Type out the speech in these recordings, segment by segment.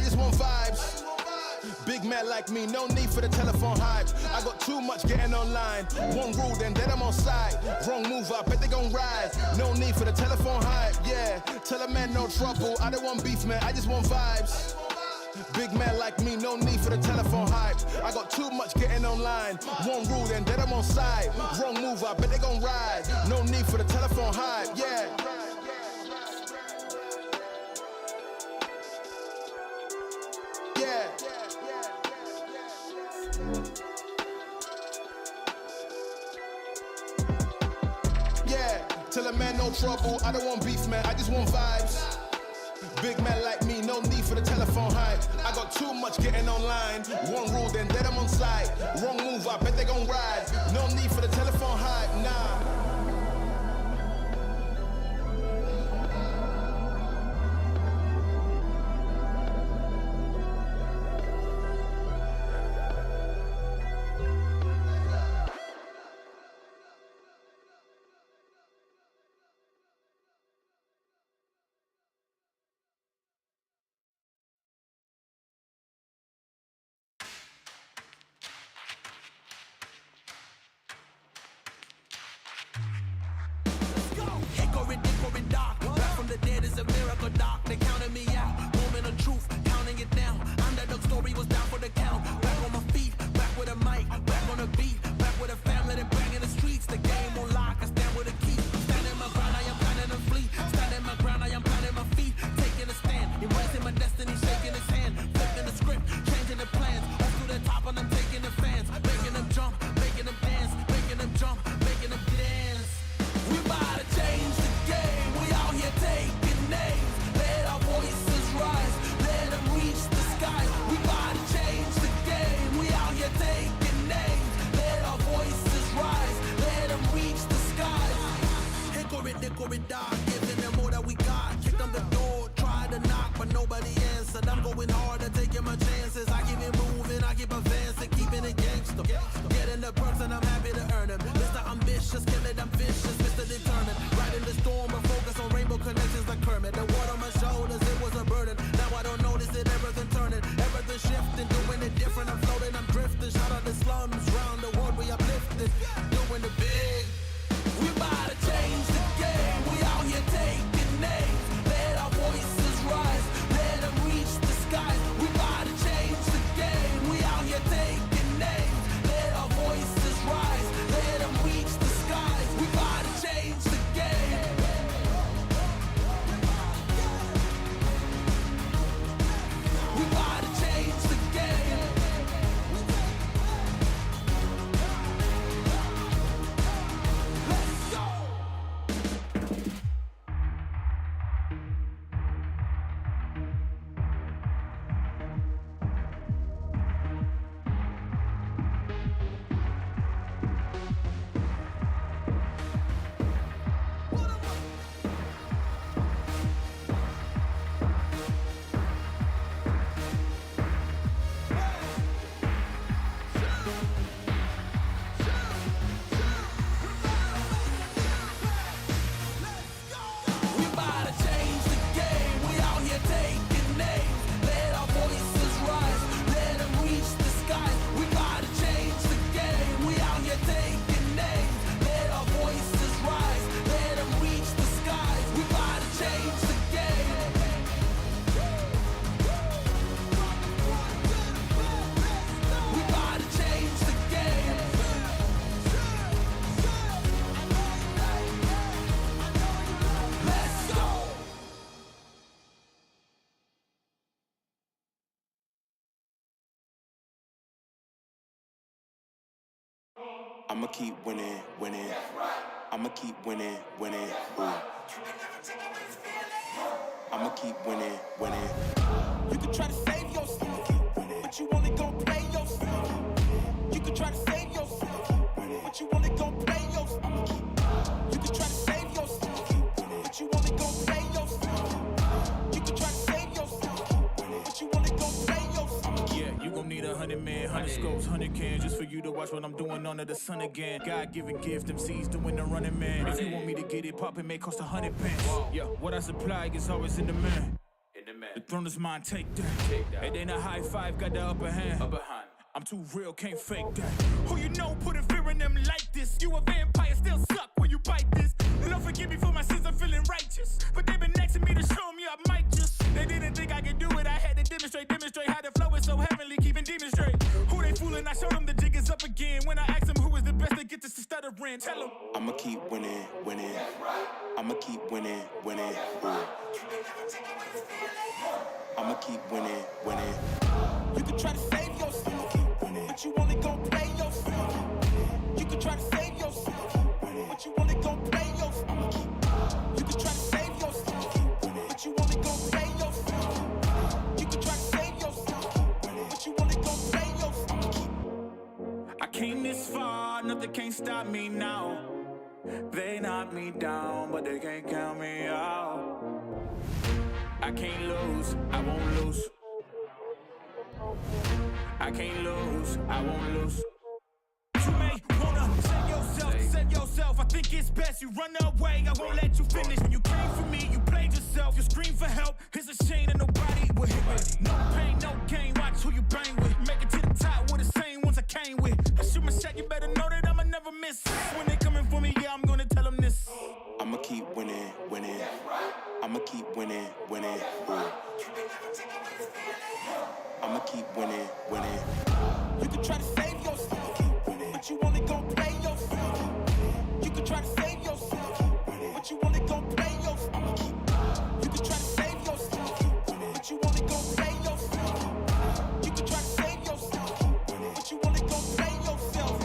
just want vibes. Big man like me, no need for the telephone hype. I got too much getting online. One rule, then I'm on side. Wrong move, I bet they gon' ride. No need for the telephone hype, yeah. Tell a man no trouble, I don't want beef, man, I just want vibes. Big man like me, no need for the telephone hype. I got too much getting online. One rule, then I'm on side. Wrong move, I bet they gon' ride. No need for the telephone hype, yeah. Tell a man no trouble, I don't want beef, man, I just want vibes. Big man like me, no need for the telephone hype. I got too much getting online. One rule, then I'm on side. Wrong move, I bet they gon' ride. No need for the telephone hype, nah. I'ma keep winning, winning. I'ma keep winning, winning. Ooh. I'ma keep winning, winning. You can try to save yourself, but you only gon' play yourself. You can try to save yourself, but you only gon' play yourself. You can try to save yourself, but you only gon' play yourself. You can try to save yourself, but you only gon' play yourself. Yeah, you gon' need 100 men, 100 scopes, 100 cans just for you to watch what I'm doing under the sun again. God-given gift, MCs doing the running man. If you want me to get it poppin', may cost 100 pence. Yeah, what I supply is always in demand. The throne is mine, take that. It ain't a high five, got the upper hand. I'm too real, can't fake that. Who you know putting fear in them like this? You a vampire, still suck when you bite this. Lord forgive me for my sins, I'm feeling righteous. But they been next to me to show me I might just. They didn't think I could do it, I had to demonstrate how the flow is so heavenly, keeping demons straight. Who they fooling? I showed them the jig is up again. When I asked them who is the best, they get to stuttering. Tell them I'ma keep winning, winning. I'ma keep winning, winning. I'ma keep winning, winning. You can try to save yourself, but you only gon' play yourself. You can try to save yourself, but you only gon' play yourself. You can try to save yourself, but you only gon' play yourself. You can try to save yourself, but you only gon' play yourself. I came this far, nothing can't stop me now. They knock me down, but they can't count me out. I can't lose, I won't lose. I can't lose, I won't lose. You may wanna save yourself. I think it's best you run away. I won't let you finish. When you came for me, you played yourself. You scream for help. It's a shame that nobody will hit me. No pain, no gain. Watch who you bang with. Make it to the top with the same ones I came with. I shoot my shot, you better know that I'ma never miss. When they coming for me, yeah, I'm gonna tell them this. I'ma keep winning, winning. I'ma keep winning, winning. I'ma keep winning, winning. You can try to save yourself, but you only gon' play yourself. You can try to save yourself, but you only gon' play yourself. You can try to save yourself, but you only gon' play yourself. You can try to save yourself, but you only gon' play yourself.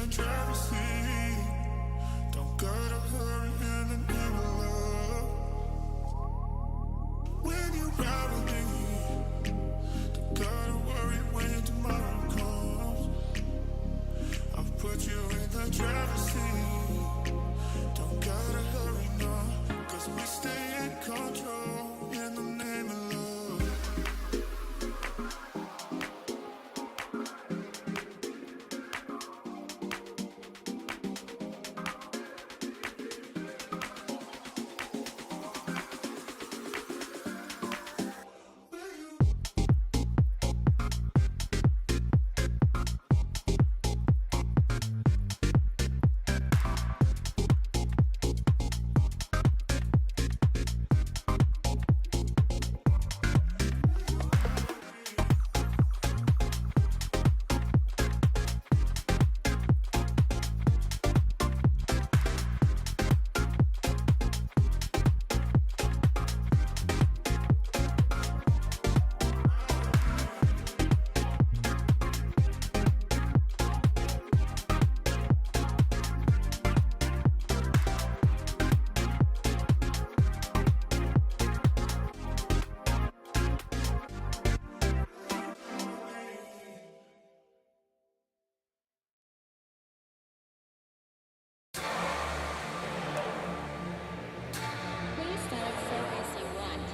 driver's seat. Don't gotta hurry in the name of love. When you ride with me, don't gotta worry when tomorrow comes. I'll put you in the driver's seat. Don't gotta hurry, no, 'cause we stay in control in the name of love. Please select service you want.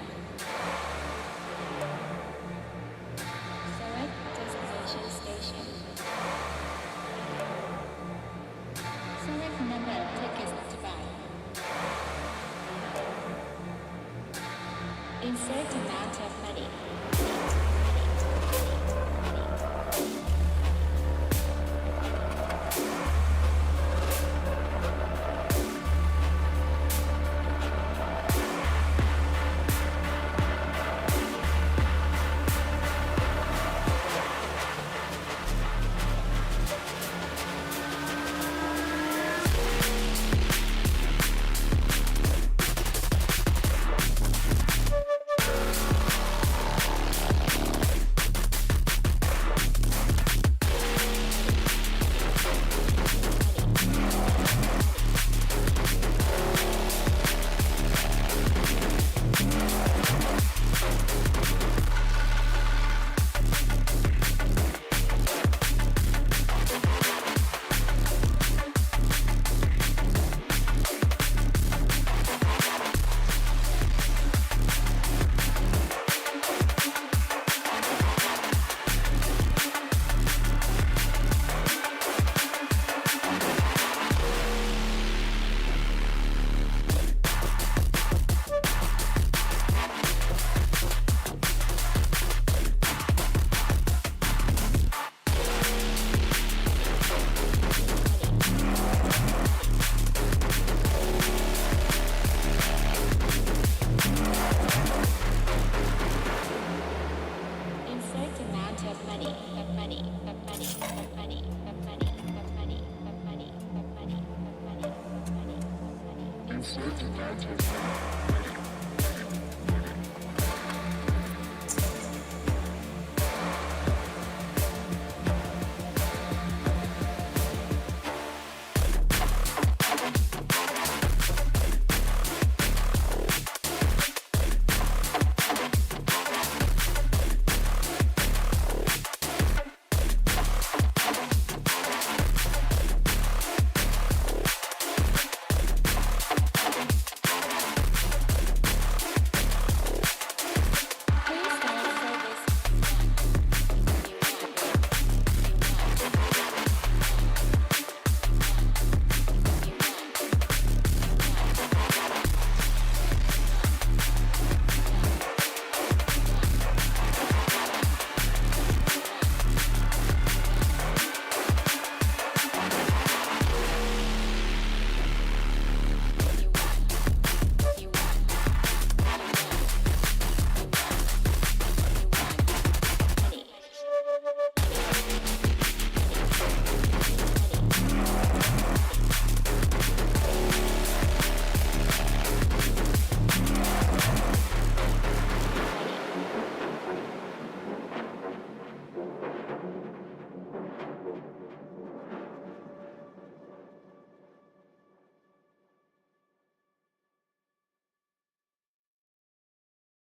Select destination station. Select number of tickets to buy. Insert amount of money.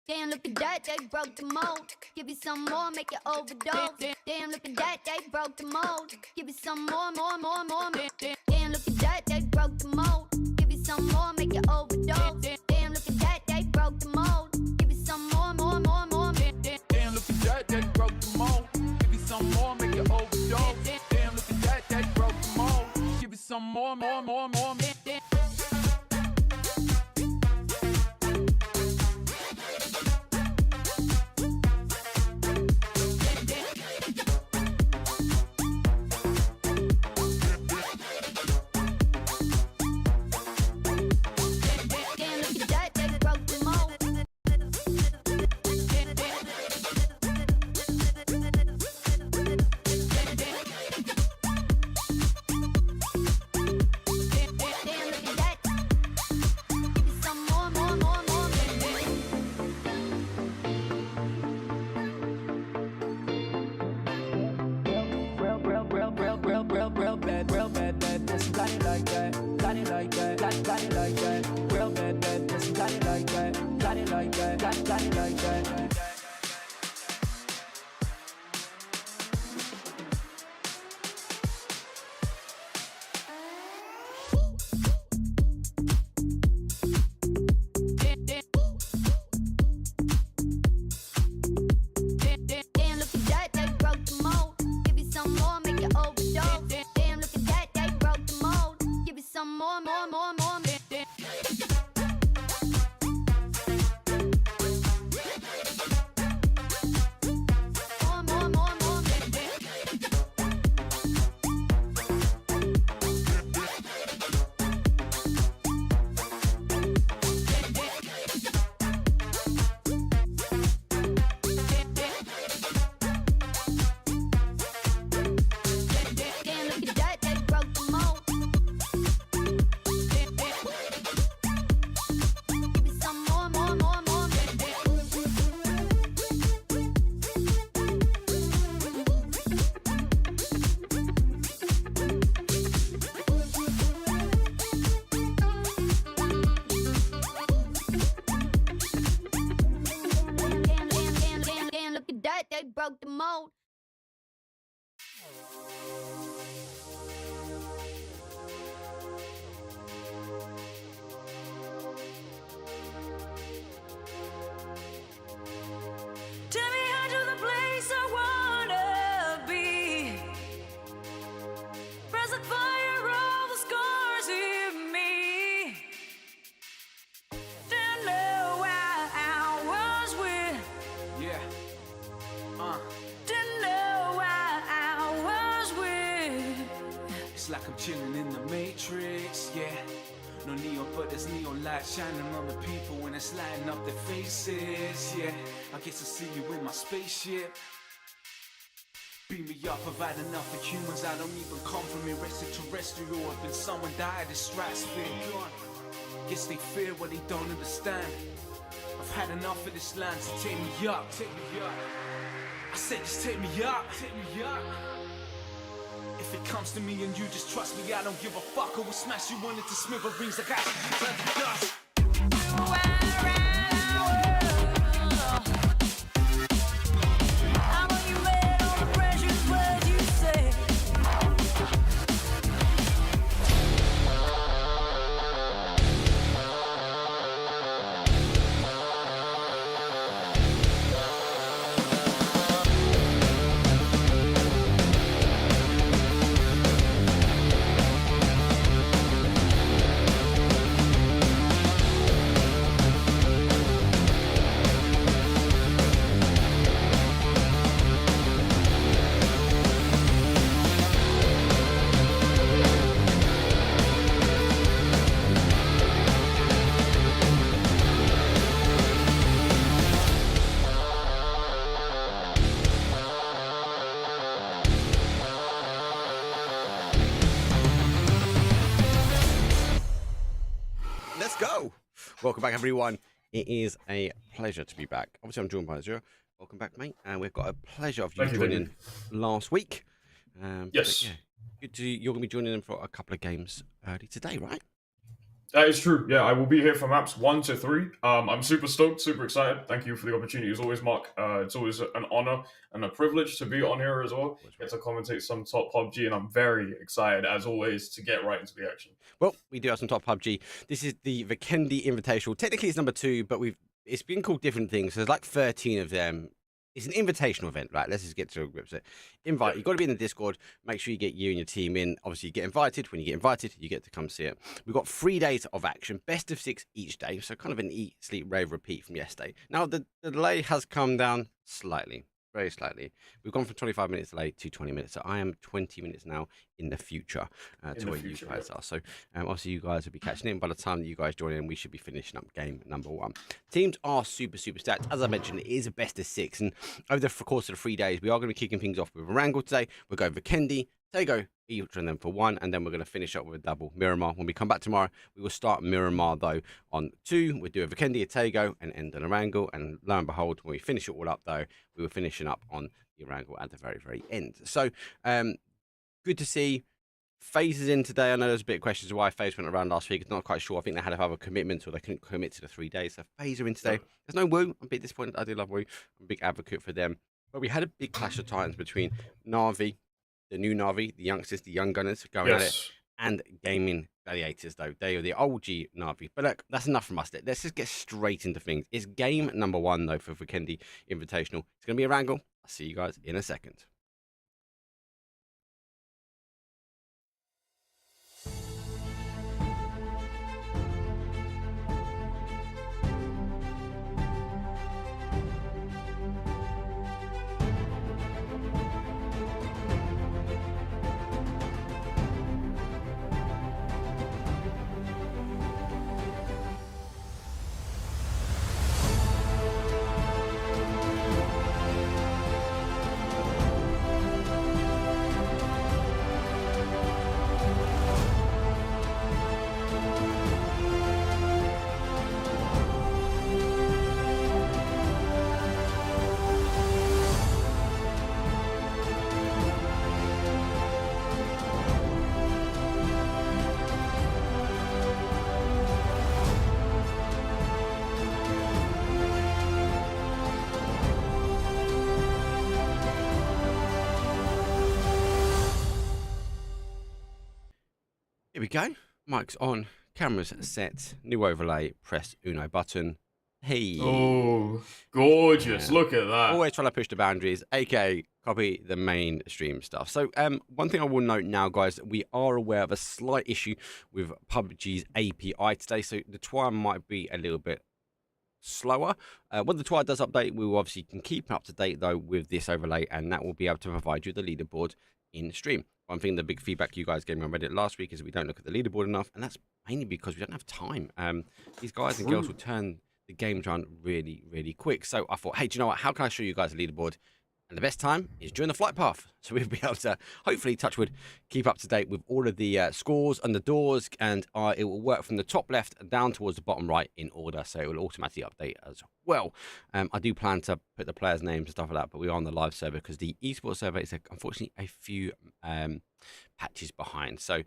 Damn, look at that, they broke the mold. Give you some more, make you overdose. Damn, look at that, they broke the mold. Give you some more. Damn, look at that, they broke the mold. Give you some more, make you overdose. Damn, look at that, they broke the mold. Give you some more. Damn, look at that, they broke the mold. Give you some more, make you overdose. Damn, look at that, they broke the mold. Give you some more. Real bad, this got it like that, got it like that, got it like that. Real bad, this got it like that, got it like that, got it like that. Broke the mold. Tell me how to the place I wanna be. Press the fire, all the scars in me. Didn't know why I was with. Yeah. Didn't know why I was with. It's like I'm chilling in the Matrix, yeah. No neon, but there's neon light shining on the people when it's lighting up their faces, yeah. I guess I see you in my spaceship. Beam me up, provide enough for humans. I don't even come from extraterrestrial. If someone died, it's stratosphere. Guess they fear what they don't understand. I've had enough of this land, so take me up, take me up. I said just take me up, take me up. If it comes to me and you just trust me, I don't give a fuck. I will smash you into smithereens like I should turn to dust. I want you let all the pressure what you say. Welcome back, everyone. It is a pleasure to be back. Obviously, I'm joined by Azure. Welcome back, mate. And we've got a pleasure of you joining last week. Yes. Yeah, good to, you're going to be joining them for a couple of games early today, right? That is true. Yeah, I will be here for maps 1 to 3. I'm super stoked, super excited. Thank you for the opportunity. As always, Mark, it's always an honor and a privilege to be on here as well. Get to commentate some top PUBG, and I'm very excited, as always, to get right into the action. Well, we do have some top PUBG. This is the VIKÜRVI Invitational. Technically, it's number 2, but it's been called different things. So there's like 13 of them. It's an invitational event, right? Let's just get to grips with it. Invite. You've got to be in the Discord. Make sure you get you and your team in. Obviously, you get invited. When you get invited, you get to come see it. We've got 3 days of action, best of 6 each day. So kind of an eat, sleep, rave, repeat from yesterday. Now, the delay has come down slightly, very slightly. We've gone from 25 minutes delay to 20 minutes. So I am 20 minutes now in the future to where you guys are. So obviously, you guys will be catching in. By the time that you guys join in, we should be finishing up game number 1. Teams are super stacked. As I mentioned, it is a best of 6. And over the course of the 3 days, we are going to be kicking things off with a wrangle today. We're going VIKÜRVI, Tego, each of them for 1, and then we're going to finish up with a double Miramar. When we come back tomorrow, we will start Miramar, though, on 2. We'll do a VIKÜRVI, a Tego, and end on a wrangle. And lo and behold, when we finish it all up, though, we were finishing up on the wrangle at the very end. So, good to see. Faze is in today. I know there's a bit of questions why Faze went around last week. I'm not quite sure. I think they had other commitments or they couldn't commit to the 3 days. So Faze are in today. There's no Woo. I'm a bit disappointed. I do love Woo. I'm a big advocate for them. But we had a big clash of titans between NAVI, the new NAVI, the youngsters, the young gunners going at it, and Gaimin Gladiators, though. They are the OG NAVI. But look, that's enough from us. Let's just get straight into things. It's game number 1, though, for VIKÜRVI Invitational. It's going to be a wrangle. I'll see you guys in a second. Here we go. Mic's on. Cameras set. New overlay. Press Uno button. Hey. Oh, gorgeous. Look at that. Always trying to push the boundaries, aka copy the mainstream stuff. So one thing I will note now, guys, we are aware of a slight issue with PUBG's API today. So the TWI might be a little bit slower. When the TWI does update, we will obviously can keep up to date, though, with this overlay, and that will be able to provide you the leaderboard in stream. One thing, the big feedback you guys gave me on Reddit last week is we don't look at the leaderboard enough, and that's mainly because we don't have time. These guys and girls will turn the games around really quick. So I thought, hey, do you know what? How can I show you guys a leaderboard? And the best time is during the flight path. So we'll be able to, hopefully, touch wood, keep up to date with all of the scores and the doors, and it will work from the top left down towards the bottom right in order, so it will automatically update as well. I do plan to put the players' names and stuff like that, but we are on the live server because the esports server is, unfortunately, a few patches behind. So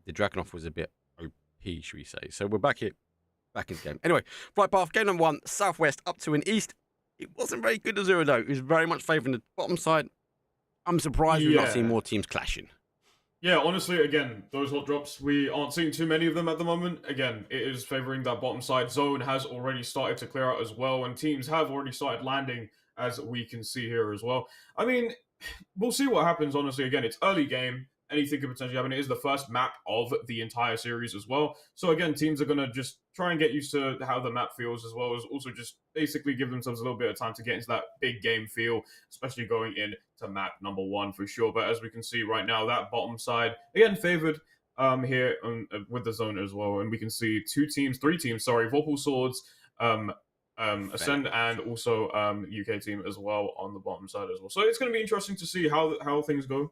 the Dragonoff was a bit OP, should we say. So we're back here, back in the game. Anyway, flight path, game number 1, southwest up to an east. It wasn't very good as 0, though. It was very much favouring the bottom side. I'm surprised we've not seen more teams clashing. Yeah, honestly, again, those hot drops, we aren't seeing too many of them at the moment. Again, it is favouring that bottom side. Zone has already started to clear out as well, and teams have already started landing, as we can see here as well. I mean, we'll see what happens, honestly. Again, it's early game. Anything could potentially happen. It is the first map of the entire series as well. So again, teams are going to just try and get used to how the map feels, as well as also just basically give themselves a little bit of time to get into that big game feel, especially going into map number 1 for sure. But as we can see right now, that bottom side, again, favoured here with the zone as well. And we can see 3 teams, Vorpal Swords, Acend, and also UK team as well on the bottom side as well. So it's going to be interesting to see how things go.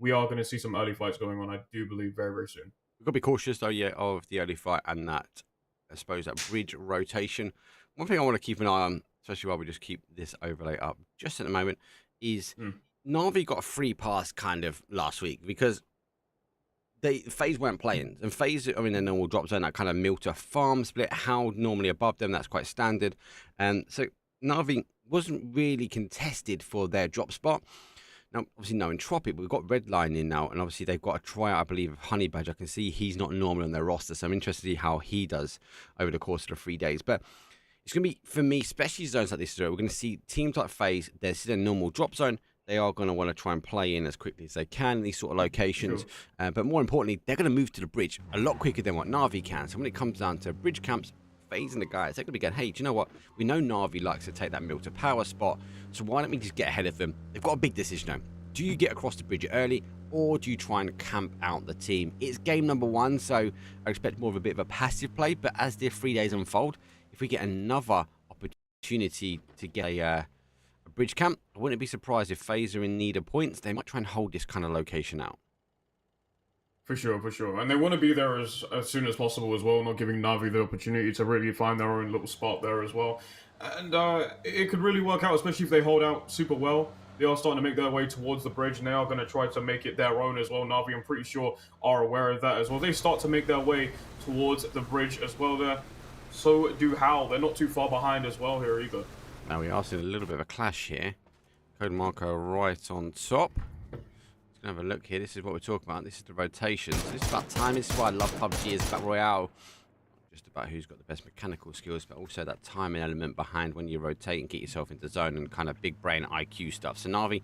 We are going to see some early fights going on, I do believe, very soon. We've got to be cautious, though, of the early fight and that, I suppose, that bridge rotation. One thing I want to keep an eye on, especially while we just keep this overlay up just at the moment, is NAVI got a free pass kind of last week because Faze weren't playing, and Faze are in a normal drop zone, that kind of mill to a farm split. Howl normally above them, that's quite standard. And so NAVI wasn't really contested for their drop spot. Now, obviously, no Entropic, but we've got Redline in now, and obviously they've got a tryout, I believe, of Honey Badge. I can see he's not normal on their roster, so I'm interested to see how he does over the course of the 3 days. But it's going to be, for me, especially zones like this, we're going to see teams like Faze, this is a normal drop zone. They are going to want to try and play in as quickly as they can in these sort of locations. But more importantly, they're going to move to the bridge a lot quicker than what NAVI can. So when it comes down to bridge camps, Faze and the guys, they're going to be going, hey, do you know what? We know NAVI likes to take that mill to power spot, so why don't we just get ahead of them? They've got a big decision now. Do you get across the bridge early, or do you try and camp out the team? It's game number 1, so I expect more of a bit of a passive play. But as the 3 days unfold, if we get another opportunity to get a bridge camp, I wouldn't be surprised if Faze are in need of points. They might try and hold this kind of location out. For sure, for sure. And they want to be there as soon as possible as well, not giving NAVI the opportunity to really find their own little spot there as well. And it could really work out, especially if they hold out super well. They are starting to make their way towards the bridge, and they are going to try to make it their own as well. NAVI, I'm pretty sure, are aware of that as well. They start to make their way towards the bridge as well there. So do Howl. They're not too far behind as well here either. Now we are seeing a little bit of a clash here. Code marker right on top. Let's have a look here. This is what we're talking about. This is the rotations. This is about time. This is why I love PUBG. It's Battle Royale. Just about who's got the best mechanical skills, but also that timing element behind when you rotate and get yourself into zone and kind of big brain IQ stuff. So NAVI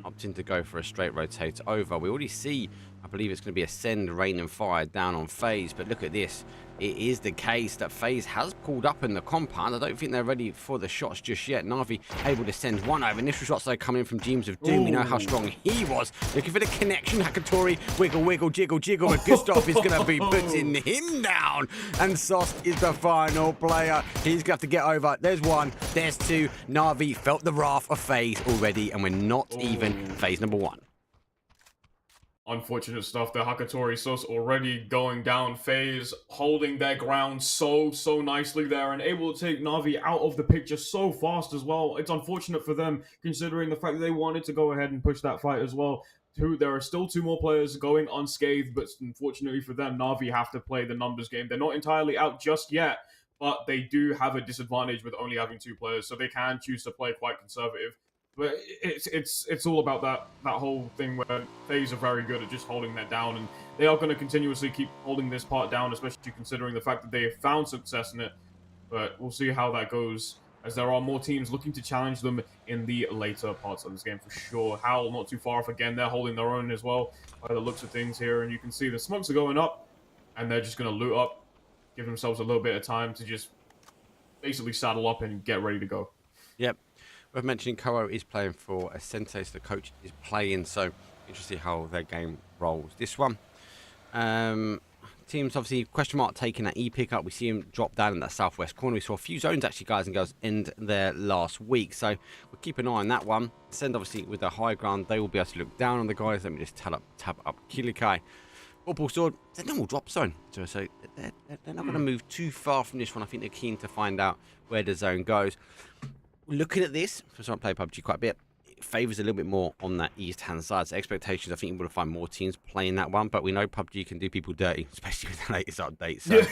opting to go for a straight rotate over. We already see, I believe it's going to be Acend, rain and fire down on Faze, but look at this. It is the case that Faze has pulled up in the compound. I don't think they're ready for the shots just yet. NAVI able to send one over. Initial shots though coming from Dreams of Doom. We know how strong he was. Looking for the connection. Hakatori, wiggle, wiggle, jiggle, jiggle. But Gustav is going to be putting him down. And Sos is the final player. He's going to have to get over. There's one. There's two. NAVI felt the wrath of Faze already. And we're not even Phase number 1. Unfortunate stuff. The Hakatori Sos already going down. Faze holding their ground so nicely there and able to take NAVI out of the picture so fast as well. It's unfortunate for them considering the fact that they wanted to go ahead and push that fight as well. There are still 2 more players going unscathed, but unfortunately for them, NAVI have to play the numbers game. They're not entirely out just yet, but they do have a disadvantage with only having 2 players, so they can choose to play quite conservative. But it's all about that whole thing where Faze are very good at just holding that down, and they are going to continuously keep holding this part down, especially considering the fact that they have found success in it. But we'll see how that goes, as there are more teams looking to challenge them in the later parts of this game for sure. Howl not too far off again. They're holding their own as well by the looks of things here, and you can see the smokes are going up, and they're just going to loot up, give themselves a little bit of time to just basically saddle up and get ready to go. Yep. Worth mentioning, Koho is playing for Acend, so the coach is playing, so interesting how their game rolls. This one, teams obviously question mark taking that E pickup. We see him drop down in that southwest corner. We saw a few zones actually, guys and girls, end there last week, so we'll keep an eye on that one. Acend obviously with the high ground, they will be able to look down on the guys. Let me just tab up Kilikai. Vorpal Sword, it's a normal drop zone, so they're not going to move too far from this one. I think they're keen to find out where the zone goes. Looking at this, for someone play PUBG quite a bit, it favours a little bit more on that east-hand side. So expectations, I think you will find more teams playing that one, but we know PUBG can do people dirty, especially with the latest update. So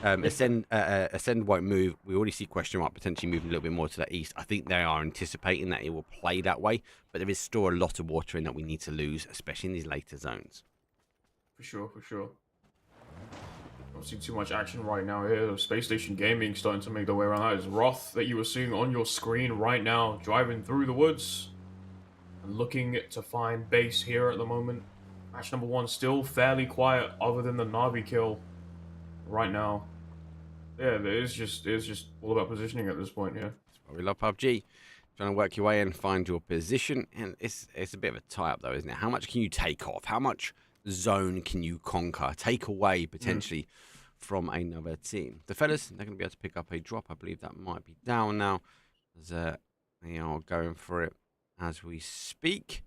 Acend won't move. We already see question mark potentially moving a little bit more to the east. I think they are anticipating that it will play that way, but there is still a lot of water in that we need to lose, especially in these later zones. For sure, for sure. Don't see too much action right now here. Spacestation Gaming starting to make their way around. That is Roth that you were seeing on your screen right now, driving through the woods and looking to find base here at the moment. Match number 1 still fairly quiet, other than the NAVI kill right now. Yeah, it is just all about positioning at this point. Yeah, that's why we love PUBG. Trying to work your way in, find your position, and it's a bit of a tie-up though, isn't it? How much can you take off? How much zone can you conquer, take away potentially from another team? The fellas, they're going to be able to pick up a drop. I believe that might be down now, as they are going for it as we speak.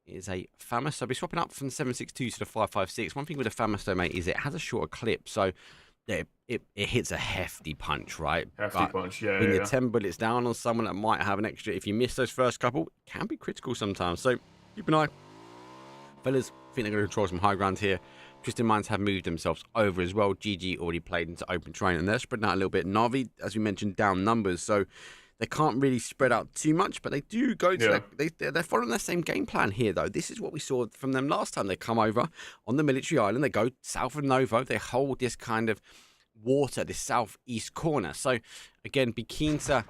It is a FAMAS, so I'll be swapping up from the 7.62 to the 5.56. One thing with the FAMAS though, mate, is it has a shorter clip, so it hits a hefty punch, right? Hefty punch, yeah. When you're 10 bullets down on someone that might have an extra, if you miss those first couple, it can be critical sometimes. So keep an eye. Fellas, I think they're going to control some high ground here. Twisted Minds have moved themselves over as well. GG already played into open terrain, and they're spreading out a little bit. NAVI, as we mentioned, down numbers, so they can't really spread out too much, but they do go to they're following their same game plan here, though. This is what we saw from them last time. They come over on the military island, they go south of Novo, they hold this kind of water, this southeast corner. So, again, be keen to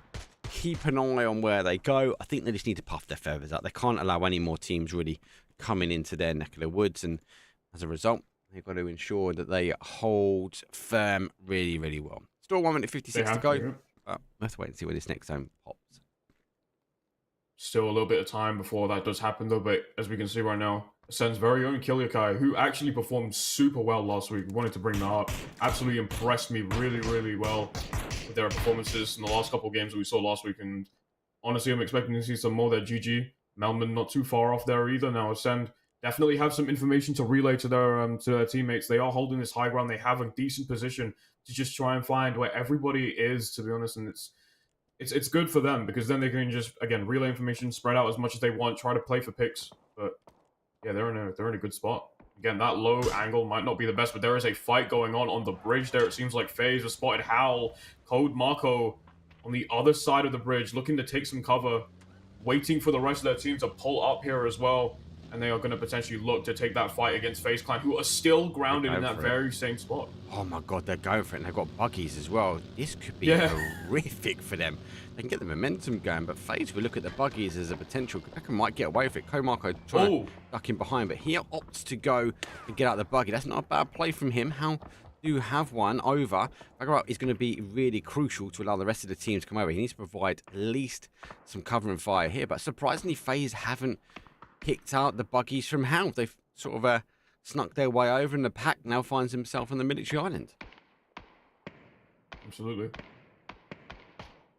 keep an eye on where they go. I think they just need to puff their feathers out. They can't allow any more teams really coming into their neck of the woods, and as a result, they've got to ensure that they hold firm really, really well. Still 1 minute 56 to go. Let's wait and see where this next zone pops. Still a little bit of time before that does happen, though, but as we can see right now, Acend's very own Kiliakai, who actually performed super well last week. Wanted to bring that up. Absolutely impressed me really, really well with their performances in the last couple of games that we saw last week, and honestly, I'm expecting to see some more there. GG. Melman not too far off there either. Now, Acend definitely have some information to relay to their teammates. They are holding this high ground. They have a decent position to just try and find where everybody is, to be honest, and it's good for them because then they can just, again, relay information, spread out as much as they want, try to play for picks. But yeah, they're in a good spot. Again, that low angle might not be the best, but there is a fight going on the bridge there. It seems like Faze has spotted Howl, Code Marco on the other side of the bridge, looking to take some cover, waiting for the rest of their team to pull up here as well. And they are going to potentially look to take that fight against FaZe Clan, who are still grounded in that very same spot. Oh my god, they're going for it, and they've got buggies as well. This could be horrific for them. They can get the momentum going, but FaZe will look at the buggies as a potential. Quebec might get away with it. Komarko trying to duck in behind, but he opts to go and get out the buggy. That's not a bad play from him. How do have one over. Bagarot is going to be really crucial to allow the rest of the team to come over. He needs to provide at least some cover and fire here, but surprisingly, FaZe haven't picked out the buggies from Howl. They've sort of snuck their way over, and the pack now finds himself on the military island. Absolutely.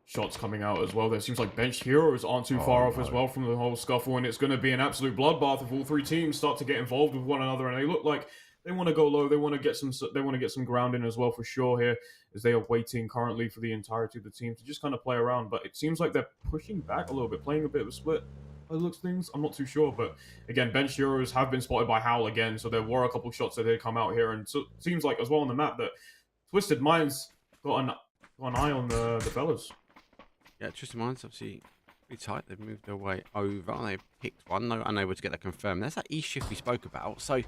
Shots coming out as well. There seems like bench heroes aren't too far off as well from the whole scuffle, and it's going to be an absolute bloodbath if all three teams start to get involved with one another, and they look like they want to go low. They want to get some ground in as well for sure here, as they are waiting currently for the entirety of the team to just kind of play around. But it seems like they're pushing back a little bit, playing a bit of a split. By the looks of things, I'm not too sure, but again, bench heroes have been spotted by Howl again, so there were a couple shots that did come out here, and so it seems like as well on the map that Twisted Minds got an eye on the fellas. Yeah, Twisted Minds obviously pretty tight. They've moved their way over. They've picked one. No, unable to get that confirmed. There's that E shift we spoke about. So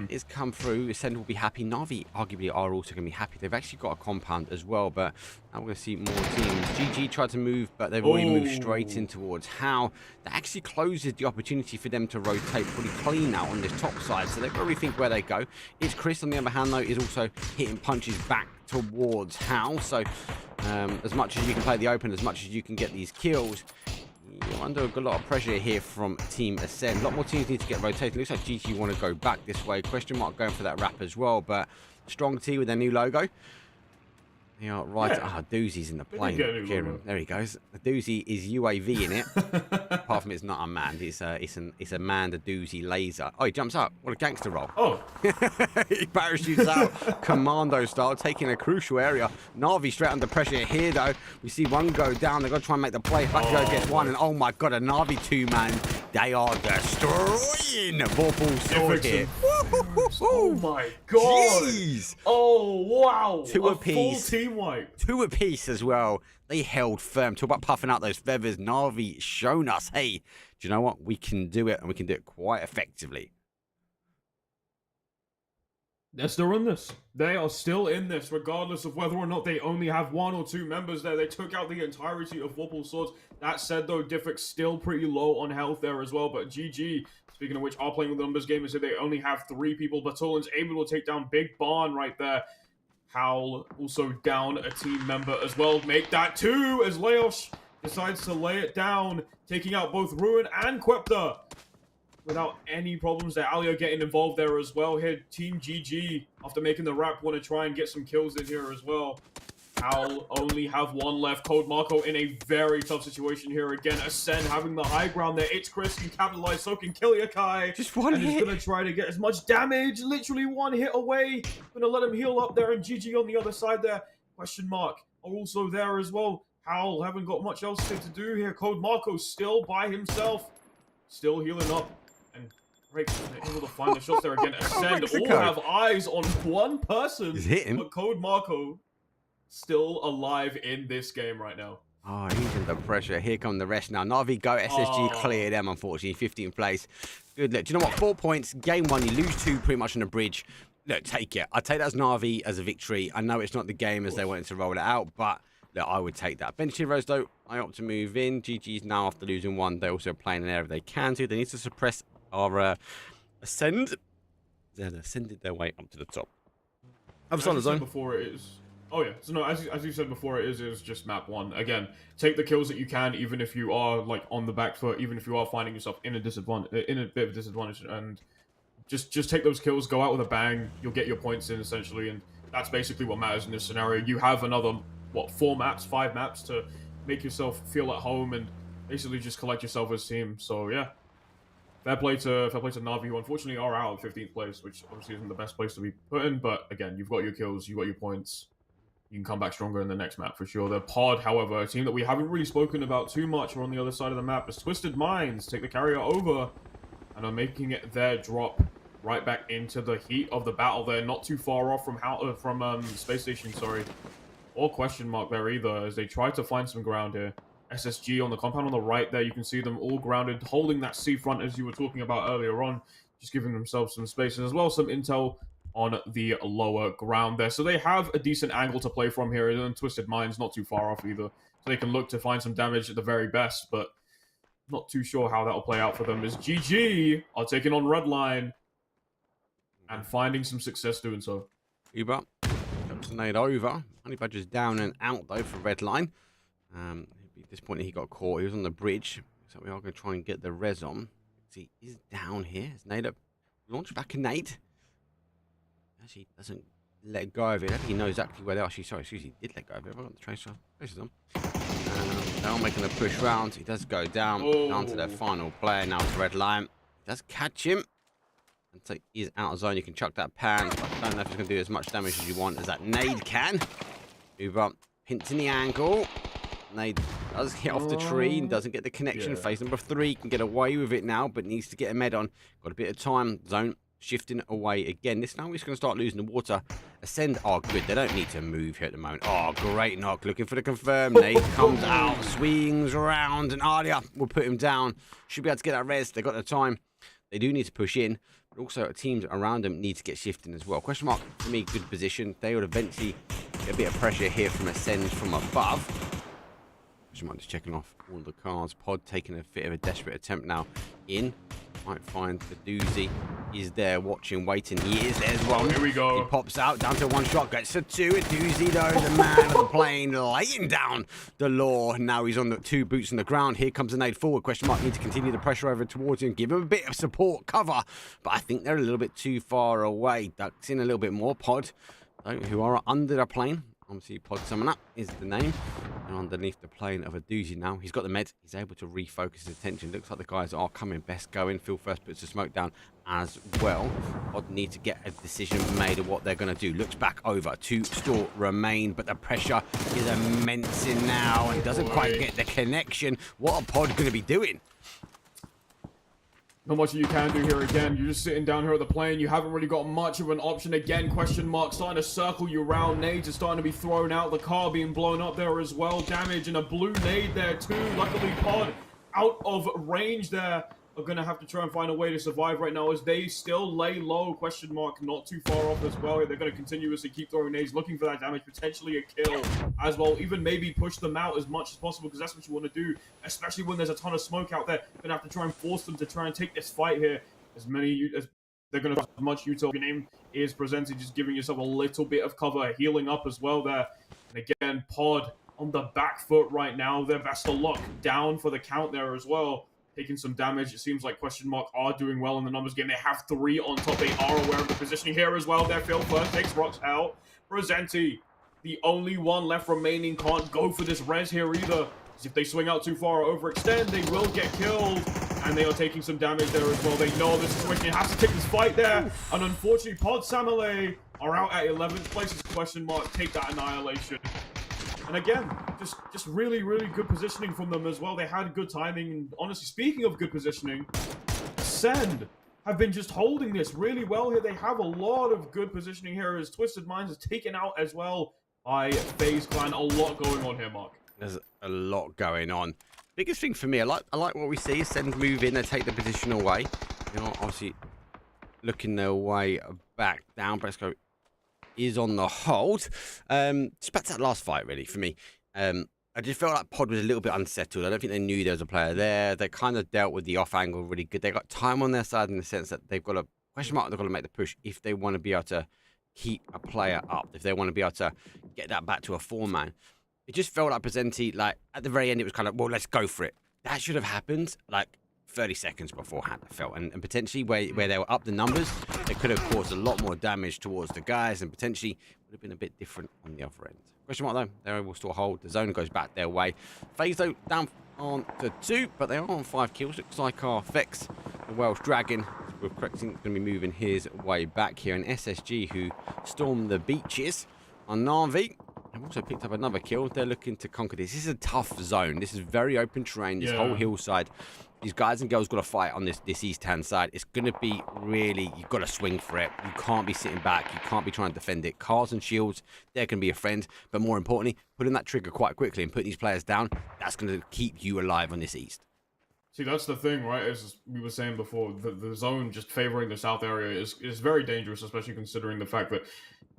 it's come through. Acend will be happy. NAVI arguably are also going to be happy. They've actually got a compound as well, but now we're going to see more teams. GG tried to move, but they've already moved straight in towards Howl. That actually closes the opportunity for them to rotate pretty clean out on this top side. So they've got to rethink where they go. It's Chris, on the other hand, though, is also hitting punches back towards Howl. So as much as you can play the open, as much as you can get these kills, you're under a lot of pressure here from Team Acend. A lot more teams need to get rotated. Looks like GG want to go back this way. Question mark going for that wrap as well, but strong T with their new logo. They are right. Ah, Doozy's in the plane. There he goes. The Doozy is UAV in it. Apart from it's not unmanned. It's a manned Doozy laser. Oh, he jumps up. What a gangster roll. Oh. He parachutes out commando style, taking a crucial area. NAVI straight under pressure here, though. We see one go down. They've got to try and make the play. Backgo gets one, and oh my god, a NAVI two-man. They are destroying Vorpal Swords here. Oh my god. Jeez. Oh, wow. Two apiece. Full team wipe. Two apiece as well. They held firm. Talk about puffing out those feathers. NAVI shown us, hey, do you know what? We can do it, and we can do it quite effectively. They're still in this. They are still in this, regardless of whether or not they only have one or two members there. They took out the entirety of Vorpal Swords. That said, though, Diffix still pretty low on health there as well. But GG, speaking of which, are playing with the numbers game, and so they only have 3 people. Batulin's able to take down Big Barn right there. Howl also down a team member as well. Make that 2 as Leosh decides to lay it down, taking out both Ruin and Quepta without any problems there. Alia getting involved there as well. Here, Team GG, after making the wrap, want to try and get some kills in here as well. Howl only have 1 left. Code Marco in a very tough situation here again. Acend having the high ground there. It's Chris can capitalize, so can Kiliakai. Just one hit. And he's going to try to get as much damage. Literally 1 hit away. Going to let him heal up there, and GG on the other side there. Question mark are also there as well. Howl haven't got much else to do here. Code Marco still by himself. Still healing up. And Break, able to find the shots there again. Acend breaks the all code. have eyes on one person. He's hit him. But Code Marco still alive in this game right now. Oh, he's under pressure. Here come the rest now. NAVI go. SSG clear them, unfortunately. 15th place. Good look. Do you know what? 4 points. Game 1. You lose 2 pretty much on the bridge. Look, take it. I take that as NAVI as a victory. I know it's not the game as they wanted to roll it out, but look, I would take that. Bench heroes, though, I opt to move in. GG's now after losing 1. They're also playing an area they can do. They need to suppress our Acend. They've ascended their way up to the top. I'm on the zone. Before it is. Oh yeah, so no, as you said before, it is just map 1. Again, take the kills that you can, even if you are like on the back foot, even if you are finding yourself in a bit of a disadvantage, and just take those kills, go out with a bang, you'll get your points in essentially, and that's basically what matters in this scenario. You have another 5 maps to make yourself feel at home and basically just collect yourself as a team. So yeah, fair play to NAVI, who unfortunately are out of 15th place, which obviously isn't the best place to be put in, but again, you've got your kills, you've got your points. You can come back stronger in the next map for sure. The pod, however, a team that we haven't really spoken about too much, are on the other side of the map, is Twisted Minds. Take the carrier over and are making it their drop right back into the heat of the battle. They're not too far off from Space Station, sorry. Or question mark there either, as they try to find some ground here. SSG on the compound on the right there, you can see them all grounded, holding that seafront as you were talking about earlier on, just giving themselves some space, and as well some intel on the lower ground there. So they have a decent angle to play from here, and Twisted Minds not too far off either. So they can look to find some damage at the very best, but not too sure how that'll play out for them, as GG are taking on Redline and finding some success doing so. Uber chucks the nade over. Honey Badger's down and out though for Redline. At this point he got caught. He was on the bridge, so we are going to try and get the res on. See, he's down here. His nade up. Launch back a nade. Actually, doesn't let go of it. I think he knows exactly where they are. Sorry, excuse me, he did let go of it. I've got the tracer on. They're all making a push round. He does go down to their final player now for Redline. He does catch him. And so he's out of zone. You can chuck that pan, but I don't know if it's going to do as much damage as you want as that nade can. Move up, hints in the angle. Nade does hit off the tree and doesn't get the connection. Yeah. Phase number 3 can get away with it now, but needs to get a med on. Got a bit of time. Zone shifting away again. This now he's going to start losing the water. Acend, oh good, they don't need to move here at the moment. Oh, great knock, looking for the confirm. Nade comes out, swings around, and Alia will put him down. Should be able to get that res. They got the time. They do need to push in, but also teams around them need to get shifting as well. Question mark, for me, good position. They will eventually get a bit of pressure here from Acend from above. Question mark just checking off all the cards. Pod taking a bit of a desperate attempt now in. Might find the doozy. He's there watching, waiting. He is. There's one. Here we go. He pops out down to 1 shot. Gets a 2. A doozy though. The man of the plane laying down the law. Now he's on the 2 boots on the ground. Here comes a nade forward. Question mark. Need to continue the pressure over towards him. Give him a bit of support, cover. But I think they're a little bit too far away. Ducks in a little bit more. Pod, who are under the plane. Obviously, Pod Summon Up is the name. And underneath the plane of a doozy now. He's got the med. He's able to refocus his attention. Looks like the guys are coming best going. Phil first puts the smoke down as well. Pod need to get a decision made of what they're going to do. Looks back over. 2 still remain, but the pressure is immense in now and doesn't quite get the connection. What are Pod going to be doing? Not much you can do here again. You're just sitting down here at the plane. You haven't really got much of an option. Again, question mark starting to circle you around. Nades are starting to be thrown out. The car being blown up there as well. Damage and a blue nade there too. Luckily, Pod out of range there. Are going to have to try and find a way to survive right now as they still lay low. Question mark not too far off as well. They're going to continuously keep throwing nades, looking for that damage, potentially a kill as well. Even maybe push them out as much as possible because that's what you want to do, especially when there's a ton of smoke out there. Going to have to try and force them to try and take this fight here. As they're going to have as much util. Your name is presented, just giving yourself a little bit of cover, healing up as well there. And again, Pod on the back foot right now. Their best of luck down for the count there as well. Taking some damage. It seems like question mark are doing well in the numbers game. They have 3 on top. They are aware of the positioning here as well. Their Phil first takes rocks out. Presenti, the only one left remaining, can't go for this res here either. If they swing out too far or overextend, they will get killed. And they are taking some damage there as well. They know this situation. They have to take this fight there. And unfortunately, Pod Samale are out at 11th place. As question mark take that annihilation. And again, just really, really good positioning from them as well. They had good timing. And honestly, speaking of good positioning, Acend have been just holding this really well here. They have a lot of good positioning here as Twisted Minds is taken out as well by Faze Clan. A lot going on here, Mark. There's a lot going on. Biggest thing for me, I like what we see. Send move in, they take the position away. You know, obviously looking their way back down. Bresco is on the hold. Just back to that last fight, really, for me. I just felt like Pod was a little bit unsettled. I don't think they knew there was a player there. They kind of dealt with the off angle really good. They got time on their side in the sense that they've got a question mark. They've got to make the push if they want to be able to keep a player up. If they want to be able to get that back to a 4-man. It just felt like Presenti, like at the very end, it was kind of, well, let's go for it. That should have happened like 30 seconds beforehand, I felt. And potentially where they were up the numbers, they could have caused a lot more damage towards the guys and potentially would have been a bit different on the other end. Question mark though, they're able to still hold. The zone goes back their way. Faze though down on to 2, but they are on 5 kills. Looks like our Vex, the Welsh Dragon, we're correcting, going to be moving his way back here. And SSG, who stormed the beaches on NAVI, have also picked up another kill. They're looking to conquer this. This is a tough zone. This is very open terrain. This whole hillside. These guys and girls got to fight on this east-hand side. It's going to be really, you've got to swing for it. You can't be sitting back. You can't be trying to defend it. Cars and shields, they're going to be a friend. But more importantly, putting that trigger quite quickly and putting these players down, that's going to keep you alive on this east. See, that's the thing, right? As we were saying before, the zone just favoring the south area is very dangerous, especially considering the fact that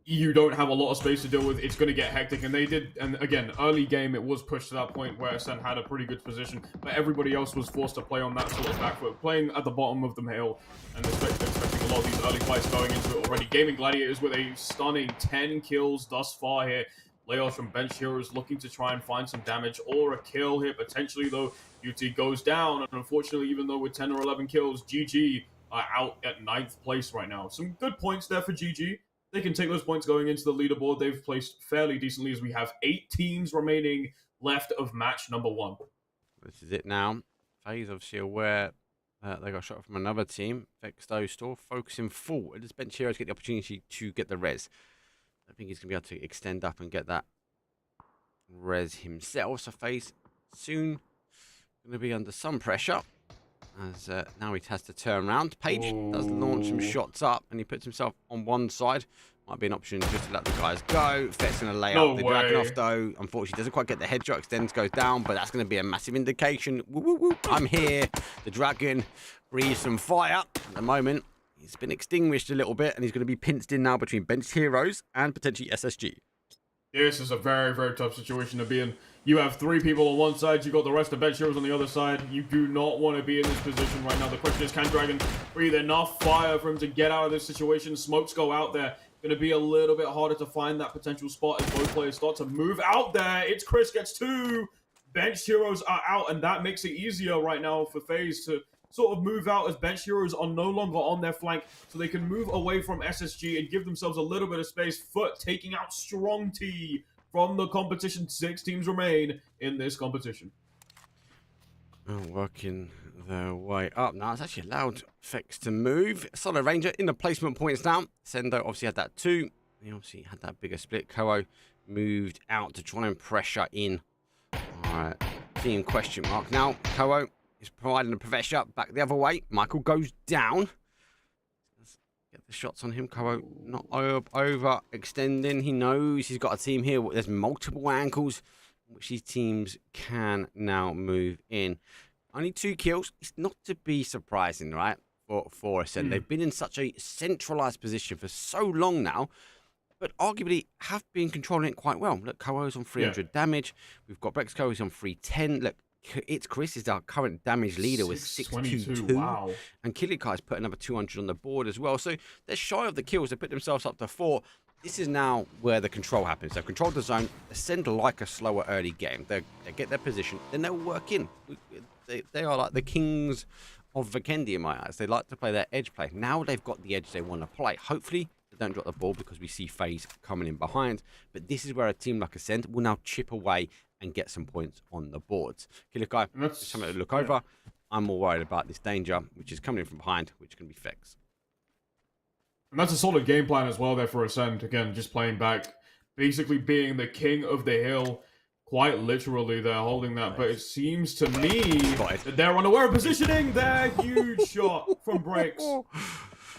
you don't have a lot of space to deal with. It's going to get hectic, and they did. And again, early game, it was pushed to that point where Acend had a pretty good position, but everybody else was forced to play on that sort of back foot, playing at the bottom of the hill, and expecting a lot of these early fights going into it already. Gaimin Gladiators with a stunning 10 kills thus far here. Layoffs from bench heroes looking to try and find some damage or a kill here potentially, though. UT goes down, and unfortunately, even though with 10 or 11 kills, GG are out at 9th place right now. Some good points there for GG. They can take those points going into the leaderboard. They've placed fairly decently as we have 8 teams remaining left of match number 1. This is it now. Faze obviously aware they got shot from another team. Vexto still focusing forward as bench heroes get the opportunity to get the res. I think he's going to be able to extend up and get that res himself. So Faze soon going to be under some pressure as now he has to turn around. Page does launch some shots up and he puts himself on one side. Might be an option just to let the guys go. Fett's going to lay out the Dragon off though. Unfortunately doesn't quite get the headshot. Extends, goes down, but that's going to be a massive indication. Woo, woo, woo. I'm here. The Dragon breathes some fire. At the moment, he's been extinguished a little bit and he's going to be pinched in now between bench heroes and potentially SSG. This is a very, very tough situation to be in. You have 3 people on one side, you got the rest of bench heroes on the other side. You do not want to be in this position right now. The question is, can Dragon breathe enough fire for him to get out of this situation? Smokes go out there. Going to be a little bit harder to find that potential spot as both players start to move out there. It's Chris gets 2. Bench heroes are out, and that makes it easier right now for Faze to sort of move out as bench heroes are no longer on their flank, so they can move away from SSG and give themselves a little bit of space. Foot taking out Strong T from the competition. 6 teams remain in this competition. Working their way up now. It's actually allowed Fex to move. Solid Ranger in the placement points now. Sendo obviously had that too. He obviously had that bigger split. Koho moved out to try and pressure in. Alright, team question mark. Now, Koho is providing a pressure back the other way. Michael goes down. Let's get the shots on him. Koho not over extending. He knows he's got a team here. There's multiple angles which these teams can now move in. Only 2 kills. It's not to be surprising, right? For Acend. They've been in such a centralized position for so long now, but arguably have been controlling it quite well. Look, Koho's on 300 damage. We've got Brexco who's on 310. Look, it's Chris is our current damage leader with 622. Wow. And Killikai's put another 200 on the board as well. So they're shy of the kills. They put themselves up to 4. This is now where the control happens. They've controlled the zone. Acend like a slower early game. They get their position, then they'll work in. They are like the kings of VIKÜRVI in my eyes. They like to play their edge play. Now they've got the edge they want to play. Hopefully they don't drop the ball because we see Faze coming in behind. But this is where a team like Acend will now chip away and get some points on the boards. Killikai, something to look over. I'm more worried about this danger, which is coming in from behind, which can be Fex. And that's a solid game plan as well there for Acend. Again, just playing back, basically being the king of the hill. quite literally they're holding that, but it seems to me Spotted. that they're unaware of positioning. Their huge shot from Breaks.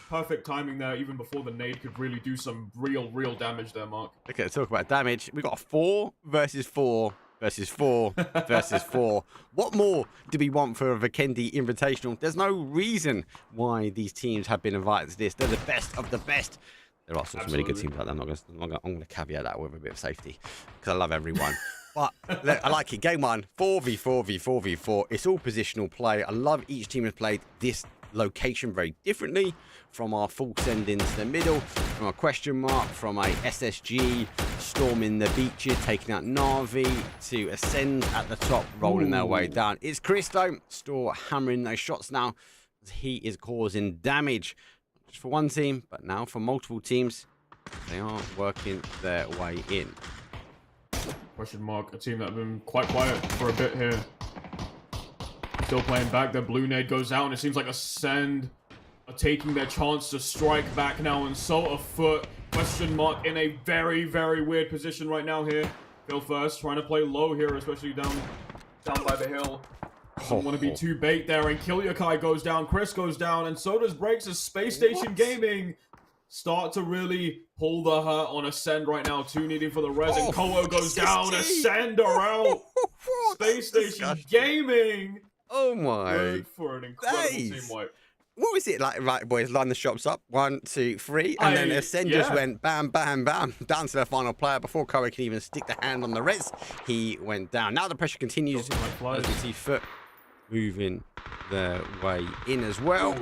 Perfect timing there, even before the nade could really do some real damage there, Mark. Okay, let's talk about damage. We got a 4 versus 4 versus 4 versus 4. What more do we want for a Vikendi Invitational? There's no reason why these teams have been invited to this. They're the best of the best. There are some really good teams like that. I'm going to caveat that with a bit of safety because I love everyone. But look, I like it. Game 1, 4v4v4v4. It's all positional play. I love each team has played this location very differently, from our full send into the middle, from a question mark, from a SSG storming the beaches, taking out NAVI, to Acend at the top, rolling their way down. It's Christo still hammering those shots now, as he is causing damage, not just for one team, but now for multiple teams. They are working their way in. Question mark, a team that have been quite quiet for a bit here. Still playing back. The blue nade goes out, and it seems like Acend are taking their chance to strike back now, and so afoot. Question mark in a very weird position right now here. Phil first, trying to play low here, especially down by the hill. Don't want to be too bait there, and Kilyakai goes down, Chris goes down, and so does Breaks as Spacestation Gaming start to really pull the hurt on Acend right now. 2 needing for the res, and Koho goes down. Acend are out. Spacestation Gaming. Oh my. Good for an incredible team wipe. What was it like? Right, boys, line the shops up. 1, 2, 3. And then Acend just went bam, bam, bam, down to the final player. Before Koho can even stick the hand on the res, he went down. Now the pressure continues as we see Foot moving their way in as well.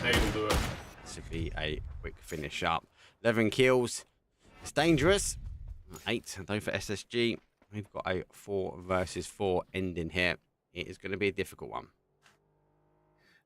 Nade will do it. This would be a quick finish up. 11 kills. It's dangerous. 8 though for SSG. We've got a 4 versus 4 ending here. It is going to be a difficult one.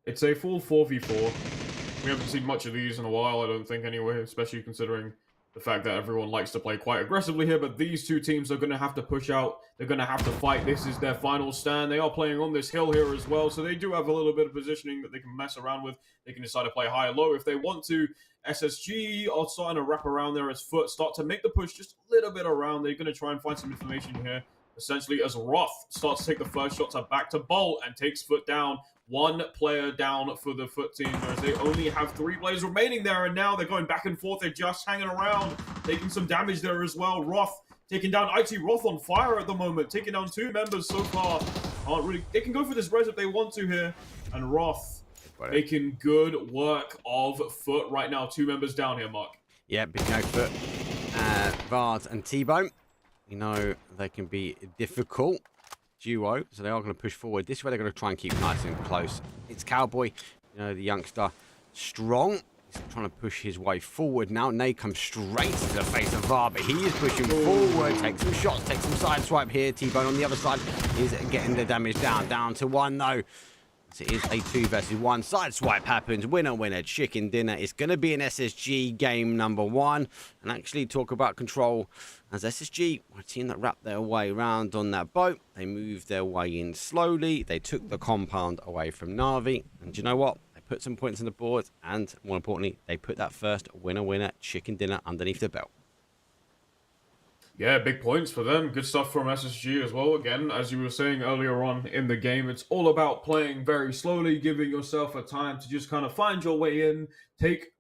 It's a full 4v4. We haven't seen much of these in a while, I don't think, anyway, especially considering the fact that everyone likes to play quite aggressively here, but these two teams are going to have to push out. They're going to have to fight. This is their final stand. They are playing on this hill here as well, so they do have a little bit of positioning that they can mess around with. They can decide to play high or low if they want to. SSG are starting to wrap around there as Foot start to make the push just a little bit around. They're going to try and find some information here. Essentially, as Roth starts to take the first shots back to Bolt and takes Foot down. 1 player down for the Foot team, whereas they only have 3 players remaining there, and now they're going back and forth. They're just hanging around, taking some damage there as well. Roth taking down IT Roth on fire at the moment, taking down 2 members so far. They can go for this res if they want to here, and Roth making good work of Foot right now. 2 members down here, Mark. Yeah, Big No Foot, Vard and T-Bone. You know they can be difficult duo, so they are going to push forward. This way they're going to try and keep nice and close. It's Cowboy, you know, the youngster, strong. He's trying to push his way forward now. Nade comes straight to the face of Var, but he is pushing forward. Takes some shots, takes some side swipe here. T-Bone on the other side is getting the damage down to 1 though. So it is a 2 versus 1. Side swipe happens. Winner, chicken dinner. It's going to be an SSG game number 1. And actually talk about control. As SSG, a team that wrapped their way around on that boat. They moved their way in slowly. They took the compound away from NAVI. And do you know what? They put some points on the board. And more importantly, they put that first winner, chicken dinner underneath the belt. Yeah, big points for them. Good stuff from SSG as well. Again, as you were saying earlier on in the game, it's all about playing very slowly, giving yourself a time to just kind of find your way in, take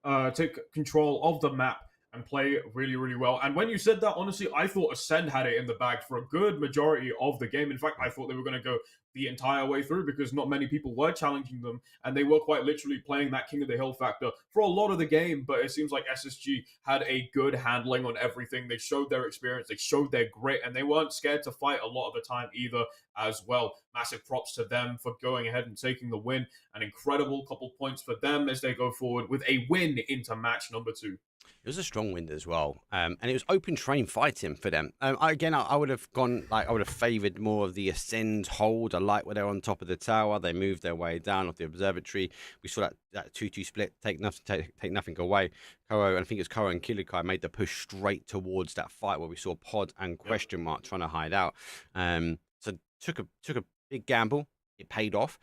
control of the map, and play really well. And when you said that, honestly, I thought Acend had it in the bag for a good majority of the game. In fact, I thought they were going to go the entire way through because not many people were challenging them, and they were quite literally playing that King of the Hill factor for a lot of the game. But it seems like SSG had a good handling on everything. They showed their experience, they showed their grit, and they weren't scared to fight a lot of the time either as well. Massive props to them for going ahead and taking the win. An incredible couple points for them as they go forward with a win into match number 2. It was a strong win as well, and it was open train fighting for them. I would have gone I would have favoured more of the Acend hold. I like where they're on top of the tower. They moved their way down off the observatory. We saw that 2-2 split, take nothing away. Koho, and I think it's Koho and Kilyakai made the push straight towards that fight where we saw Pod and Question Mark trying to hide out. So took a big gamble. It paid off.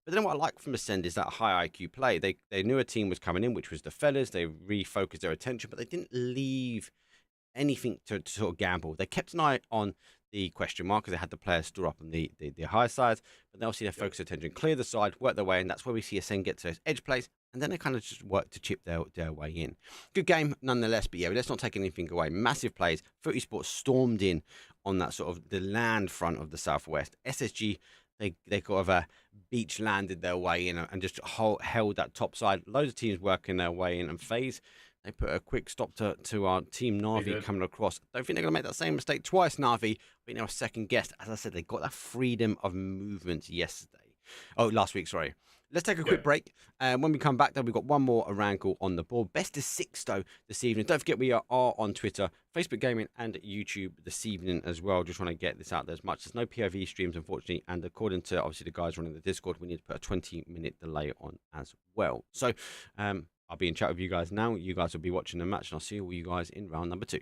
But then what I like from Acend is that high IQ play. They knew a team was coming in, which was the fellas. They refocused their attention, but they didn't leave anything to sort of gamble. They kept an eye on the question mark because they had the players store up on the high sides. But they'll see their focus attention, clear the side, work their way in. That's where we see Acend get to those edge plays. And then they kind of just work to chip their way in. Good game, nonetheless. But yeah, let's not take anything away. Massive plays. VIKÜRVI Esports stormed in on that sort of the land front of the Southwest. SSG, they kind of beach landed their way in and just held that top side. Loads of teams working their way in. And Faze, they put a quick stop to our team NAVI coming across. Don't think they're going to make that same mistake twice, NAVI. But now second guessed. As I said, they got that freedom of movement last week, sorry. Let's take a quick break. When we come back, then we've got one more Arangle on the board. Best of 6, though, this evening. Don't forget, we are on Twitter, Facebook Gaming, and YouTube this evening as well. Just want to get this out there as much. There's no POV streams, unfortunately. And according to, obviously, the guys running the Discord, we need to put a 20-minute delay on as well. So I'll be in chat with you guys now. You guys will be watching the match, and I'll see all you guys in round number 2.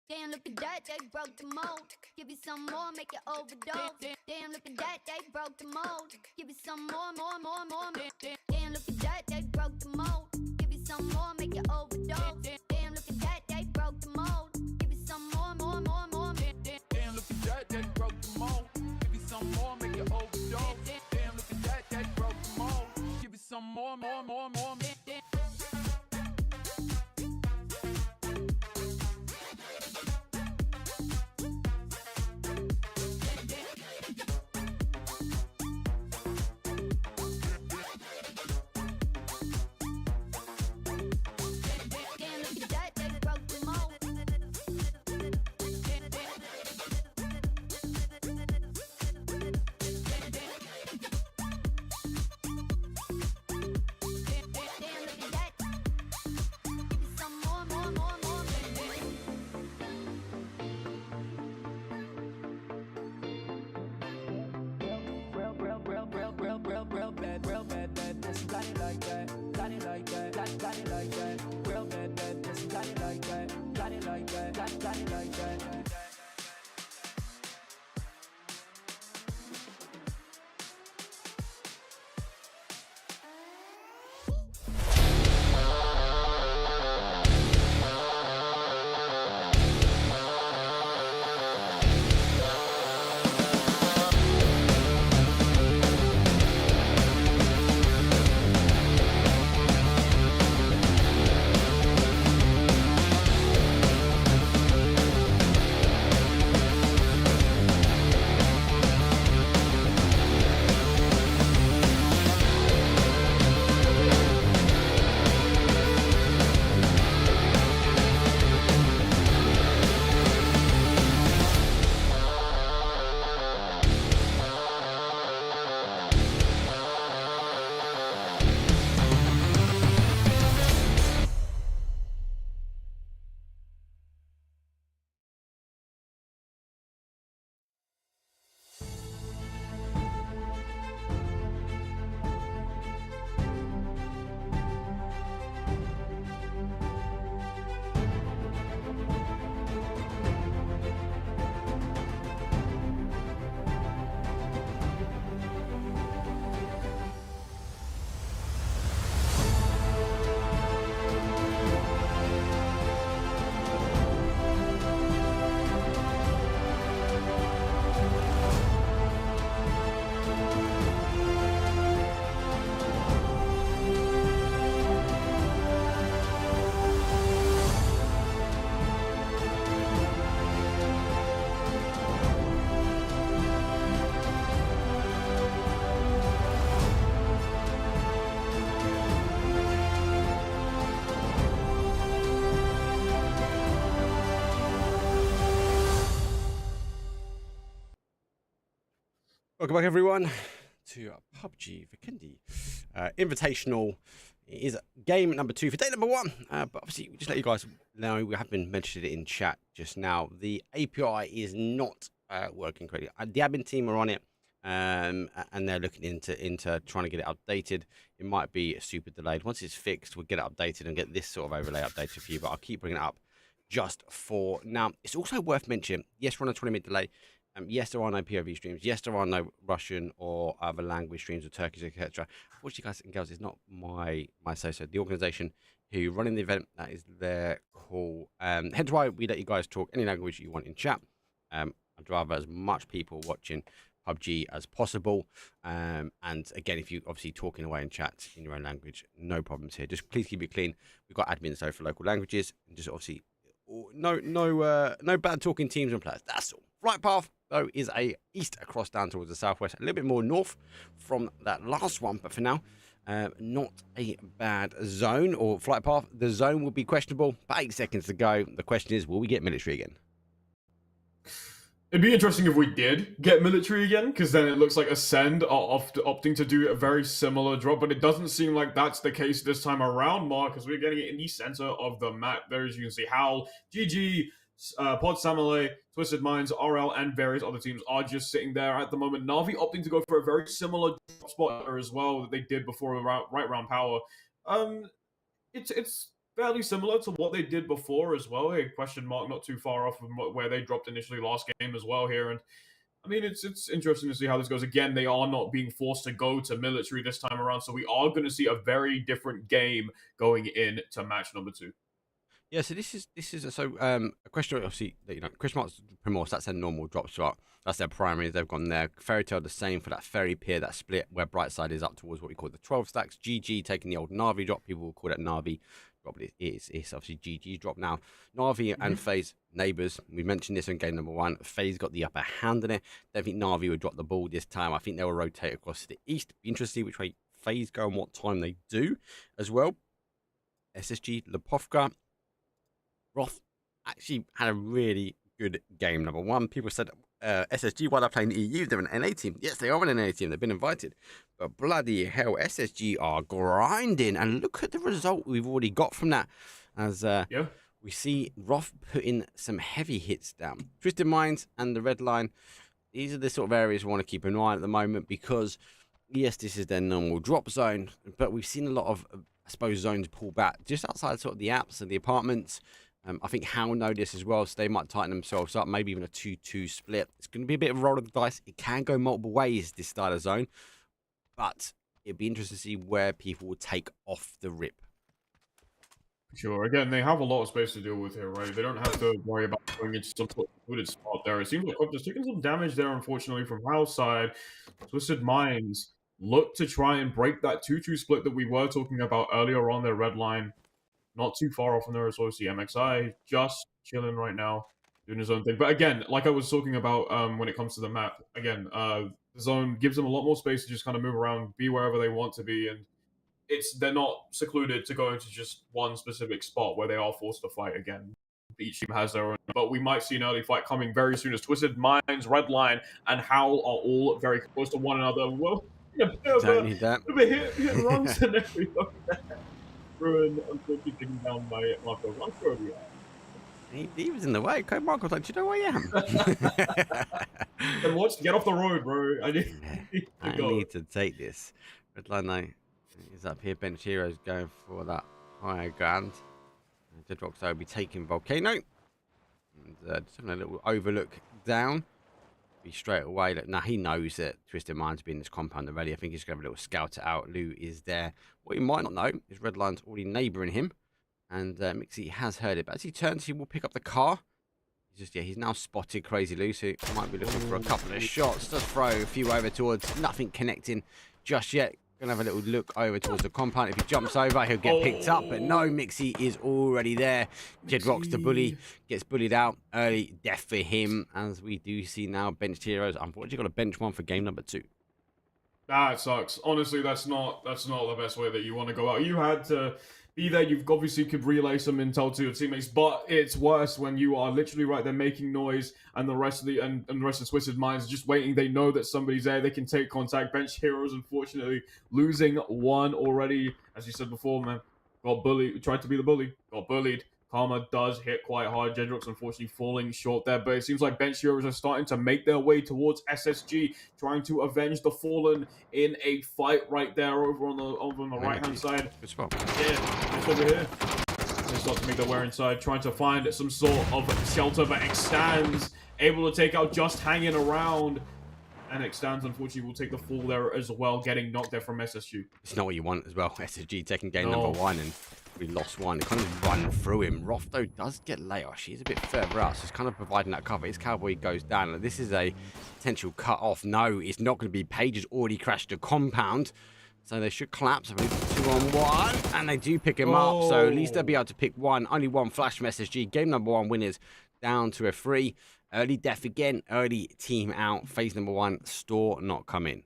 Damn, look at that, they broke the mold. Give you some more, make you overdose. Damn, look at that, they broke the mold. Give you some more. Damn, look at that, they broke the mold. Give you some more, make you overdose. Damn, look at that, they broke the mold. Give you some more. Damn, look at that, they broke the mold. Give you some more, make you overdose. Damn, look at that, they broke the mold. Give you some more. got it like that. Real bad, bad pussy, got it like that. Got it like that, got it like that. Welcome back, everyone, to PUBG VIKÜRVI Invitational. It is game number 2 for day number 1. But obviously, just let you guys know, we have been mentioning it in chat just now. The API is not working correctly. The admin team are on it, and they're looking into trying to get it updated. It might be super delayed. Once it's fixed, we'll get it updated and get this sort of overlay updated for you. But I'll keep bringing it up just for now. It's also worth mentioning, yes, we're on a 20-minute delay. Yes, there are no POV streams. Yes, there are no Russian or other language streams or Turkish, etc. Unfortunately, guys and girls, it's not my say-so. The organisation who running the event, that is their call. Hence why we let you guys talk any language you want in chat. I'd rather as much people watching PUBG as possible. And again, if you obviously talking away in chat in your own language, no problems here. Just please keep it clean. We've got admins though for local languages, and just obviously no bad talking teams and players. That's all. Flight path though is a east across down towards the southwest, a little bit more north from that last one, but for now, not a bad zone or flight path. The zone will be questionable, but 8 seconds to go. The question is, will we get military again? It'd be interesting if we did get military again, because then it looks like Acend are opting to do a very similar drop, but it doesn't seem like that's the case this time around, Mark, because we're getting it in the center of the map. There, as you can see, Howl, GG, Pod Samurai, Twisted Minds, RL, and various other teams are just sitting there at the moment. NAVI opting to go for a very similar drop spot as well that they did before right round power. It's fairly similar to what they did before as well. A question mark not too far off from where they dropped initially last game as well here. And I mean, it's interesting to see how this goes. Again, they are not being forced to go to military this time around, so we are going to see a very different game going into match number 2. Yeah, so this is a question, obviously, question marks Primorse, that's their normal drop spot. That's their primary. They've gone there. Fairy Tail the same for that Fairy Pier, that split where Brightside is up towards what we call the 12 stacks. GG taking the old Navi drop. People will call that Navi drop, but it's obviously GG's drop now. Navi and Faze, neighbours. We mentioned this in game number 1. Faze got the upper hand in it. I don't think Navi would drop the ball this time. I think they will rotate across to the east. Be interested to see which way Faze go and what time they do as well. SSG, Lepovka, Roth actually had a really good game. Number 1, people said SSG, while they're playing the EU, they're an NA team. Yes, they are an NA team. They've been invited. But bloody hell, SSG are grinding. And look at the result we've already got from that. As we see Roth putting some heavy hits down. Twisted Minds and the Redline, these are the sort of areas we want to keep an eye on at the moment because, yes, this is their normal drop zone. But we've seen a lot of I suppose, zone to pull back just outside sort of the apps and the apartments. I think Howl know this as well, so they might tighten themselves up, maybe even a 2-2 split. It's going to be a bit of a roll of the dice. It can go multiple ways, this style of zone, but it'd be interesting to see where people will take off the rip. Sure. Again, they have a lot of space to deal with here, right? They don't have to worry about going into some sort of secluded spot there. It seems like Crypto's taking some damage there, unfortunately, from Howl's side. Twisted Minds look to try and break that 2-2 split that we were talking about earlier on their Redline. Not too far off from there as well. See MXI just chilling right now, doing his own thing. But again, like I was talking about when it comes to the map, again, the zone gives them a lot more space to just kind of move around, be wherever they want to be, and they're not secluded to go into just one specific spot where they are forced to fight again. Each team has their own, but we might see an early fight coming very soon as Twisted Minds, Redline, and Howl are all very close to one another. Well, a bit of a hit and run scenario there. Ruin, unfortunately, taken down by Marco. He was in the way. Marco was like, do you know where I am? Then watch, get off the road, bro. I need to take this. Redline, though, is up here. Bench Heroes going for that higher ground. Deadrock's will be taking Volcano. And just having a little overlook down. Be straight away. Now he knows that Twisted Mind's been in this compound already. I think he's going to have a little scout it out. Lou is there. What he might not know is Redline's already neighbouring him. And Mixie has heard it. But as he turns, he will pick up the car. He's now spotted Crazy Lou. So he might be looking for a couple of shots. Does throw a few over towards, nothing connecting just yet. Gonna have a little look over towards the compound. If he jumps over, he'll get picked up. But no, Mixie is already there. Jedrock's the bully, gets bullied out. Early death for him, as we do see now. Benched Heroes. Unfortunately, got a bench one for game number 2. That sucks. Honestly, that's not the best way that you want to go out. You had to be there. You've obviously could relay some intel to your teammates, but it's worse when you are literally right there making noise, and the rest of the rest of Twisted Minds are just waiting. They know that somebody's there. They can take contact. Bench Heroes, unfortunately, losing one already. As you said before, man, got bullied. Tried to be the bully. Got bullied. Karma does hit quite hard. Jedrock's unfortunately falling short there, but it seems like Bench Heroes are starting to make their way towards SSG, trying to avenge the Fallen in a fight right there over on the right-hand side. Good spot. Yeah, it's over here. They start to make their way inside, trying to find some sort of shelter, but Acend's able to take out Just Hanging Around. And Acend's unfortunately will take the fall there as well, getting knocked there from SSG. It's not what you want as well. SSG taking game number 1, and we lost one. It kind of run through him. Roth, though, does get layoff. She's a bit further out, so he's kind of providing that cover. His Cowboy goes down. This is a potential cut off. No, it's not going to be. Page has already crashed the compound, so they should collapse. 2-on-1, and they do pick him up, so at least they'll be able to pick one. Only one flash from SSG. Game number 1 winners down to a 3. Early death again. Early team out. Phase number 1. Store not coming.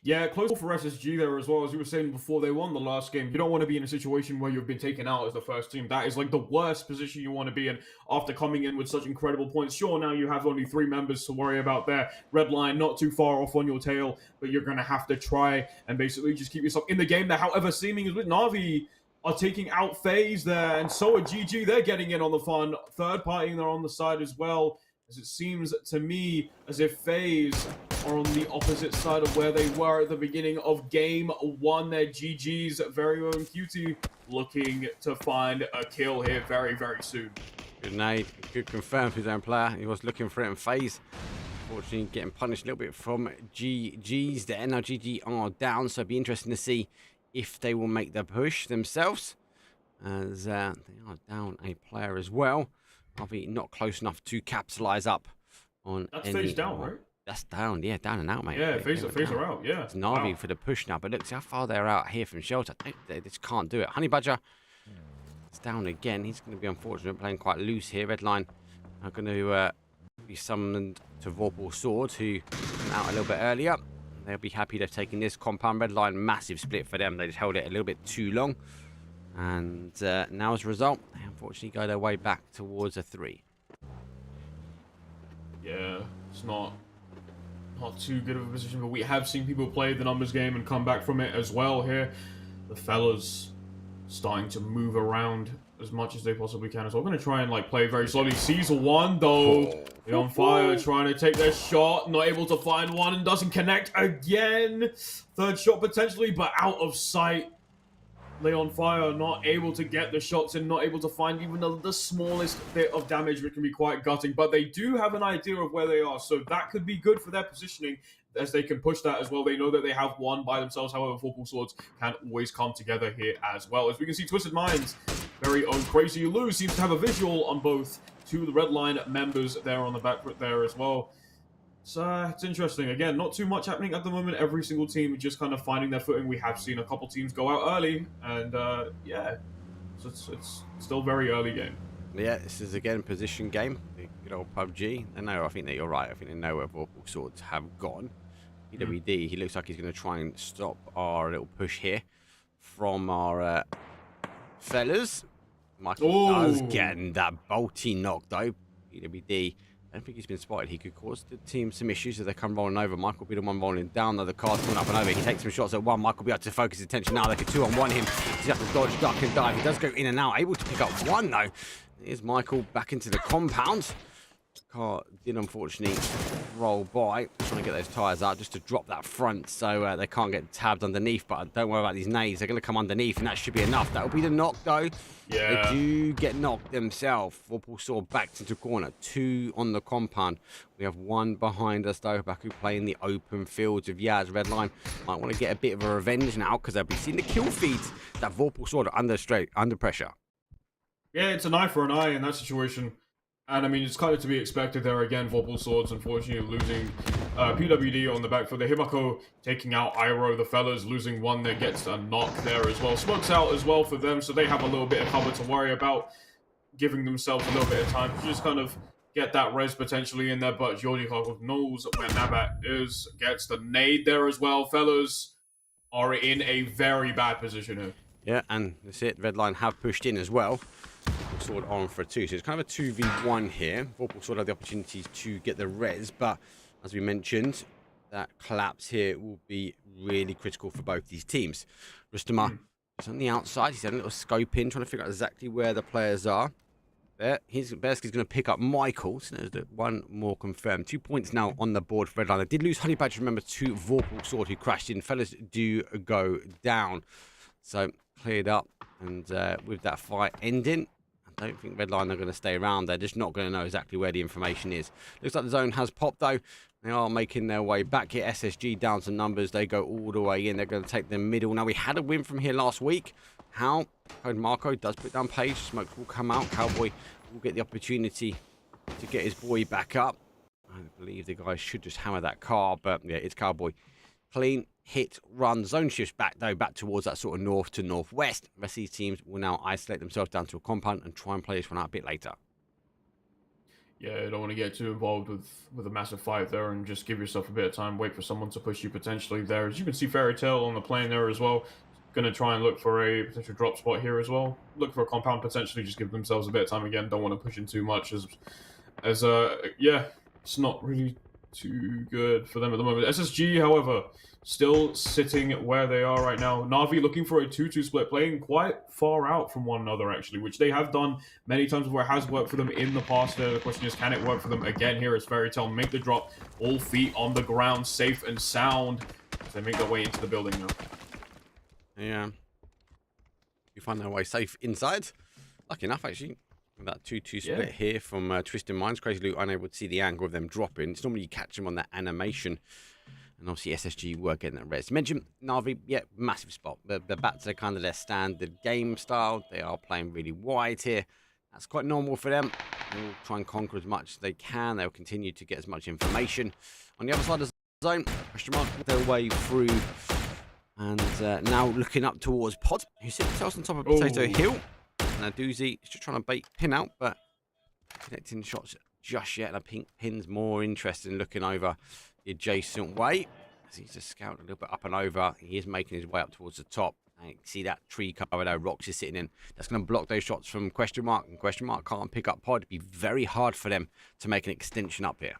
Yeah, close for SSG there as well. As you were saying before, they won the last game. You don't want to be in a situation where you've been taken out as the first team. That is like the worst position you want to be in after coming in with such incredible points. Sure, now you have only 3 members to worry about there. Redline not too far off on your tail, but you're going to have to try and basically just keep yourself in the game there. However, seeming is with NAVI are taking out Faze there, and so are GG. They're getting in on the fun. Third party, they're on the side as well, as it seems to me as if Faze are on the opposite side of where they were at the beginning of game 1. Their GG's very own Cutie looking to find a kill here very, very soon. Good nade. Good confirm for his own player. He was looking for it in Faze. Unfortunately, getting punished a little bit from GG's there. Now GG are down, so it'll be interesting to see if they will make the push themselves, as they are down a player as well. Probably not close enough to capitalise up on. That's Faze down, right? That's down, yeah, down and out, mate. Yeah, Faze are out, yeah. It's NAVI for the push now, but look, see how far they're out here from shelter. They just can't do it. Honey Badger is down again. He's going to be unfortunate, playing quite loose here. Redline are going to be summoned to Vorpal Swords, who came out a little bit earlier. They'll be happy they've taken this compound. Redline, massive split for them. They just held it a little bit too long. And now as a result, they unfortunately go their way back towards a 3. Yeah, it's not too good of a position, but we have seen people play the numbers game and come back from it as well here. The fellas starting to move around as much as they possibly can as well. We're going to try and play very slowly. Sees one though. They're on fire, trying to take their shot. Not able to find one and doesn't connect again. Third shot potentially, but out of sight. Lay on Fire not able to get the shots in, not able to find even the smallest bit of damage, which can be quite gutting. But they do have an idea of where they are, so that could be good for their positioning, as they can push that as well. They know that they have one by themselves. However, Vorpal Swords can always come together here as well. As we can see, Twisted Minds, very own Crazy Lou, seems to have a visual on both two of the Redline members there on the back foot there as well. So it's interesting. Again, not too much happening at the moment. Every single team is just kind of finding their footing. We have seen a couple teams go out early, and yeah, so it's still very early game. Yeah, this is again position game. The good old PUBG. I know. I think that you're right. I think they know where Vorpal Swords have gone. PWD. He looks like he's going to try and stop our little push here from our fellas. Michael does get that bolty knock though. PWD. I don't think he's been spotted. He could cause the team some issues if they come rolling over. Michael will be the one rolling down, though. The car's coming up and over. He takes some shots at one. Michael will be able to focus his attention now. They can 2-on-1 him. He's have to dodge, duck, and dive. He does go in and out. Able to pick up one, though. Here's Michael back into the compound. Car did, unfortunately, roll by. Trying to get those tyres out just to drop that front so they can't get tabbed underneath. But don't worry about these nades. They're going to come underneath, and that should be enough. That will be the knock, though. Yeah. They do get knocked themselves. Vorpal Sword backed into corner. 2 on the compound. We have 1 behind us, though. Baku playing the open fields of Yaz. Redline might want to get a bit of a revenge now because they'll be seeing the kill feeds that Vorpal Sword are under pressure. Yeah, it's an eye for an eye in that situation. And I mean, it's kind of to be expected there again. Vorpal Swords, unfortunately, losing PWD on the back foot. The Himako taking out Iroh. The fellas losing one that gets a knock there as well. Smokes out as well for them, so they have a little bit of cover to worry about, giving themselves a little bit of time to just kind of get that res potentially in there. But Jordi knows where Nabat is, gets the nade there as well. Fellas are in a very bad position here. Yeah, and that's it. Redline have pushed in as well. Sword on for 2, so it's kind of a 2v1 here. Vorpal Sword have the opportunity to get the res, but as we mentioned, that collapse here will be really critical for both these teams. Rustama is on the outside. He's had a little scope in, trying to figure out exactly where the players are. There, Bersky's going to pick up Michael, so there's one more confirmed. 2 points now on the board for Redline. They did lose Honey Badger, remember, to Vorpal Sword, who crashed in. Fellas do go down, so cleared up, and with that fight ending, I don't think Redline are going to stay around. They're just not going to know exactly where the information is. Looks like the zone has popped, though. They are making their way back here. SSG down to numbers. They go all the way in. They're going to take the middle. Now, we had a win from here last week. Howl, Marco does put down Page. Smoke will come out. Cowboy will get the opportunity to get his boy back up. I believe the guys should just hammer that car, but yeah, it's Cowboy. Clean hit, run. Zone shifts back, though, back towards that sort of north to northwest. The rest of these teams will now isolate themselves down to a compound and try and play this one out a bit later. Yeah, you don't want to get too involved with a massive fight there, and just give yourself a bit of time. Wait for someone to push you potentially there. As you can see, Fairy Tail on the plane there as well. Going to try and look for a potential drop spot here as well. Look for a compound potentially. Just give themselves a bit of time again. Don't want to push in too much as yeah, it's not really too good for them at the moment. SSG, however, still sitting where they are right now. NAVI looking for a 2-2 split, playing quite far out from one another, actually, which they have done many times before. It has worked for them in the past. The question is, can it work for them again here as Fairy Tail make the drop, all feet on the ground, safe and sound, as they make their way into the building now. Yeah. You find their way safe inside. Lucky enough, actually. That 2-2 split here from Twisted Minds. Crazy Loot unable to see the angle of them dropping. It's normally you catch them on that animation. And obviously SSG were getting that res. You mentioned Navi, yeah, massive spot. The bats are kind of their standard game style. They are playing really wide here. That's quite normal for them. They'll try and conquer as much as they can. They'll continue to get as much information. On the other side of the zone, question mark their way through. And now looking up towards Pod, who sits themselves on top of Potato Hill. And Doozy is just trying to bait Pin out, but connecting shots just yet. And I think Pin's more interested in looking over the adjacent way, as he's just scouting a little bit up and over. He is making his way up towards the top. And you can see that tree cover there, Rocks is sitting in. That's going to block those shots from Question Mark. And Question Mark can't pick up Pod. It'd be very hard for them to make an extension up here.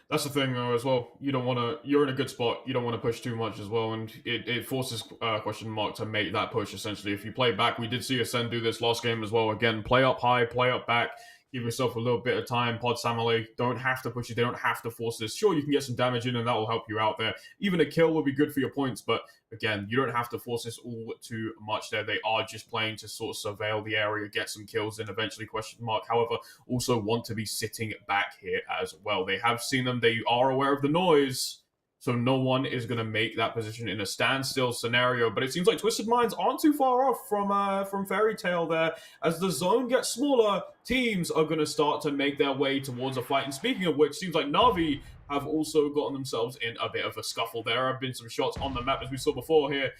That's the thing, though, as well. You don't want to... You're in a good spot. You don't want to push too much as well, and it forces Question Mark to make that push, essentially. If you play back, we did see Acend do this last game as well. Again, play up high, play up back, give yourself a little bit of time. Pod Samale don't have to push you. They don't have to force this. Sure, you can get some damage in, and that will help you out there. Even a kill will be good for your points, but again, you don't have to force this all too much there. They are just playing to sort of surveil the area, get some kills in eventually, question mark. However, also want to be sitting back here as well. They have seen them. They are aware of the noise. So no one is going to make that position in a standstill scenario. But it seems like Twisted Minds aren't too far off from Fairy Tail there. As the zone gets smaller, teams are going to start to make their way towards a fight. And speaking of which, seems like NAVI have also gotten themselves in a bit of a scuffle. There have been some shots on the map, as we saw before here.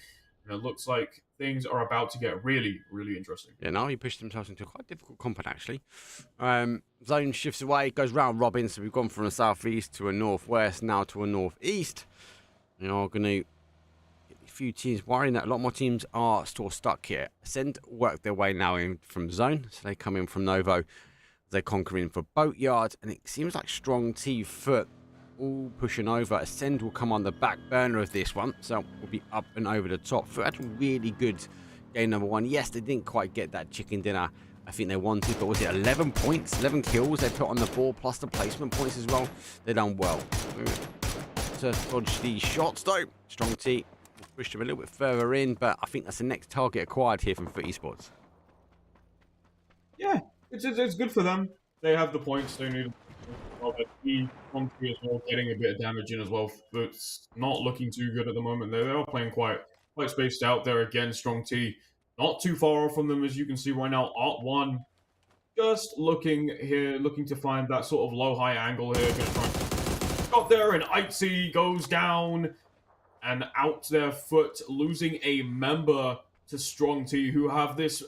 And it looks like things are about to get really, really interesting. Yeah, NAVI pushed themselves into a quite difficult combat, actually. Zone shifts away, goes round robin, so we've gone from a southeast to a northwest, now to a northeast. You know, going to get a few teams worrying that a lot more teams are still stuck here. Acend work their way now in from zone, so they come in from Novo. They're conquering for Boatyard, and it seems like Strong T Foot all pushing over. Acend will come on the back burner of this one, so we'll be up and over the top. Foot had a really good game number one. Yes, they didn't quite get that chicken dinner I think they wanted, but was it 11 points, 11 kills they put on the board, plus the placement points as well? They done well. To dodge these shots though, Strong T pushed them a little bit further in, but I think that's the next target acquired here from Foot Esports. Yeah, it's good for them. They have the points they need. Well, but Strong T as well, getting a bit of damage in as well. Foot's not looking too good at the moment. They are playing quite spaced out there again. Strong T not too far off from them, as you can see right now. Art 1 just looking here, looking to find that sort of low-high angle here. Gonna try and got there, and Itzy goes down and out their Foot, losing a member to Strong T, who have this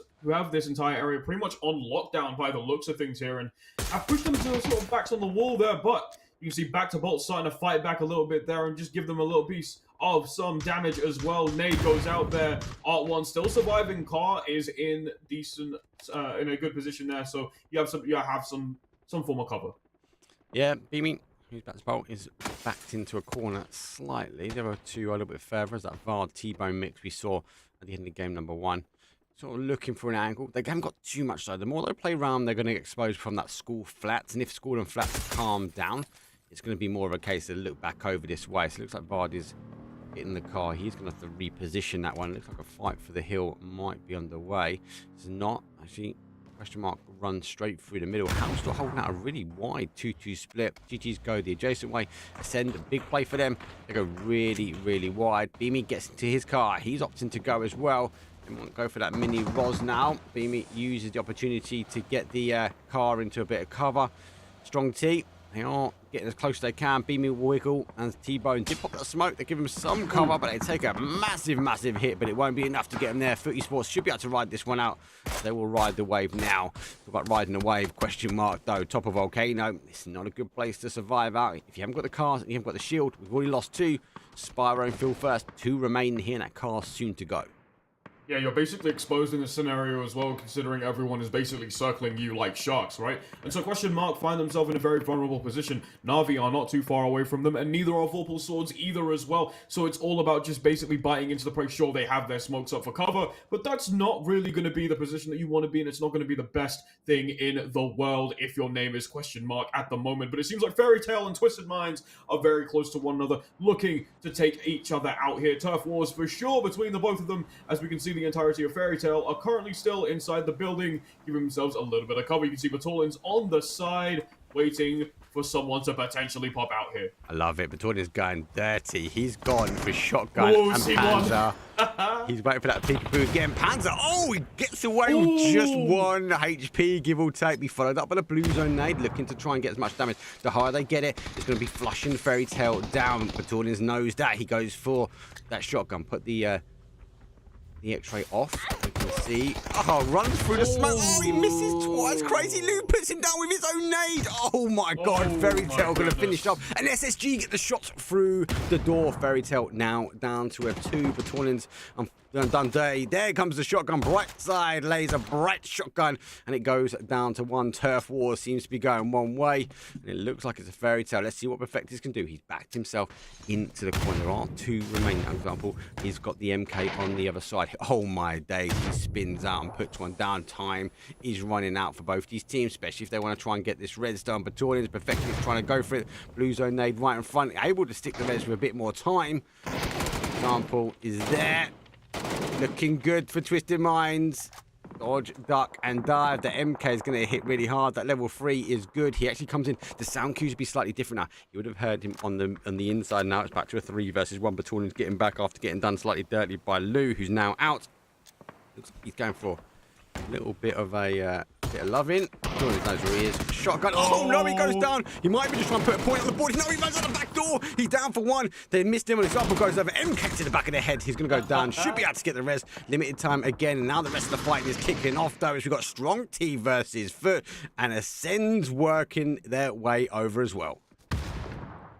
entire area pretty much on lockdown by the looks of things here, and I've pushed them to sort of backs on the wall there, but you can see Back to Bolt starting to fight back a little bit there and just give them a little piece of some damage as well. Nade goes out there. Art 1 still surviving. Car is in decent, in a good position there. So you have some form of cover. Yeah, Beaming, who's back to Bolt, is backed into a corner slightly. There are two a little bit further as that Vard T-Bone mix we saw at the end of game number one. Sort of looking for an angle. They haven't got too much though. The more they play around, they're going to get exposed from that school flats. And if school and flats calm down, it's going to be more of a case of look back over this way. So it looks like Vard is hitting the car. He's going to have to reposition that one. It looks like a fight for the hill might be underway. It's not. Actually, question mark, run straight through the middle. How's still holding out a really wide 2-2 split. GG's go the adjacent way. Acend, a big play for them. They go really, really wide. Beamy gets into his car. He's opting to go as well. They won't go for that mini Ros now. Beamy uses the opportunity to get the car into a bit of cover. Strong T, they are getting as close as they can. Beamy will wiggle, and T-Bone did pop that smoke. They give him some cover, but they take a massive, massive hit, but it won't be enough to get them there. Foot Esports should be able to ride this one out. They will ride the wave now. Talk about riding the wave, question mark, though. Top of Volcano, it's not a good place to survive out. If you haven't got the cars and you haven't got the shield, we've already lost two. Spyro and Phil first. Two remain here, and that car soon to go. Yeah, you're basically exposed in this scenario as well, considering everyone is basically circling you like sharks, right? And so question mark find themselves in a very vulnerable position. NAVI are not too far away from them, and neither are Vorpal Swords either as well. So it's all about just basically biting into the prey. Sure, they have their smokes up for cover, but that's not really going to be the position that you want to be in. It's not going to be the best thing in the world if your name is question mark at the moment. But it seems like Fairy Tail and Twisted Minds are very close to one another, looking to take each other out here. Turf wars for sure between the both of them. As we can see, the entirety of Fairy Tail are currently still inside the building, giving themselves a little bit of cover. You can see Batolin's on the side, waiting for someone to potentially pop out here. I love it. Batolin's going dirty. He's gone for shotgun and Panzer. He's waiting for that peekaboo again. Panzer, oh, he gets away with just 1 HP, give or take. Be followed up by the blue zone nade, looking to try and get as much damage. The higher they get it, it's going to be flushing Fairy Tail down. Batolin's knows that. He goes for that shotgun. Put the X-ray off. You can see. Oh, runs through the smoke. Oh, he misses twice. Crazy Lou puts him down with his own nade. Oh my God. Fairy Tail going to finish up. And SSG get the shot through the door. Fairy Tail now down to a 2. Batolin's done dirty. There comes the shotgun. Bright side lays a bright shotgun, and it goes down to one. Turf War seems to be going one way, and it looks like it's a fairy tale. Let's see what Perfectus can do. He's backed himself into the corner. There are two remaining. For example, he's got the MK on the other side. Oh my days. He spins out and puts one down. Time is running out for both these teams, especially if they want to try and get this redstone. Battalions, Perfectus trying to go for it. Blue zone nade right in front, able to stick the res with a bit more time. Example is there. Looking good for Twisted Minds. Dodge, duck, and dive. The MK is going to hit really hard. That level 3 is good. He actually comes in. The sound cues would be slightly different now. You would have heard him on the inside. Now it's back to a 3 versus 1. Battalions getting back after getting done slightly dirty by Lou, who's now out. Looks like he's going for a little bit of a bit of loving. Battalions knows where he is. Shotgun. Oh no, he goes down. He might be just trying to put a point on the board. No, he runs out the back door. He's down for 1. They missed him, and example goes over. MK to the back of the head. He's going to go down. Should be able to get the res. Limited time again. And now the rest of the fight is kicking off, though, as we've got Strong T versus Foot, and Acend's working their way over as well.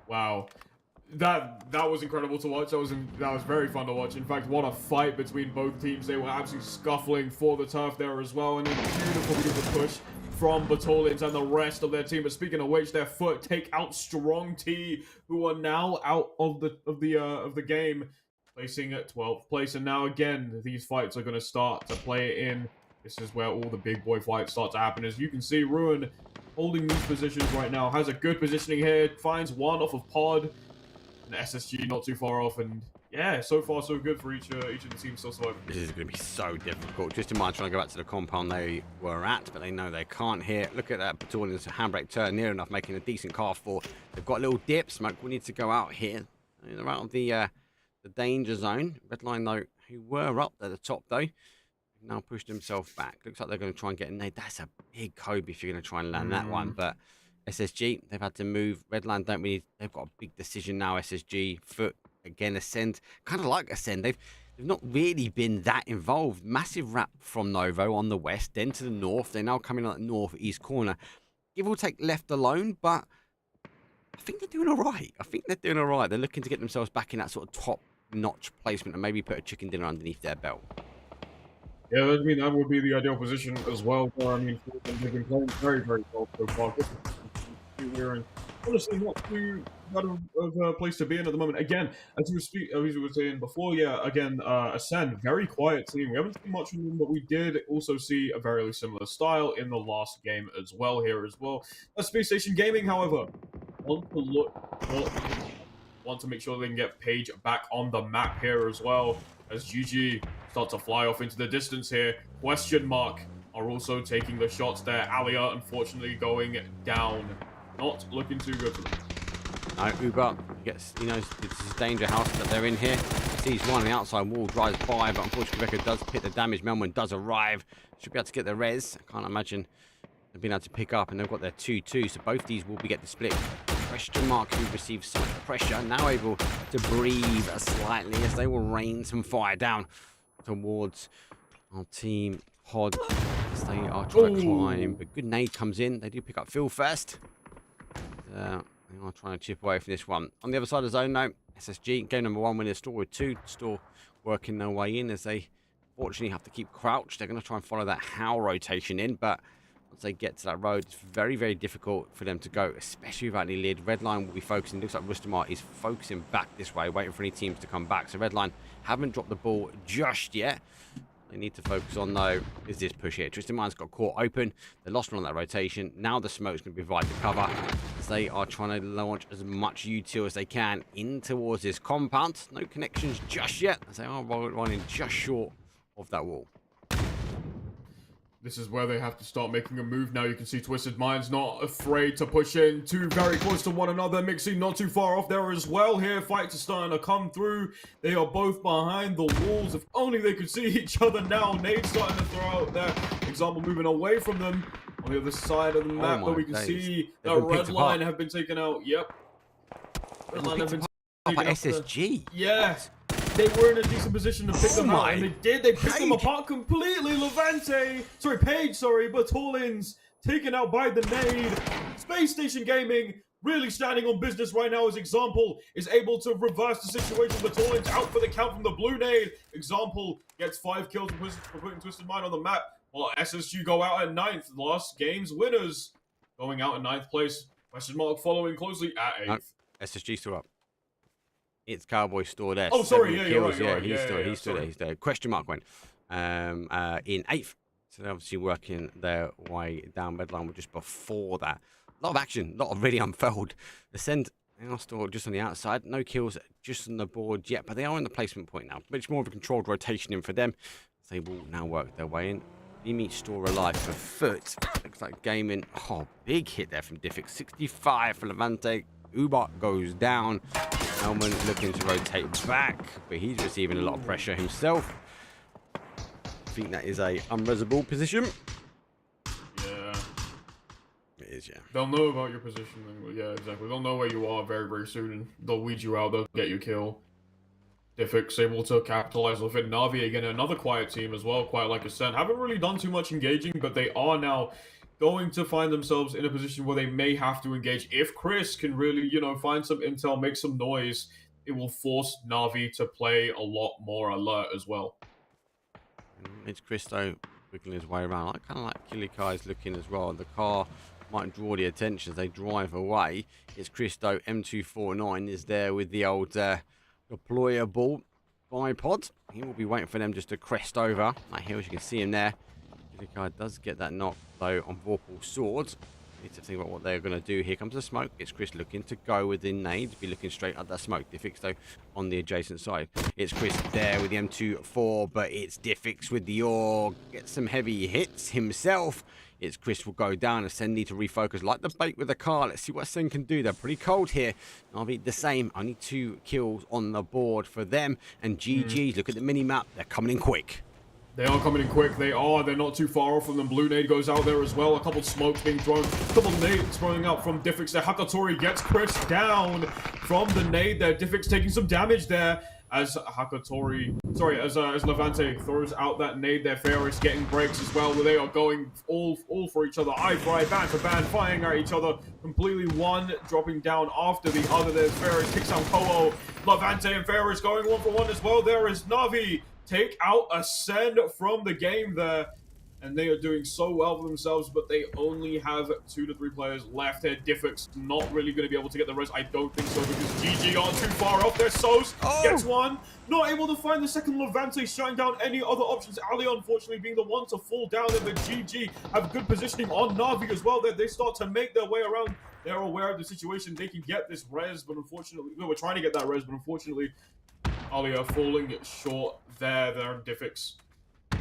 Wow. That was incredible to watch. That was very fun to watch. In fact, what a fight between both teams. They were absolutely scuffling for the turf there as well, and a beautiful push from Battalions and the rest of their team. But speaking of which, their Foot take out Strong T, who are now out of the game, placing at 12th place. And now again, these fights are going to start to play in. This is where all the big boy fights start to happen. As you can see, Ruin holding these positions right now, has a good positioning here, finds one off of Pod. SSG not too far off, and yeah, so far so good for each of the teams still surviving. This is going to be so difficult. Just in mind trying to go back to the compound they were at, but they know they can't here. Look at that Battalion's handbrake turn near enough, making a decent car for. They've got a little dip. Smoke will need to go out here. They're out of the danger zone. Redline though, who were up at the top though, now pushed himself back. Looks like they're going to try and get a nade. That's a big Kobe if you're going to try and land that one, but SSG, they've had to move. Redline don't really, they've got a big decision now. SSG, Foot, again, Acend. Kind of like Acend. They've not really been that involved. Massive wrap from Novo on the west, then to the north. They're now coming on the northeast corner. Give or take left alone, but I think they're doing all right. They're looking to get themselves back in that sort of top-notch placement and maybe put a chicken dinner underneath their belt. Yeah, I mean, that would be the ideal position as well. I mean, they've been playing very, very well so far. Here, and honestly, not too bad of a place to be in at the moment. Again, as you were saying before, yeah, again, Acend, very quiet team. We haven't seen much from them, but we did also see a very similar style in the last game as well here as well. Spacestation Gaming, however, want to make sure they can get Page back on the map here as well, as GG start to fly off into the distance here. Question Mark are also taking the shots there. Alia, unfortunately, going down. Not looking too good for them. No, Uber gets, it's his danger house that they're in here. Sees one on the outside wall, drives by, but unfortunately Rebecca does hit the damage. Melman does arrive. Should be able to get the res. I can't imagine they've been able to pick up, and they've got their 2-2, so both these will be get the split. Question Mark, who receives so much pressure, now able to breathe slightly as they will rain some fire down towards our team. Pod, as they are trying to climb, but good nade comes in. They do pick up Phil first. They are trying to chip away from this one. On the other side of the zone now, SSG, game number 1 winning Store with 2. Store working their way in as they fortunately have to keep crouched. They're going to try and follow that Howl rotation in, but once they get to that road, it's very, very difficult for them to go, especially without any lid. Redline will be focusing. Looks like Rustamar is focusing back this way, waiting for any teams to come back. So Redline haven't dropped the ball just yet. They need to focus on, though, is this push here. Twisted Minds got caught open. They lost one on that rotation. Now the smoke's going to provide the cover as they are trying to launch as much util as they can in towards this compound. No connections just yet as they are running just short of that wall. This is where they have to start making a move now. You can see Twisted Minds not afraid to push in. Two very close to one another. Mixing not too far off there as well here. Fights are starting to come through. They are both behind the walls. If only they could see each other now. Nade's starting to throw out there. Example moving away from them. On the other side of the map, but we can see the Redline have been taken out. Yep. Redline have been taken out. SSG? Yes. They were in a decent position to pick them out, and they did. They picked them apart completely. Page, Battalions taken out by the nade. Spacestation Gaming really standing on business right now as Example is able to reverse the situation. The Torrent out for the count from the blue nade. Example gets 5 kills for putting Twisted Mind on the map, while SSG go out at 9th. Last game's winners going out in 9th place. Question mark following closely at 8th. No, SSG still up. It's Cowboy still there. Oh, sorry, 7 yeah, you're kills. right, He's yeah, still there. He's there. Question mark went in 8th. So they're obviously working their way down. Redline were just before that. A lot of action, a lot of really unfurled. Acend, they are still just on the outside. No kills just on the board yet, but they are in the placement point now. Much more of a controlled rotation in for them. They will now work their way in. Limit store alive for Foot. Looks like Gaimin. Oh, big hit there from Diffix. 65 for Levante. Ubot goes down. Elman looking to rotate back, but he's receiving a lot of pressure himself. I think that is a unresable position. Yeah. It is, yeah. They'll know about your position. Yeah, exactly. They'll know where you are very, very soon, and they'll weed you out. They'll get you kill. Diffix able to capitalize off it. Navi, again, another quiet team as well, quiet like Acend. Haven't really done too much engaging, but they are now going to find themselves in a position where they may have to engage. If Chris can really, you know, find some intel, make some noise, it will force Navi to play a lot more alert as well. It's Christo wiggling his way around. I kind of like Killikai's looking as well. The car might draw the attention as they drive away. It's Christo. M249 is there with the old deployable bipod. He will be waiting for them just to crest over. Like here, as you can see him there. Killikai does get that knock though on Vorpal Swords. Need to think about what they're going to do. Here comes the smoke. It's Chris looking to go with the nades. Be looking straight at that smoke. Diffix though on the adjacent side. It's Chris there with the M24, but it's Diffix with the ore. Gets some heavy hits himself. It's Chris will go down. Acend need to refocus like the bait with the car. Let's see what Acend can do. They're pretty cold here. Navi the same. Only 2 kills on the board for them. And GG's. Look at the mini map. They're coming in quick. They are coming in quick. They're not too far off from them. Blue nade goes out there as well. A couple smokes being thrown. A couple nades throwing out from Diffix there. Hakatori gets Chris down from the nade there. Diffix taking some damage there as as Levante throws out that nade there. Ferris getting breaks as well, where they are going all for each other. Eye for eye, band for band, firing at each other. Completely one dropping down after the other. There's Ferris, kicks out Koho. Levante and Ferris going 1-for-1 as well. There is Navi. Take out Acend from the game there. And they are doing so well for themselves, but they only have 2 to 3 players left here. Diffix not really going to be able to get the res. I don't think so, because GG aren't too far off there. Sos gets one. Not able to find the second. Levante shutting down any other options. Ali, unfortunately, being the one to fall down. And the GG have good positioning on Navi as well. They start to make their way around. They're aware of the situation. They can get this res, but unfortunately, we're trying to get that res, but unfortunately, Ali are falling short there. They're Diffix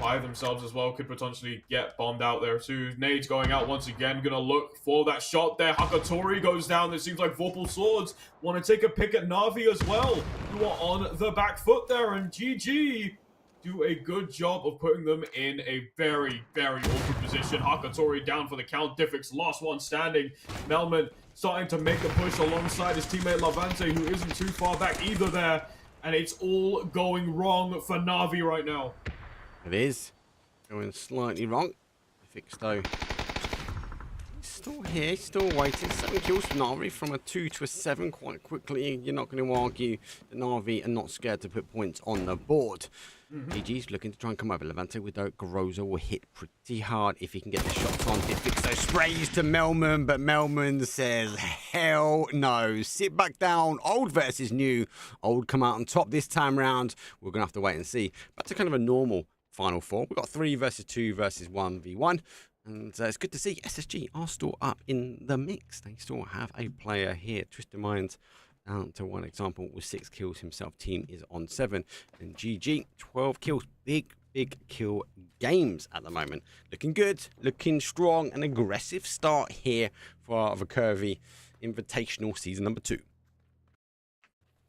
by themselves as well. Could potentially get bombed out there too. Nades going out once again. Gonna look for that shot there. Hakatori goes down. It seems like Vorpal Swords want to take a pick at Navi as well, who are on the back foot there. And GG do a good job of putting them in a very, very awkward position. Hakatori down for the count. Diffix last one standing. Melman starting to make the push alongside his teammate Levante, who isn't too far back either there. And it's all going wrong for Navi right now. It is going slightly wrong. Diffix though, he's still here, he's still waiting. 7 kills for Navi from a 2 to a 7 quite quickly. You're not going to argue that Navi are not scared to put points on the board. GG's looking to try and come over. Levante with Groza will hit pretty hard if he can get the shots on. Diffix so sprays to Melman, but Melman says, hell no. Sit back down. Old versus new. Old come out on top this time round. We're going to have to wait and see. Back to kind of a normal Final 4. We've got 3 versus 2 versus 1v1. And it's good to see SSG are still up in the mix. They still have a player here. Twisted Minds down to 1 example with 6 kills himself. Team is on 7. And GG, 12 kills. Big kill games at the moment. Looking good, looking strong. An aggressive start here for VIKÜRVI Invitational Season number 2.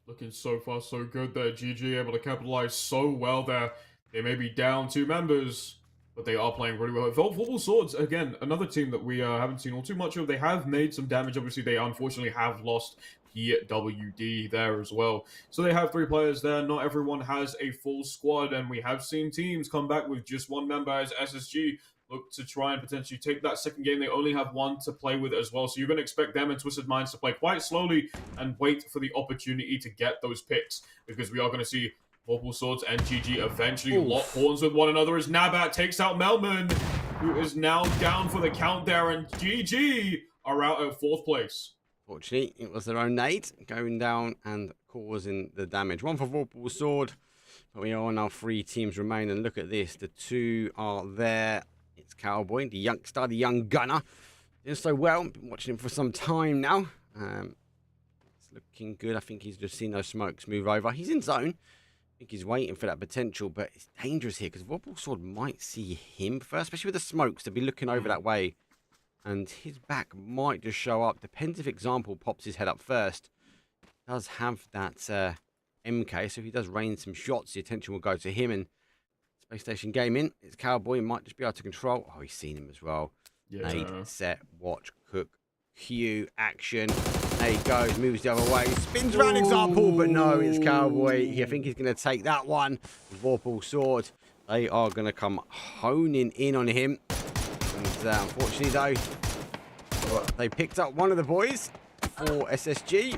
Looking so far so good there. GG able to capitalize so well there. They may be down 2 members, but they are playing really well. Vorpal Swords, again, another team that we haven't seen all too much of. They have made some damage. Obviously, they unfortunately have lost PWD there as well. So they have 3 players there. Not everyone has a full squad, and we have seen teams come back with just 1 member as SSG look to try and potentially take that second game. They only have 1 to play with as well. So you're going to expect them and Twisted Minds to play quite slowly and wait for the opportunity to get those picks, because we are going to see Vorpal Swords and GG eventually lock horns with one another as Nabat takes out Melman, who is now down for the count there, and GG are out at 4th place. Fortunately, it was their own nade going down and causing the damage. 1 for Vorpal Sword, but we are now 3 teams remain, and look at this. The 2 are there. It's Cowboy, the youngster, the young gunner. Doing so well. Been watching him for some time now. It's looking good. I think he's just seen those smokes move over. He's in zone. I think he's waiting for that potential, but it's dangerous here because Vorpal Sword might see him first, especially with the smokes, to be looking over that way. And his back might just show up. Depends if Example pops his head up first. Does have that MK, so if he does rain some shots, the attention will go to him. And Spacestation Gaming, it's Cowboy, he might just be able to control. Oh, he's seen him as well. Yeah. Nade, set, watch, cook, Q, action. There he goes, moves the other way, spins around Example, but no, it's Cowboy. I think he's going to take that one. Vorpal Sword, they are going to come honing in on him. And unfortunately, though, they picked up one of the boys for SSG.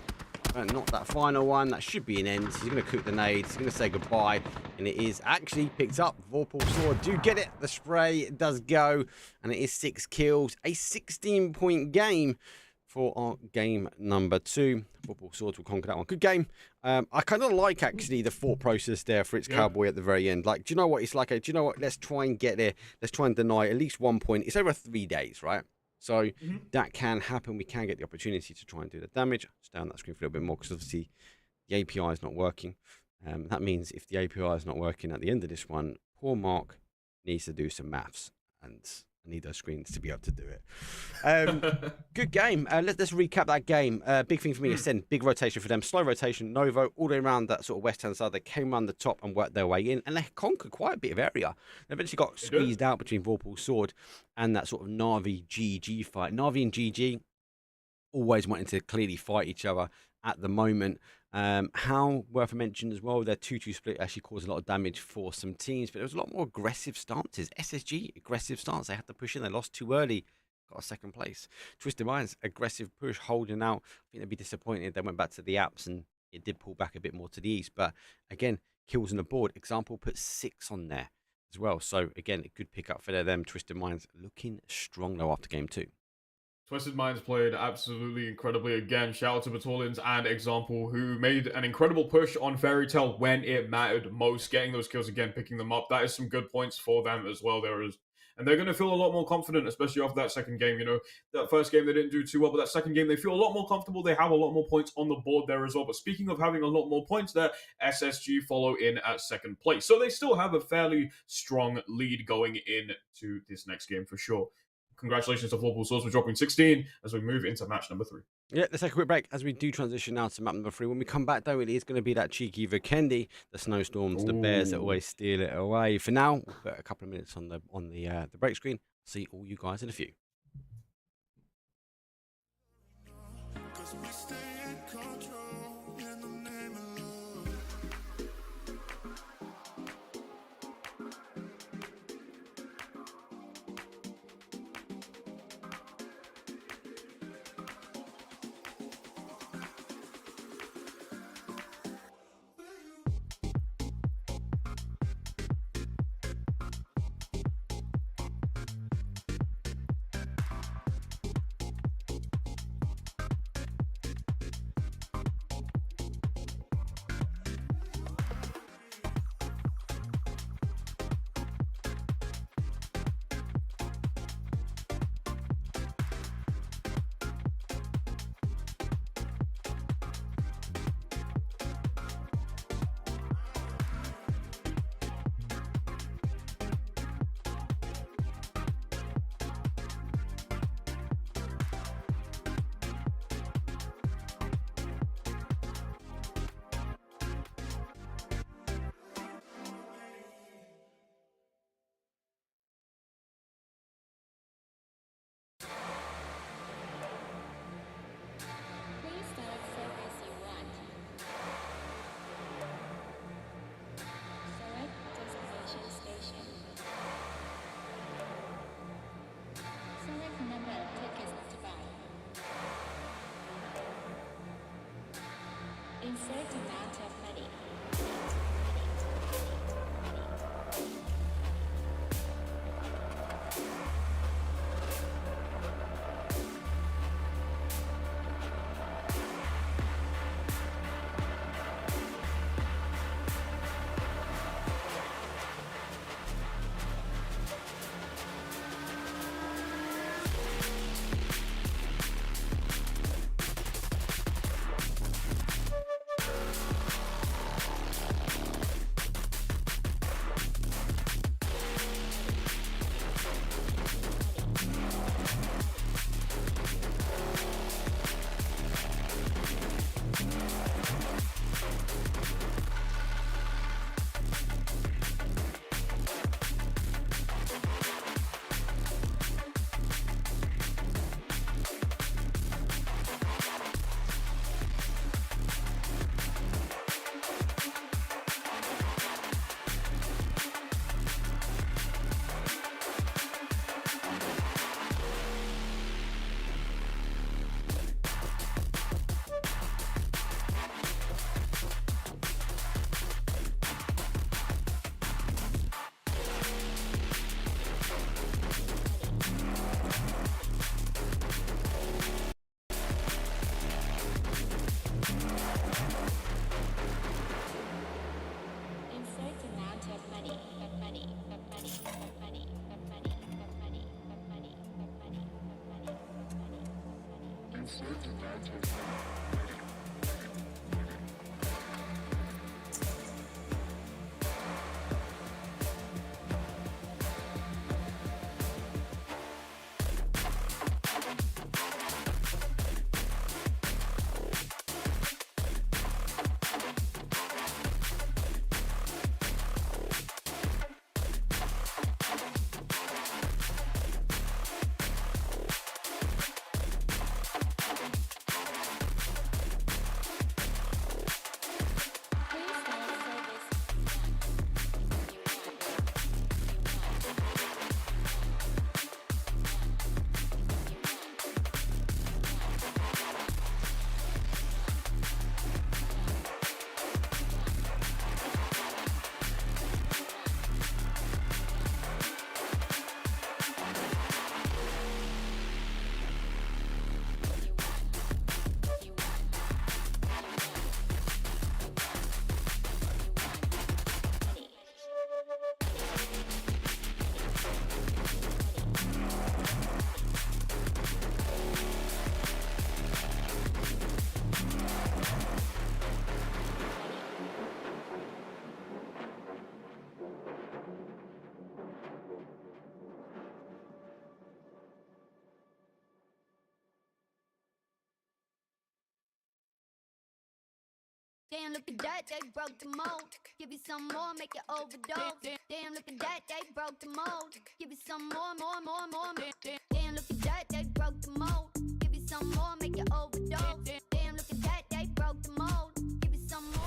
Not that final one. That should be an end. He's going to cook the nades. He's going to say goodbye. And it is actually picked up. Vorpal Sword do get it. The spray does go. And it is 6 kills. A 16-point game for our game number 2. Vorpal Swords will conquer that one. Good game. I kind of like, actually, the thought process there for its Cowboy at the very end. Like, do you know what? It's like, do you know what? Let's try and get there. Let's try and deny at least 1 point. It's over 3 days, right? So that can happen. We can get the opportunity to try and do the damage. Stay on that screen for a little bit more because obviously the API is not working. That means if the API is not working at the end of this one, poor Mark needs to do some maths, and I need those screens to be able to do it. Good game. Let's recap that game. Big thing for me, Acend, big rotation for them. Slow rotation, Novo, all the way around that sort of west-hand side. They came around the top and worked their way in, and they conquered quite a bit of area. They eventually got squeezed out between Vorpal Sword and that sort of Navi GG fight. Navi and GG always wanting to clearly fight each other at the moment. How, worth a mention as well, their 2-2 split actually caused a lot of damage for some teams, but there was a lot more aggressive stances. SSG, aggressive stance. They had to push in. They lost too early. Got a 2nd place. Twisted Minds, aggressive push, holding out. I think they'd be disappointed. They went back to the apps and it did pull back a bit more to the east. But again, kills on the board. Example put 6 on there as well. So again, a good pickup for them. Twisted Minds looking strong though after game 2. Twisted Minds played absolutely incredibly again. Shout out to Battalions and Example, who made an incredible push on Fairy Tail when it mattered most, getting those kills again, picking them up. That is some good points for them as well. And they're going to feel a lot more confident, especially after that second game. You know, that first game they didn't do too well, but that second game they feel a lot more comfortable. They have a lot more points on the board there as well. But speaking of having a lot more points there, SSG follow in at 2nd place. So they still have a fairly strong lead going into this next game for sure. Congratulations to Vorpal Swords for dropping 16 as we move into match number 3. Yeah, let's take a quick break as we do transition now to map number 3. When we come back, though, it is going to be that cheeky Vikendi, the snowstorms, the bears that always steal it away. For now, we'll put a couple of minutes on the break screen. See all you guys in a few. Cause we stay in control in the name of love. Insert amount of money. Insert amount of money. Of money. Of money. Of money. Of money. Of money. Of money. Of money. Of money. Of money. Of money. Insert amount of money. Damn, look at that, they broke the mold. Give you some more, make you overdose. Damn, look at that, they broke the mold. Give you some more. Damn, look at that, they broke the mold. Give you some more, make you overdose. Damn, look at that, they broke the mold. Give you some more.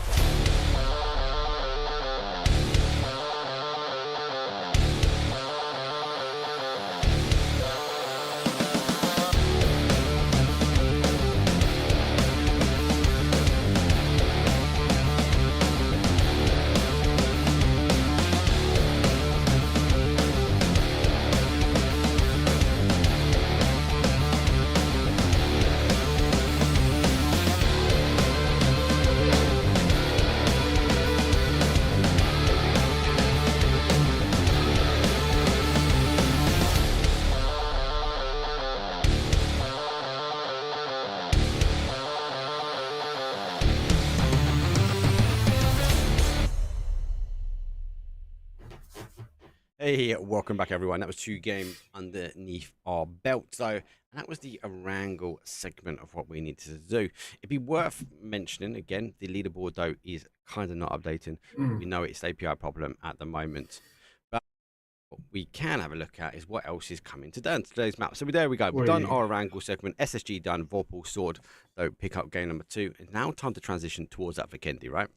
Hey, welcome back everyone. That was 2 games underneath our belt. So that was the Erangel segment of what we needed to do. It'd be worth mentioning again, the leaderboard though is kind of not updating. We know it's an API problem at the moment. But what we can have a look at is what else is coming to today's map. So there we go. We've done our Erangel segment, SSG done, Vorpal Sword, though pick up game number 2. It's now time to transition towards that Vikendi, right?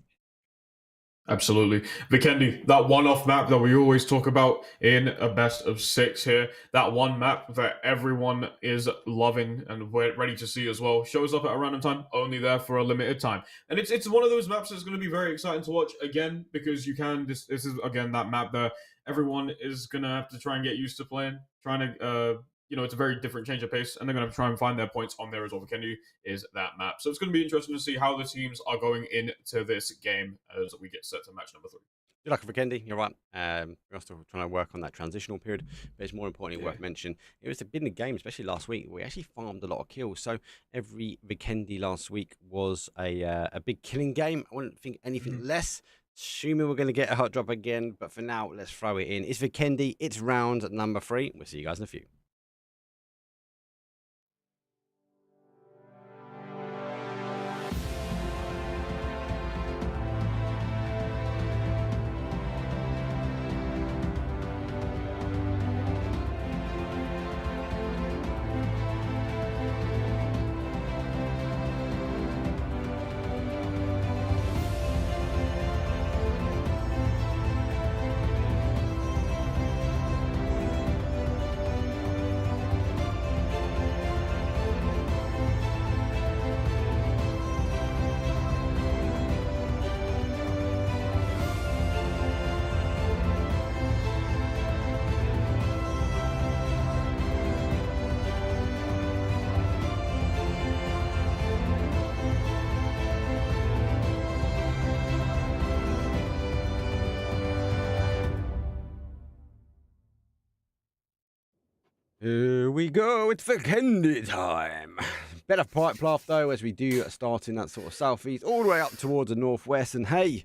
Absolutely. Vikendi, that one-off map that we always talk about in a best of 6 here, that one map that everyone is loving and we're ready to see as well, shows up at a random time, only there for a limited time. And it's one of those maps that's going to be very exciting to watch, again, because you can, this is, again, that map that everyone is going to have to try and get used to playing, trying to, it's a very different change of pace, and they're going to have to try and find their points on there as well. Vikendi is that map. So it's going to be interesting to see how the teams are going into this game as we get set to match number 3. Good luck for Vikendi, you're right. We're still trying to work on that transitional period, but it's more importantly worth mentioning. It was a big game, especially last week. We actually farmed a lot of kills, so every Vikendi last week was a big killing game. I wouldn't think anything less. Assuming we're going to get a hot drop again, but for now, let's throw it in. It's Vikendi, it's round number 3. We'll see you guys in a few. Here we go, it's Vikendi time. Better pipe path though, as we do start in that sort of southeast, all the way up towards the northwest. And hey,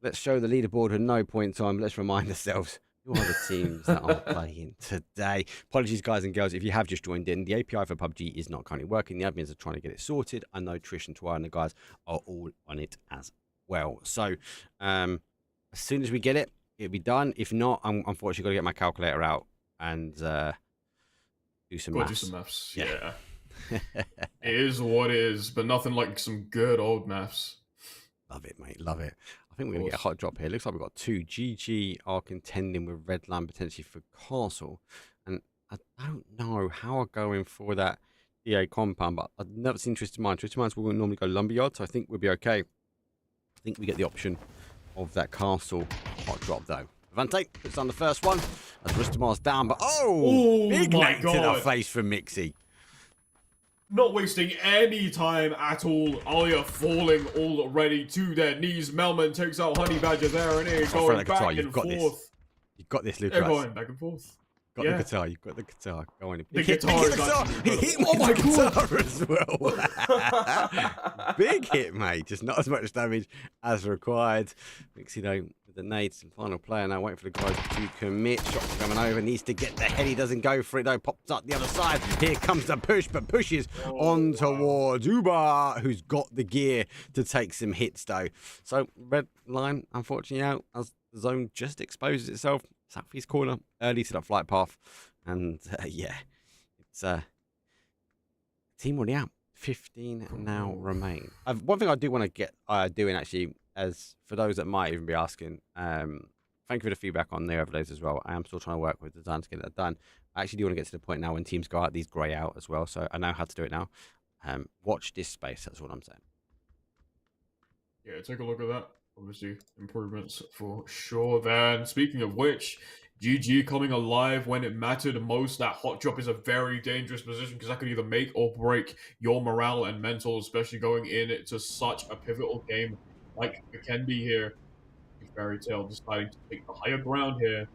let's show the leaderboard with no point time. Let's remind ourselves who are the teams that are playing today. Apologies, guys and girls, if you have just joined in. The API for PUBG is not currently working. The admins are trying to get it sorted. I know Trish and Twy and the guys are all on it as well. So as soon as we get it, it'll be done. If not, I'm unfortunately got to get my calculator out and do some maths. Yeah. It is what it is, but nothing like some good old maths. Love it, mate. Love it. I think we're going to get a hot drop here. Looks like we've got 2. GG are contending with Redline potentially for Castle. And I don't know how I'm going for that EA compound, but I've never seen Twisted Minds. Twisted Minds will normally go Lumberyard, so I think we'll be okay. I think we get the option of that Castle hot drop, though. Vante puts on the first one. As Ristamar's down, but big leg to the face from Mixie. Not wasting any time at all. Alia falling already to their knees. Melman takes out Honey Badger there, and here going back and forth. You've got this, Lucas. They're going back and forth. Got the guitar. You've got the guitar. Go on. The guitar is He hit my guitar as well. Big hit, mate. Just not as much damage as required. Mixie though with the nades and final player now waiting for the guys to commit. Shots coming over. Needs to get the head. He doesn't go for it though. Pops up the other side. Here comes the push, but pushes on towards Uber, who's got the gear to take some hits though. So Redline unfortunately out as the zone just exposes itself. Southeast corner, early to that flight path. And yeah, it's team already out. 15 now remain. One thing I do want to get doing actually, as for those that might even be asking, thank you for the feedback on the overlays as well. I am still trying to work with design to get that done. I actually do want to get to the point now when teams go out, these grey out as well. So I know how to do it now. Watch this space, that's what I'm saying. Yeah, take a look at that. Obviously, improvements for sure there. And speaking of which, GG coming alive when it mattered most. That hot drop is a very dangerous position because that could either make or break your morale and mental, especially going into such a pivotal game like Vikendi here. Fairy Tail deciding to take the higher ground here.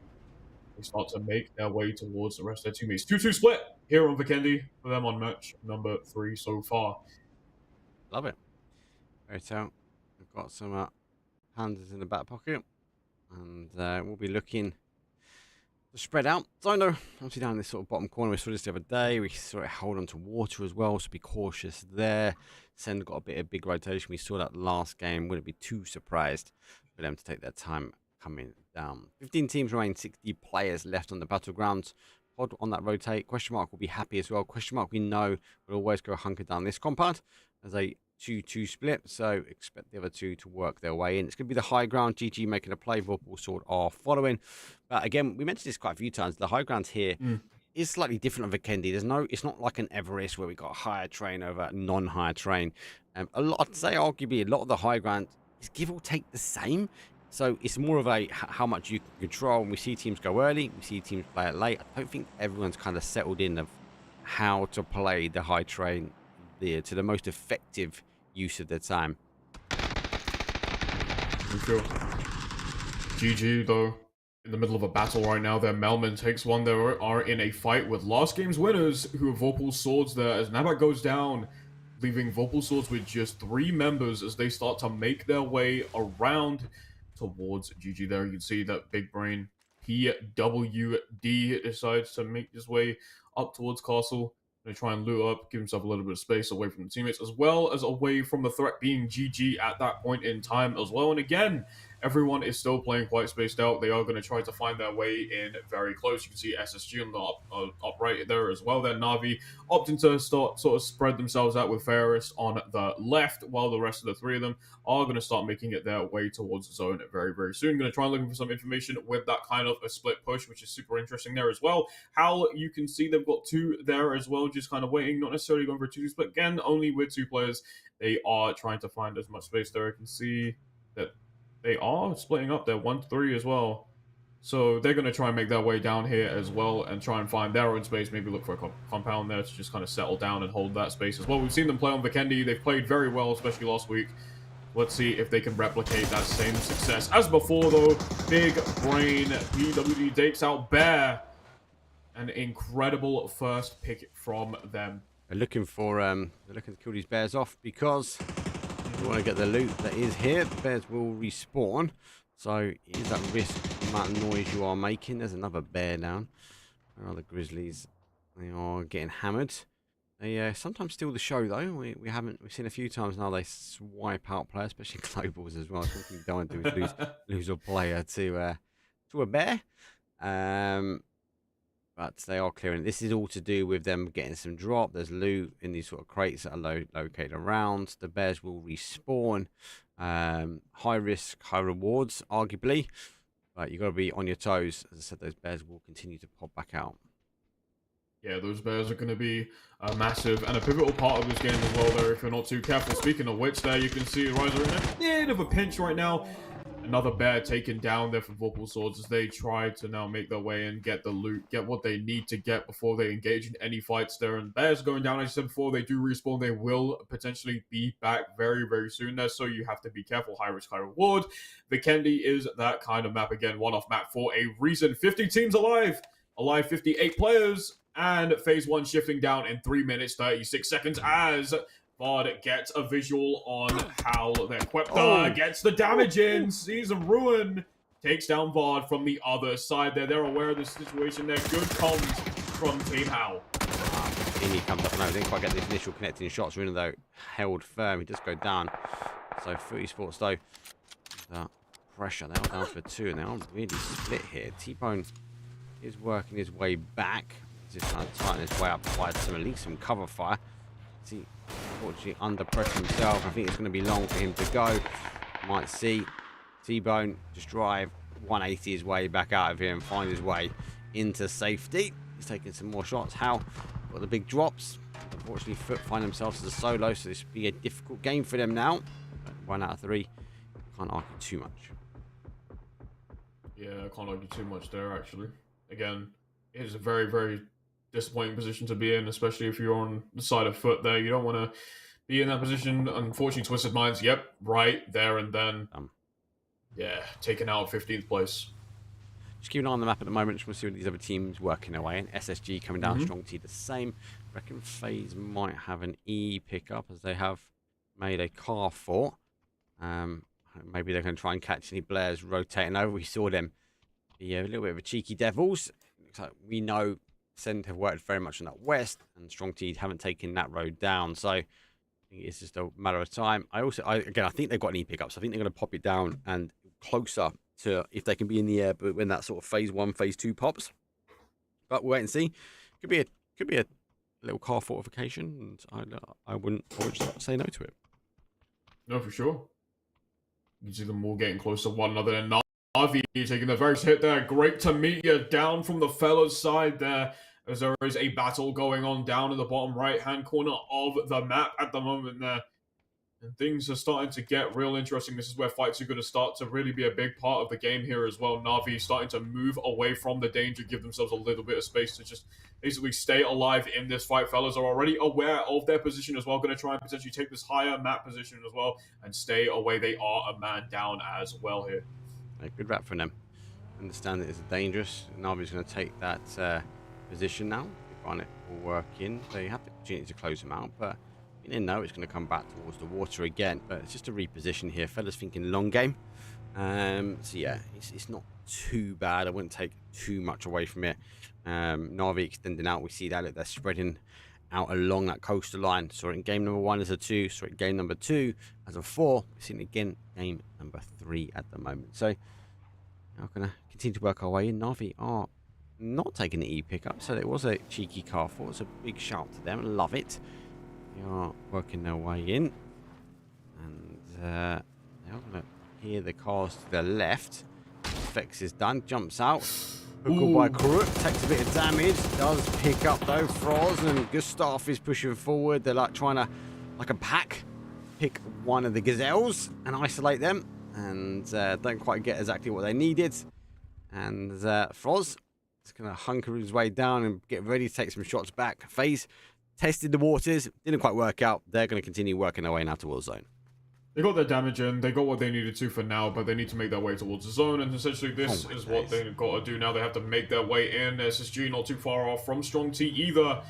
They start to make their way towards the rest of their teammates. 2-2 split here on Vikendi for them on match number 3 so far. Love it. Fairy Tail. We've got some handers in the back pocket, and we'll be looking to spread out. So I know, obviously down in this sort of bottom corner, we saw this the other day, we sort of hold on to water as well, so be cautious there. Acend got a bit of big rotation. We saw that last game. Wouldn't be too surprised for them to take their time coming down. 15 teams remain, 60 players left on the battlegrounds. Pod on that rotate. Question mark will be happy as well. Question mark we know will always go hunker down this compound as they 2-2 split, so expect the other two to work their way in. It's going to be the high ground. GG making a play. Vorpal Sword are following. But again, we mentioned this quite a few times. The high ground here is slightly different on Vikendi. It's not like an Everest where we got a higher train over non-higher train. I'd say arguably a lot of the high ground is give or take the same. So it's more of a how much you can control. And we see teams go early, we see teams play it late. I don't think everyone's kind of settled in of how to play the high train there to the most effective use of their time. Sure. GG though, in the middle of a battle right now. Their Melman takes one. They are in a fight with last game's winners, who are Vorpal Swords there, as Nabat goes down, leaving Vorpal Swords with just 3 members as they start to make their way around towards GG there. You can see that big brain PWD decides to make his way up towards Castle. They try and loot up, give himself a little bit of space away from the teammates, as well as away from the threat being GG at that point in time as well. And again, everyone is still playing quite spaced out. They are going to try to find their way in very close. You can see SSG on the up right there as well. Then NAVI opting to start sort of spread themselves out with Ferris on the left, while the rest of the 3 of them are going to start making it their way towards the zone very, very soon. Going to try and looking for some information with that kind of a split push, which is super interesting there as well. Howl, you can see they've got 2 there as well, just kind of waiting, not necessarily going for a 2 split. Again, only with 2 players. They are trying to find as much space there. I can see that they are splitting up their 1-3 as well. So they're going to try and make their way down here as well and try and find their own space. Maybe look for a compound there to just kind of settle down and hold that space as well. We've seen them play on Vikendi. They've played very well, especially last week. Let's see if they can replicate that same success as before, though. Big Brain PWD takes out Bear. An incredible first pick from them. They're looking to kill these bears off because we want to get the loot that is here. The bears will respawn, so is that risk the amount of noise you are making? There's another bear down. Where are the grizzlies? They are getting hammered. They sometimes steal the show though. We've seen a few times now they swipe out players, especially globals as well. So what you don't want to do is lose a player to a bear. But they are clearing. This is all to do with them getting some drop. There's loot in these sort of crates that are located around. The bears will respawn. High risk, high rewards, arguably. But you've got to be on your toes. As I said, those bears will continue to pop back out. Yeah, those bears are going to be a massive and a pivotal part of this game as well there if you're not too careful. Speaking of which, there you can see Ryzer in a bit of a pinch right now. Another bear taken down there from Vorpal Swords as they try to now make their way and get the loot, get what they need to get before they engage in any fights there. And bears going down, as I said before, they do respawn. They will potentially be back very, very soon there, so you have to be careful. High risk, high reward. Vikendi is that kind of map again. One-off map for a reason. 50 teams alive. Alive 58 players. And Phase 1 shifting down in 3 minutes, 36 seconds as Vard gets a visual on Howl. Then Quepta gets the damage in. Sees a ruin. Takes down Vard from the other side there. They're aware of the situation there. Good comms from Team Howl. He comes up. No, didn't quite get these initial connecting shots. Ruin though held firm. He does go down. So VIKÜRVI Sports though. That pressure. They are down for 2 and they aren't really split here. T-Bone is working his way back. Just trying to tighten his way up, provide at least some cover fire. See, unfortunately under pressure himself. I think it's going to be long for him to go. Might see T-Bone just drive 180 his way back out of here and find his way into safety. He's taking some more shots. Howl got the big drops. Unfortunately, Foot find themselves as a solo, so this will be a difficult game for them now. But 1 out of 3. Can't argue too much. Yeah, I can't argue too much there, actually. Again, it is a very, very disappointing position to be in, especially if you're on the side of Foot there. You don't want to be in that position. Unfortunately, Twisted Minds, yep, right there and then. Yeah, taken out 15th place. Just keep an eye on the map at the moment. Just want to see what these other teams working their way in. SSG coming down, Strong T the same. Reckon Faze might have an E pickup as they have made a car fort. Maybe they're going to try and catch any Blairs rotating over. We saw them be a little bit of a cheeky devils. Looks like we know Acend have worked very much on that west, and Strong T haven't taken that road down. So I think it's just a matter of time. I think they've got an E pickup, so I think they're going to pop it down and closer to if they can be in the air, but when that sort of phase 1, phase 2 pops. But we'll wait and see. Could be a little car fortification, and I wouldn't say no to it. No, for sure. You can see them all getting close to one another. And NAVI taking the very hit there. Great to meet you down from the fellas side there. As there is a battle going on down in the bottom right-hand corner of the map at the moment there. And things are starting to get real interesting. This is where fights are going to start to really be a big part of the game here as well. NAVI starting to move away from the danger, give themselves a little bit of space to just basically stay alive in this fight. Fellas are already aware of their position as well. Going to try and potentially take this higher map position as well and stay away. They are a man down as well here. A good rap from them. Understand that it's dangerous. NAVI's going to take that position now. They find it will work in. They have the opportunity to close them out, but you didn't know it's going to come back towards the water again. But it's just a reposition here. Fellas thinking long game. So yeah, it's not too bad. I wouldn't take too much away from it. NAVI extending out. We see that they're spreading out along that coastal line. Saw it in game number 1 as a 2. Saw it in game number 2 as a 4. We're seeing it again game number 3 at the moment. So now we're going to continue to work our way in. NAVI are not taking the E pickup, so it was a cheeky car for. It's a big shout to them. Love it. They are working their way in, and they're going to hear the cars to the left. Fex is done, jumps out. Hooked by Crook, takes a bit of damage. Does pick up though. Froz and Gustav is pushing forward. They're like trying to, like a pack, pick one of the gazelles and isolate them, and don't quite get exactly what they needed. And Froz is going to hunker his way down and get ready to take some shots back. Faze tested the waters, didn't quite work out. They're going to continue working their way now towards zone. They got their damage in, they got what they needed to for now, but they need to make their way towards the zone, and essentially this is what they've got to do now. They have to make their way in. SSG not too far off from Strong T either.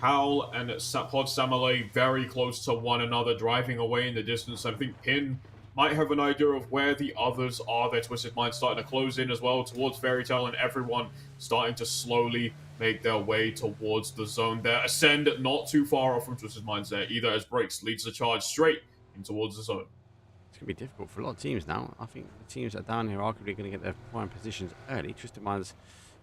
Howl and Pod Samalay very close to one another, driving away in the distance. I think Pin might have an idea of where the others are. Their Twisted Mind starting to close in as well towards Fairy Tale, and everyone starting to slowly make their way towards the zone there. Acend not too far off from Twisted Minds there either, as Breaks leads the charge straight in towards the zone. It's going to be difficult for a lot of teams now. I think the teams that are down here are arguably going to get their prime positions early. Twisted Minds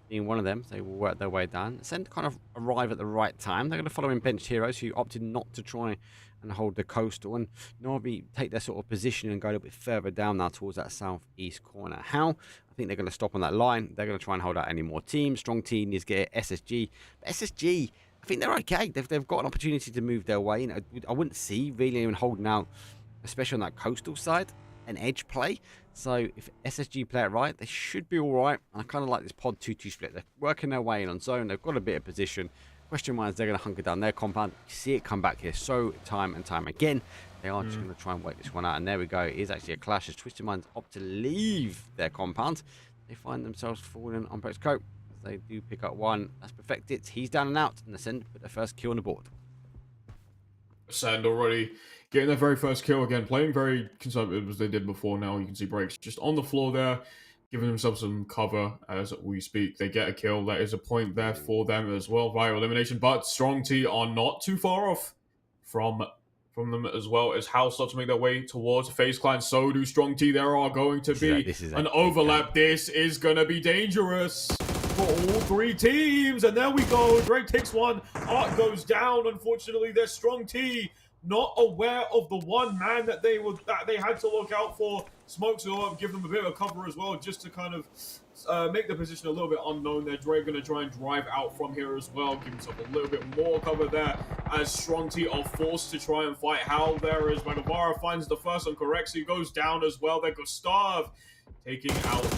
being one of them. They will work their way down. Acend kind of arrive at the right time. They're going to follow in benched heroes who opted not to try and hold the coastal, and NAVI take their sort of position and go a little bit further down now towards that southeast corner. How? I think they're going to stop on that line. They're going to try and hold out any more teams. Strong T needs to get SSG. But SSG, I think they're okay. They've got an opportunity to move their way. I wouldn't see really anyone holding out, especially on that coastal side, an edge play. So if SSG play it right, they should be all right. And I kind of like this pod 2-2 split. They're working their way in on zone. They've got a bit of position. Question mark is they're going to hunker down their compound. You see it come back here so time and time again. They are just going to try and wait this one out. And there we go. It is actually a clash as Twisted Minds opt to leave their compound. They find themselves falling on Breck's coat. They do pick up one. That's perfected. He's down and out. And Acend put their first kill on the board. Acend already getting their very first kill again. Playing very conservative as they did before. Now you can see Breaks just on the floor there, giving themselves some cover as we speak. They get a kill. That is a point there for them as well via elimination. But Strong T are not too far off from them as well, as Howl starts to make their way towards FaZe Clan. So do Strong T. There are going to be an overlap. This is going to be dangerous for all three teams. And there we go. Drake takes one. Art goes down. Unfortunately, there's Strong T not aware of the one man that they had to look out for. Smokes go up, give them a bit of cover as well, just to kind of make the position a little bit unknown. They're going to try and drive out from here as well, give himself a little bit more cover there, as Strong T are forced to try and fight Howl there, as Magavara finds the first and corrects. He goes down as well. Then Gustav taking out the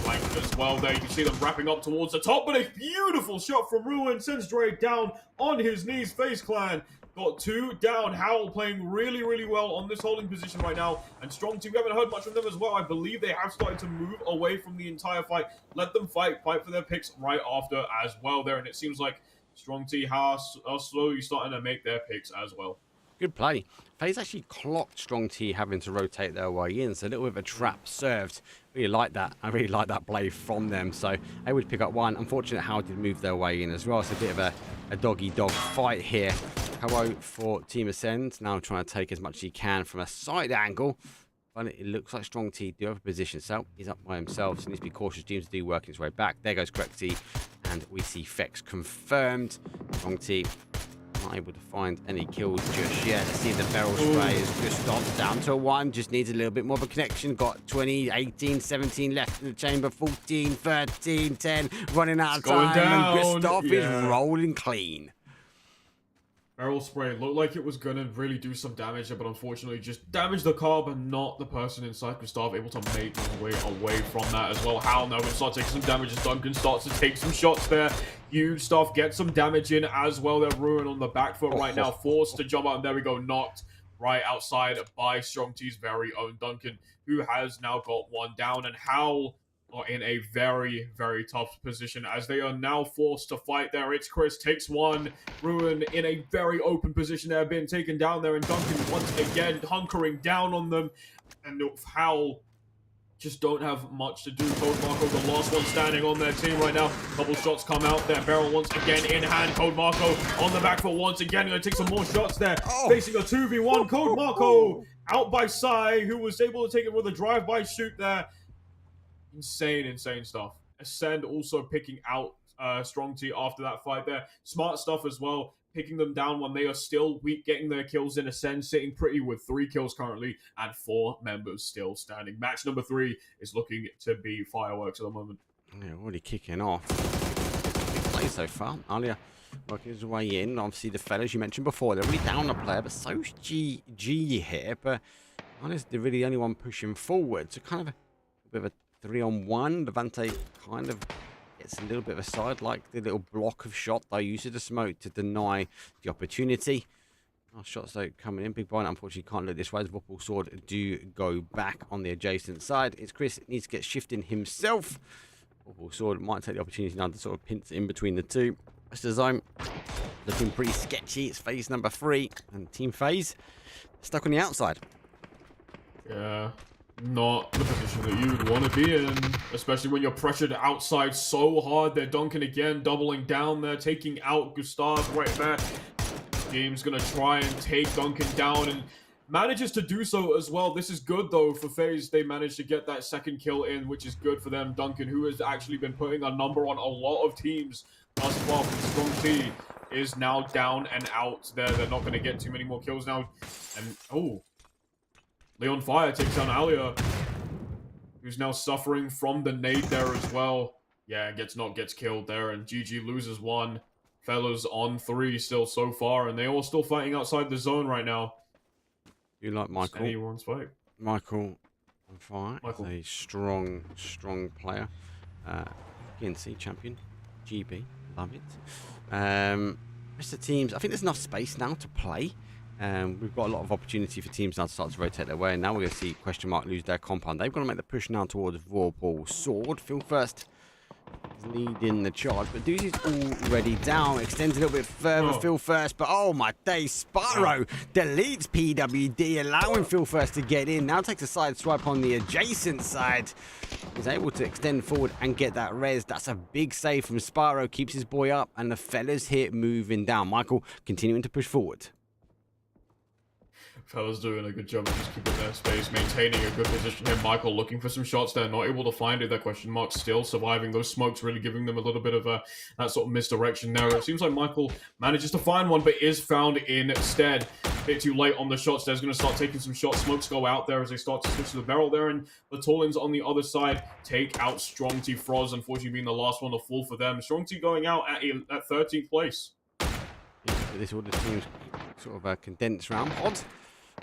flank as well there. You can see them wrapping up towards the top, but a beautiful shot from Ruin sends Drake down on his knees. FaZe Clan got two down. Howl playing really, really well on this holding position right now. And Strong T, we haven't heard much from them as well. I believe they have started to move away from the entire fight. Let them fight for their picks right after as well there. And it seems like Strong T are slowly starting to make their picks as well. Good play. FaZe actually clocked Strong T having to rotate their way in, so a little bit of a trap served. Really like that. I really like that play from them. So they would pick up one. Unfortunately, Howl did move their way in as well. It's a bit of a dog-eat-dog fight here. Hello for Team Acend. Now trying to take as much as he can from a side angle. But it looks like Strong T do have a position. So he's up by himself. So he needs to be cautious. James do working his way back. There goes Correct T. And we see Fex confirmed. Strong T Not able to find any kills just yet. Let's see the barrel spray is just stopped down to 1. Just needs a little bit more of a connection. Got 20, 18, 17 left in the chamber. 14, 13, 10. Running out of time. Down. And Gustav is rolling clean. Barrel spray looked like it was gonna really do some damage there, but unfortunately just damaged the car, but not the person inside. Gustav able to make his way away from that as well. Howl now gonna start taking some damage as Duncan starts to take some shots there. Huge stuff, get some damage in as well. They're Ruin on the back foot right now, forced to jump out, and there we go, knocked right outside by Strong T's very own Duncan, who has now got 1 down, and Howl are in a very, very tough position as they are now forced to fight there. It's Chris takes 1. Ruin in a very open position there, being taken down there, and Duncan once again hunkering down on them. And Howl just don't have much to do. Code Marco, the last one standing on their team right now. Couple shots come out there. Barrel once again in hand. Code Marco on the back foot once again. Gonna take some more shots there. Facing a 2v1. Code Marco out by Sai, who was able to take it with a drive-by shoot there. Insane stuff. Acend also picking out Strong T after that fight there. Smart stuff as well. Picking them down when they are still weak, getting their kills in. Acend sitting pretty with 3 kills currently and 4 members still standing. Match number 3 is looking to be fireworks at the moment. Yeah, already kicking off. Big play so far. Alia working his way in. Obviously, the fellas you mentioned before, they're really down a player, but so's GG here. But honestly, they're really the only one pushing forward. So kind of a bit of a 3-on-1. Levante kind of gets a little bit of a side, like the little block of shot they used the smoke to deny the opportunity. Shots though coming in. Big Brian unfortunately can't look this way as Vorpal Sword do go back on the adjacent side. It's Chris needs to get shifting himself. Vorpal Sword might take the opportunity now to sort of pinch in between the two. Rest of the zone looking pretty sketchy. It's phase number 3 and Team Faze stuck on the outside. Yeah. Not the position that you would want to be in, especially when you're pressured outside so hard. They're Duncan again, doubling down there, taking out Gustav right there. Game's gonna try and take Duncan down and manages to do so as well. This is good though for FaZe. They managed to get that second kill in, which is good for them. Duncan, who has actually been putting a number on a lot of teams thus far from Strong T, is now down and out there. They're not gonna get too many more kills now. And Leon Fire takes down Alia, who's now suffering from the nade there as well. Yeah, gets killed there, and GG loses 1. Fellas on 3 still so far, and they're all still fighting outside the zone right now. You like Michael? Anyone's fight. Michael on fire. Michael. A strong player. PNC champion. GB. Love it. Rest of the teams, I think there's enough space now to play. We've got a lot of opportunity for teams now to start to rotate their way, and now we're going to see Question Mark lose their compound. They've got to make the push now towards Vorpal Sword. Phil first is leading the charge, but Doozy's already down. Extends a little bit further. Phil first, but oh my days, Spyro deletes PWD, allowing Phil first to get in. Now takes a side swipe on the adjacent side. He's able to extend forward and get that res. That's a big save from Spyro. Keeps his boy up, and the fellas here moving down. Michael continuing to push forward. Fellas doing a good job of just keeping their space, maintaining a good position here. Michael looking for some shots there, not able to find it. That Question Mark still surviving. Those smokes really giving them a little bit of that sort of misdirection there. It seems like Michael manages to find one, but is found instead. A bit too late on the shots. There's going to start taking some shots. Smokes go out there as they start to switch to the barrel there, and the Tollins on the other side take out Strong T. Froz, unfortunately being the last one to fall for them. Strong T going out at 13th place. Yeah, this order team's sort of a condensed round pod.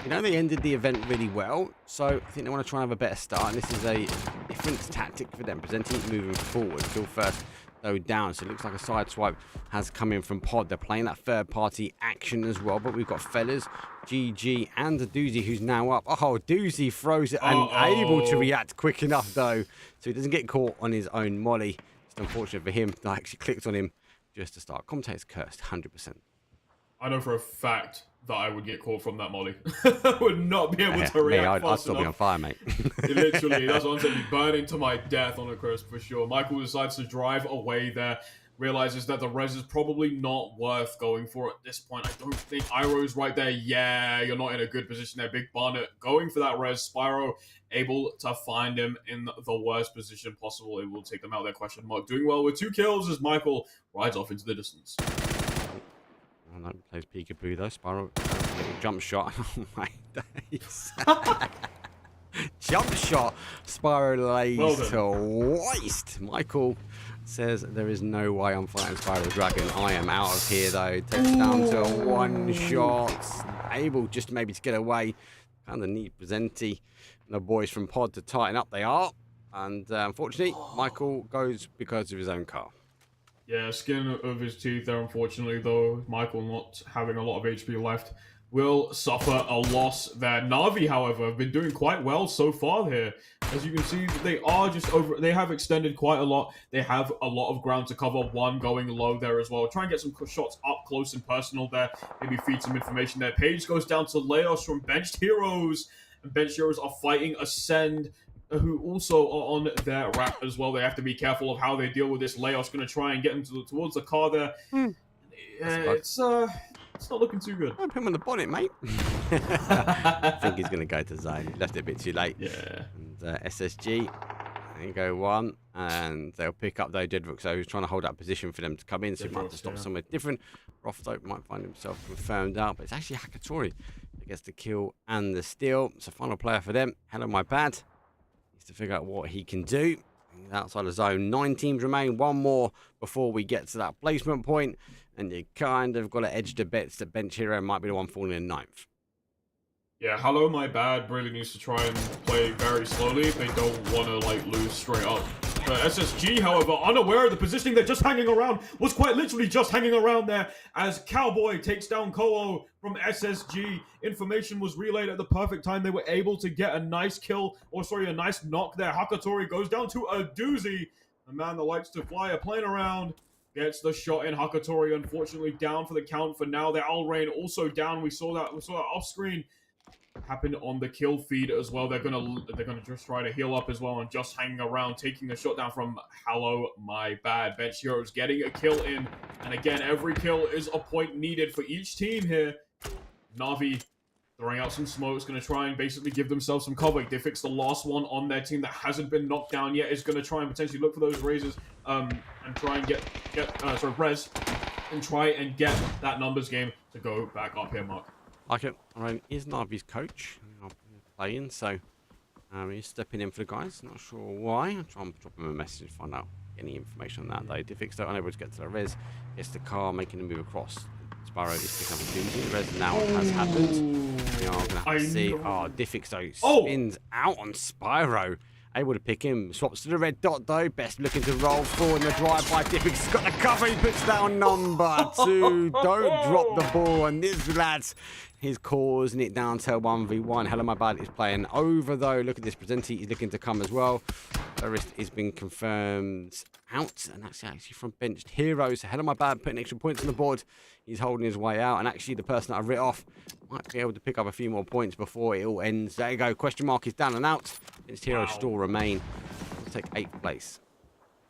You know, they ended the event really well, so I think they want to try and have a better start, and this is a different tactic for them, presenting it moving forward. Still first, though, down, so it looks like a side swipe has come in from Pod. They're playing that third-party action as well, but we've got Fellas, GG, and a Doozy who's now up. Oh, Doozy throws it, unable to react quick enough, though, so he doesn't get caught on his own molly. It's unfortunate for him. I actually clicked on him just to start. Commentator's cursed, 100%. I know for a fact that I would get caught from that molly. I would not be able to react I'd still be on fire, mate. Literally, that's what I'm saying. Be burning to my death on a crisp for sure. Michael decides to drive away there. Realizes that the res is probably not worth going for at this point. I don't think Iroh's right there. Yeah, you're not in a good position there. Big Barnet going for that res. Spyro able to find him in the worst position possible. It will take them out there. Question Mark doing well with 2 kills as Michael rides off into the distance. Oh no, plays peekaboo though. Spiral jump shot. Oh my days. Jump shot. Spiral lays to waste. Michael says there is no way I'm fighting Spiral Dragon. I am out of here though. Takes down to a one shot. Able just maybe to get away. Kind of need Presenti and the boys from Pod to tighten up. They are. And unfortunately, Michael goes because of his own car. Yeah, skin of his teeth there, unfortunately, though. Michael not having a lot of HP left will suffer a loss there. NAVI, however, have been doing quite well so far here. As you can see, they are just over... They have extended quite a lot. They have a lot of ground to cover. One going low there as well. Try and get some shots up close and personal there. Maybe feed some information there. Page goes down to Laos from Benched Heroes. And Benched Heroes are fighting Acend, who also are on their wrap as well. They have to be careful of how they deal with this. Laos going to try and get him towards the car there. It's not looking too good. Put him on the bonnet, mate. I think he's going to go to zone. Left it a bit too late. Yeah. And SSG, they go one, and they'll pick up though Jedrook, so he's trying to hold that position for them to come in, so he might have to stop somewhere different. Rofto might find himself confirmed out, but it's actually Hakatori that gets the kill and the steal. It's a final player for them. Hello, my bad. To figure out what he can do. He's outside the zone. 9 teams remain. One more before we get to that placement point. And you kind of got to edge the bets that Bench Hero might be the one falling in 9th. Yeah, Hello My Bad really needs to try and play very slowly if they don't want to, like, lose straight up. But SSG, however, unaware of the positioning, they're just hanging around, was quite literally just hanging around there as Cowboy takes down Koho from SSG. Information was relayed at the perfect time. They were able to get a nice kill, or sorry, a nice knock there. Hakatori goes down to a doozy. The man that likes to fly a plane around gets the shot in. Hakatori, unfortunately, down for the count for now. The Owl Rain also down. We saw that off screen. Happened on the kill feed as well. They're gonna just try to heal up as well and just hanging around, taking a shot down from Hello My Bad. Bench Heroes getting a kill in, and again, every kill is a point needed for each team here. NAVI throwing out some smokes, gonna try and basically give themselves some cover. Diffix, the last one on their team that hasn't been knocked down yet, is gonna try and potentially look for those razors and try and get res and try and get that numbers game to go back up here, Mark. Like it. I mean, is Navi's coach playing, so he's stepping in for the guys. Not sure why. I'll try and drop him a message and find out any information on that, though. Diffix, though, unable to get to the res. Gets the car, making a move across. Sparrow is picking up a doozy. The res now has happened. We are going to have to see. Oh, Diffix, though, spins out on Spyro. Able to pick him. Swaps to the red dot, though. Best looking to roll forward in the drive by Diffix. He's got the cover. He puts down number 2. Don't drop the ball. And this lads, he's causing it down to 1v1. Hello, My Bad is playing over, though. Look at this. Presenti is looking to come as well. The wrist has been confirmed out. And that's actually from Benched Heroes. So Hello, My Bad putting extra points on the board. He's holding his way out. And actually, the person that I writ off might be able to pick up a few more points before it all ends. There you go. Question mark is down and out. Benched Heroes still remain. We'll take 8th place.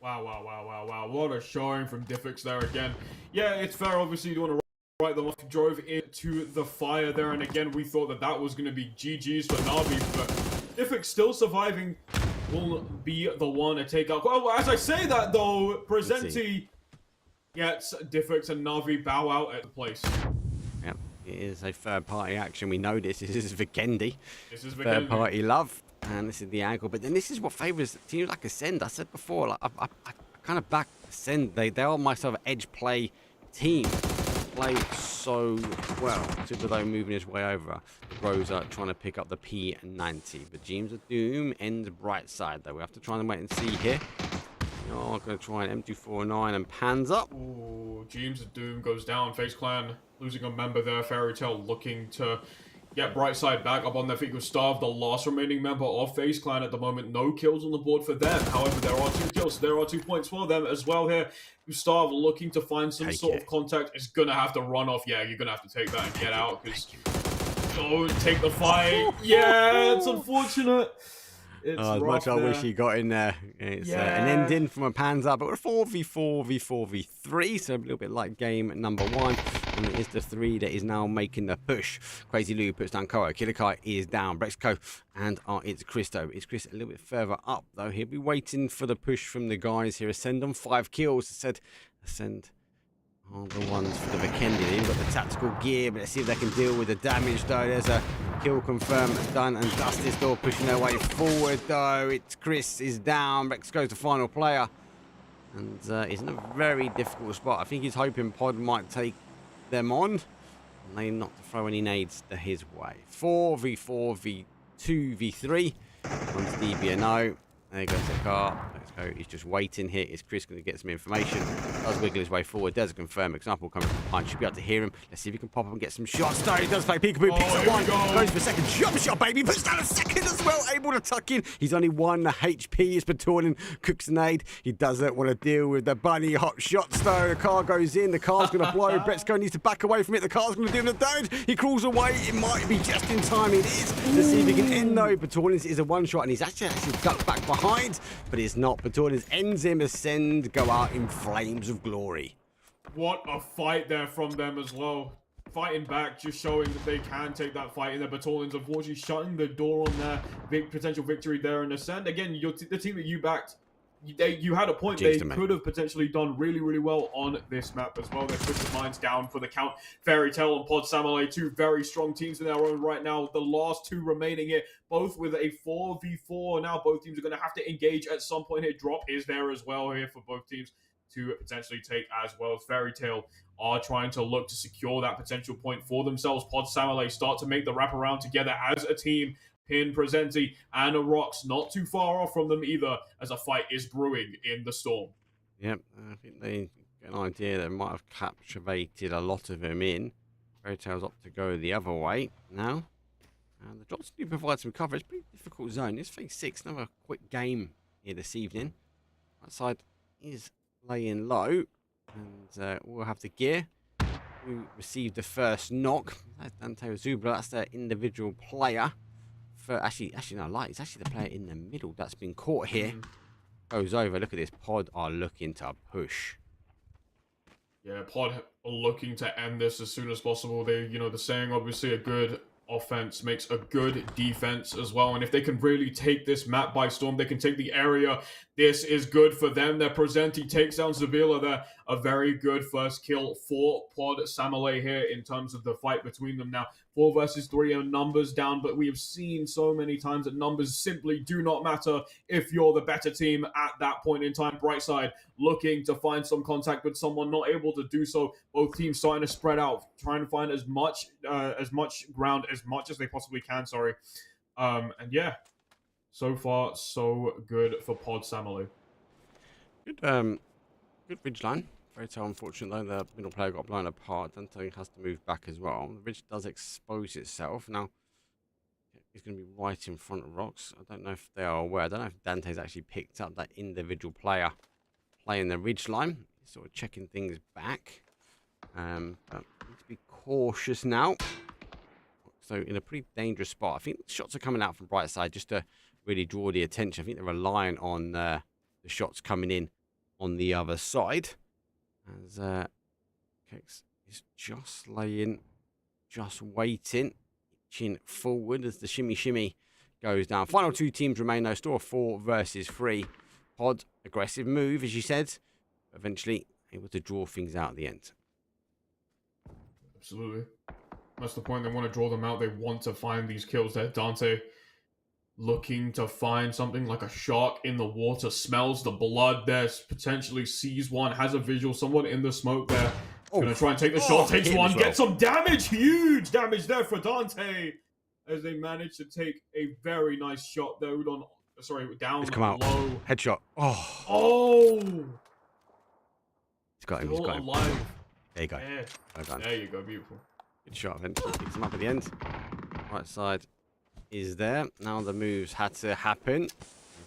Wow. What a showing from Diffix there again. Yeah, it's fair. Obviously, you want to right them off. Drove into the fire there. And again, we thought that was going to be GG's for Navi. But Diffix still surviving will be the one to take out. Well, as I say that, though, Presenti gets Diffix and Navi bow out at the place. Yep, it is a third-party action. We know this. This is Vikendi. This is Vikendi. Third-party love. And this is the angle. But then this is what favours teams like Acend. I said before, like, I kind of back Acend. They are my sort of edge play team. Play so well. Super though moving his way over. Rosa trying to pick up the P90. But James of Doom ends bright side though. We have to try and wait and see here. Oh, going to try an M249 and pans up. Ooh, James of Doom goes down. Face Clan losing a member there. Fairy Tale looking to get Brightside back up on their feet. Gustav, the last remaining member of Faze Clan at the moment. No kills on the board for them. However, there are 2 kills. There are 2 points for them as well here. Gustav looking to find some sort of contact. Is going to have to run off. Yeah, you're going to have to take that and get out. Because don't take the fight. Yeah, it's unfortunate. It's as much I wish he got in there. It's an ending from a pans up, but we're a 4v4, v4v3, so a little bit like game number 1. And it is the 3 that is now making the push. Crazy Lou puts down Koa. Kilikai is down. Brexco and it's Christo. It's Chris a little bit further up, though. He'll be waiting for the push from the guys here. Acend on 5 kills. Acend are the ones for the Vikendi. They've got the tactical gear, but let's see if they can deal with the damage, though. There's a kill confirmed done, and Dust is still pushing their way forward, though. It's Chris is down. Rex goes to final player. And he's in a very difficult spot. I think he's hoping Pod might take them on. And they not to throw any nades to his way. 4v4, v2, v3. One's DBNO. There goes the car. Let's go. He's just waiting here. Is Chris going to get some information? Does wiggle his way forward. Does confirm. Example coming from behind. Should be able to hear him. Let's see if he can pop up and get some shots. No, he does play peekaboo. Picks up one. Goes for a second. Jump shot, baby. Puts down a second as well. Able to tuck in. He's only 1 HP. Is Batornin. Cooks an aid. He doesn't want to deal with the bunny hot shots, though. The car goes in. The car's going to blow. Bretzko needs to back away from it. The car's going to do him the damage. He crawls away. It might be just in time. It is. Let's see if he can end, though. Batornin's is a one shot, and he's actually ducked back behind. But it's not. Batornin's ends him. Ascend go out in flames of glory. What a fight there from them as well. Fighting back, just showing that they can take that fight in there. Batornin's unfortunately shutting the door on their potential victory there in Ascend. Again, the team that you backed, you had a point. They could have potentially done really, really well on this map as well. They put the minds down for the count. Fairy Tail and Pod Samurai, two very strong teams in their own right now. The last two remaining here, both with a 4v4. Now both teams are going to have to engage at some point here. Drop is there as well here for both teams to potentially take as well. Fairy Tail are trying to look to secure that potential point for themselves. Pod Samurai start to make the wraparound together as a team. Pin, Presenti, and Rox not too far off from them either, as a fight is brewing in the storm. Yep, I think they get an idea they might have captivated a lot of them in. Fairy Tail's up to go the other way now. And the drops do provide some coverage. Pretty difficult zone. It's phase 6, another quick game here this evening. Outside is laying low, and we'll have the gear. Who received the first knock? That's Dante Zubla. That's their individual player. Actually, no, light. It's actually the player in the middle that's been caught here. Goes over. Look at this. Pod are looking to push. Yeah, Pod are looking to end this as soon as possible. They, the saying, obviously, a good offense makes a good defense as well. And if they can really take this map by storm, they can take the area. This is good for them. Their Presenti takes down Zabila there. A very good first kill for Pod Samurai here in terms of the fight between them now. 4 versus 3 are numbers down, but we have seen so many times that numbers simply do not matter if you're the better team at that point in time. Brightside looking to find some contact with someone, not able to do so. Both teams starting to spread out, trying to find as much ground as much as they possibly can. And yeah, so far so good for Pod Samurai. Good ridge line. Very tall, unfortunately, though. The middle player got blown apart. Dante has to move back as well. The ridge does expose itself. Now, he's going to be right in front of Rox. I don't know if they are aware. I don't know if Dante's actually picked up that individual player playing the ridge line. He's sort of checking things back. But need to be cautious now. So, in a pretty dangerous spot. I think shots are coming out from Brightside just to really draw the attention. I think they're relying on the shots coming in on the other side. As Kex is just laying, just waiting, chin forward as the shimmy goes down. Final 2 teams remain though, still 4 versus 3. Pod, aggressive move, as you said, eventually able to draw things out at the end. Absolutely. That's the point. They want to draw them out. They want to find these kills there. Dante looking to find something like a shark in the water, smells the blood there, potentially sees one, has a visual, someone in the smoke there. Gonna try and take the shot, takes one, gets some damage, huge damage there for Dante, as they manage to take a very nice shot there. Down It's come out. Low. Headshot. Oh! He's got him, alive. There you go. Yeah. Well done. There you go, beautiful. Good shot, eventually picks him up at the end. Right side is there. Now the moves had to happen.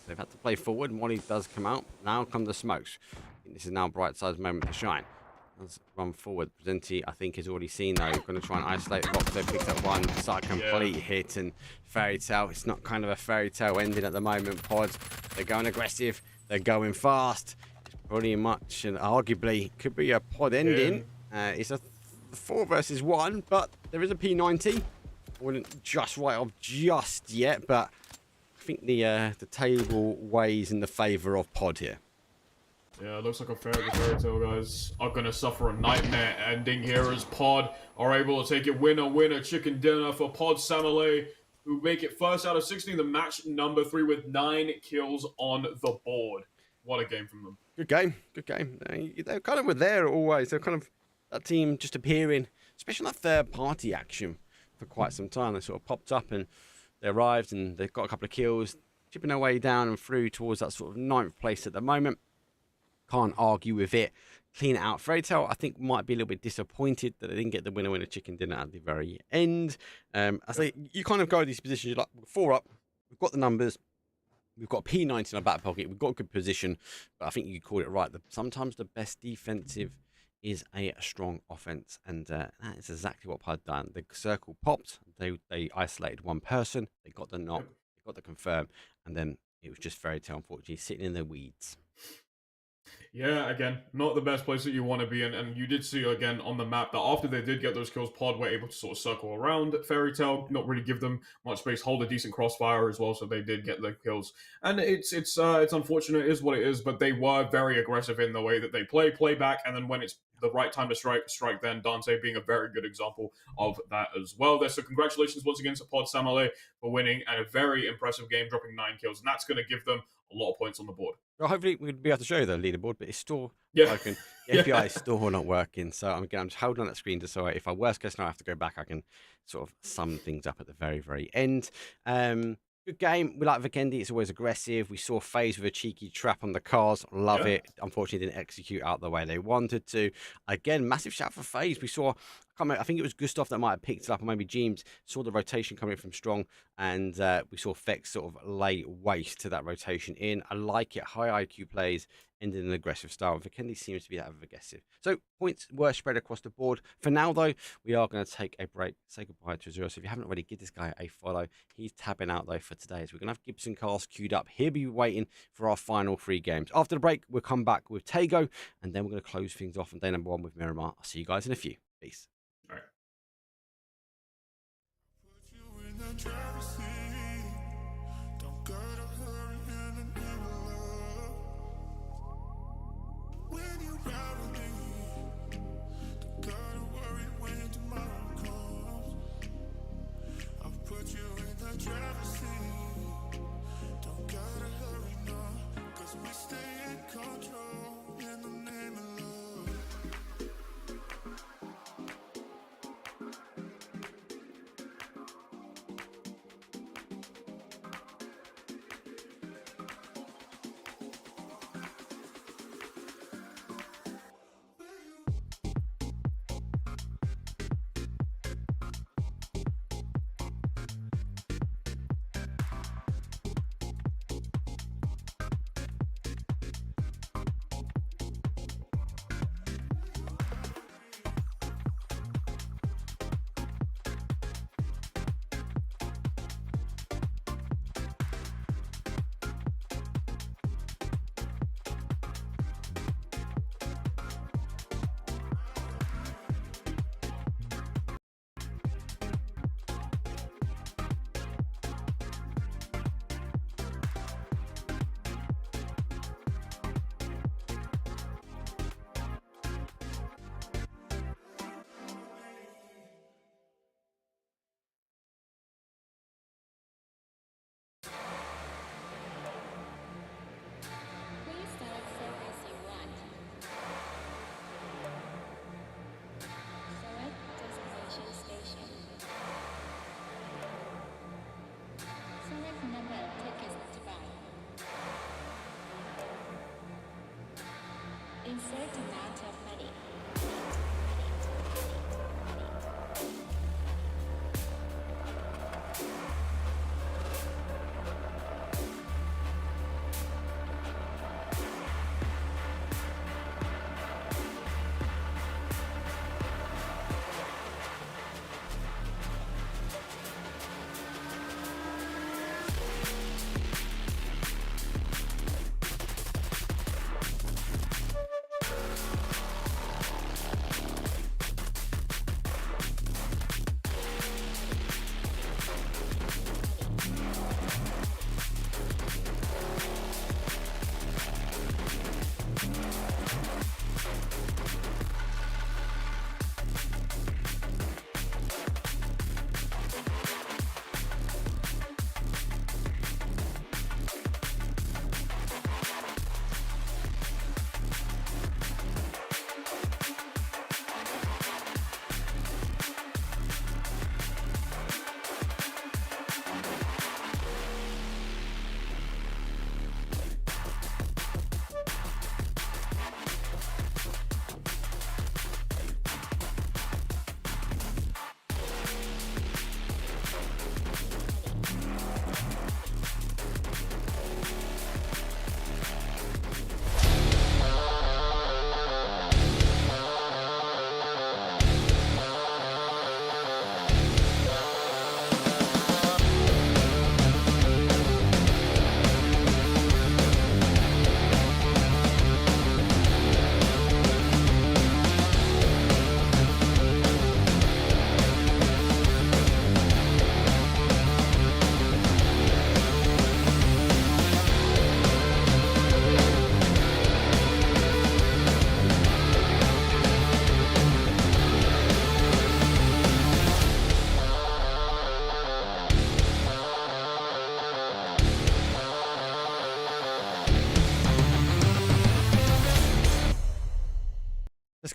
They've had to play forward. Molly does come out. Now come the smokes. This is now Brightside's moment to shine. Let's run forward. Presenti, I think, has already seen though. Going to try and isolate the box. They picked up one. It's like a complete hit and Fairy Tail. It's not kind of a Fairy Tail ending at the moment. Pods, they're going aggressive. They're going fast. It's pretty much and arguably could be a pod ending. It's a 4 versus 1, but there is a P90. Wouldn't just write off just yet, but I think the table weighs in the favour of Pod here. Yeah, it looks like a fairy tale, guys. Are gonna suffer a nightmare ending here as Pod are able to take it winner, chicken dinner for Pod Samalay, who make it first out of 16, the match number 3 with 9 kills on the board. What a game from them. Good game, good game. They kind of were there always. They're kind of that team just appearing, especially on that third-party action for quite some time. They sort of popped up and they arrived and they've got a couple of kills, chipping their way down and through towards that sort of 9th place at the moment. Can't argue with it. Clean it out. Fairy Tale, I think, might be a little bit disappointed that they didn't get the winner chicken dinner at the very end. I say you kind of go to these positions, you're like, we're 4 up, we've got the numbers, we've got P90 in our back pocket, we've got a good position, but I think you called it right. Sometimes the best defensive is a strong offense, and that is exactly what Pud done. The circle popped, they isolated one person, they got the knock, they got the confirm, and then it was just Fairy Tale, unfortunately, sitting in the weeds. Yeah, again, not the best place that you want to be in, and you did see again on the map that after they did get those kills, Pod were able to sort of circle around Fairy Tale, not really give them much space, hold a decent crossfire as well, so they did get the kills. And it's unfortunate, it is what it is, but they were very aggressive in the way that they play back, and then when it's the right time to strike then. Dante being a very good example of that as well there. So congratulations once again to Pod Samalay for winning, and a very impressive game, dropping 9 kills, and that's going to give them a lot of points on the board. Well, hopefully we'll be able to show you the leaderboard, but it's still broken. The Yeah. API is still not working. So I'm just holding on that screen just so if I worst case scenario I have to go back, I can sort of sum things up at the very, very end. Good game. We like Vikendi. It's always aggressive. We saw Faze with a cheeky trap on the cars. Love it. Unfortunately, didn't execute out the way they wanted to. Again, massive shout for Faze. We saw, I think it was Gustav that might have picked it up, or maybe James saw the rotation coming from Strong, and we saw Fex sort of lay waste to that rotation in. I like it. High IQ plays, ended in an aggressive style. Vikendi seems to be that aggressive. So points were spread across the board. For now, though, we are going to take a break. Say goodbye to Azura. So if you haven't already, give this guy a follow. He's tabbing out, though, for today. So we're going to have Gibson Cars queued up. He'll be waiting for our final 3 games. After the break, we'll come back with Tego, and then we're going to close things off on day number 1 with Miramar. I'll see you guys in a few. Peace. All right. Put you in the driver's seat. Don't gotta hurry in the name of love. When you ride with me, don't gotta worry when tomorrow comes. I'll put you in the driver's seat. Don't gotta hurry, no, 'cause we stay in control in the name of love. Please select service you want. Select destination station. Select number of tickets to buy. Insert amount of money.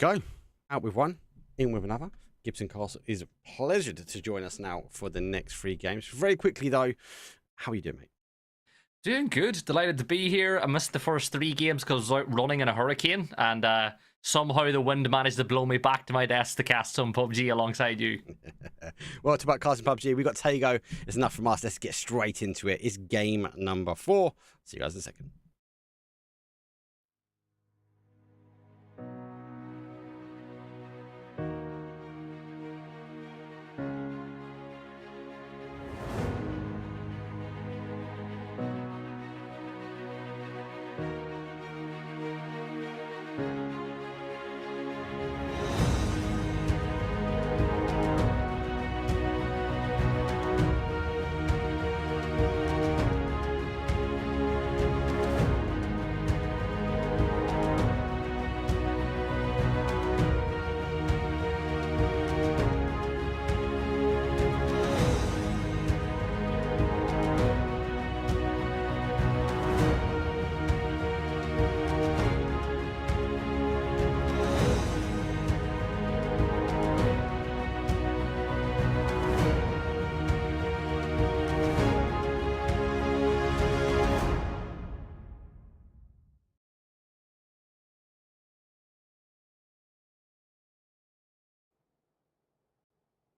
go. Out with one, in with another. Gibson Castle is a pleasure to join us now for the next 3 games. Very quickly, though, how are you doing, mate? Doing good. Delighted to be here. I missed the first 3 games because I was out running in a hurricane, and somehow the wind managed to blow me back to my desk to cast some PUBG alongside you. Well, it's about casting PUBG. We got Tago. It's enough from us. Let's get straight into it. It's game number 4. See you guys in a second.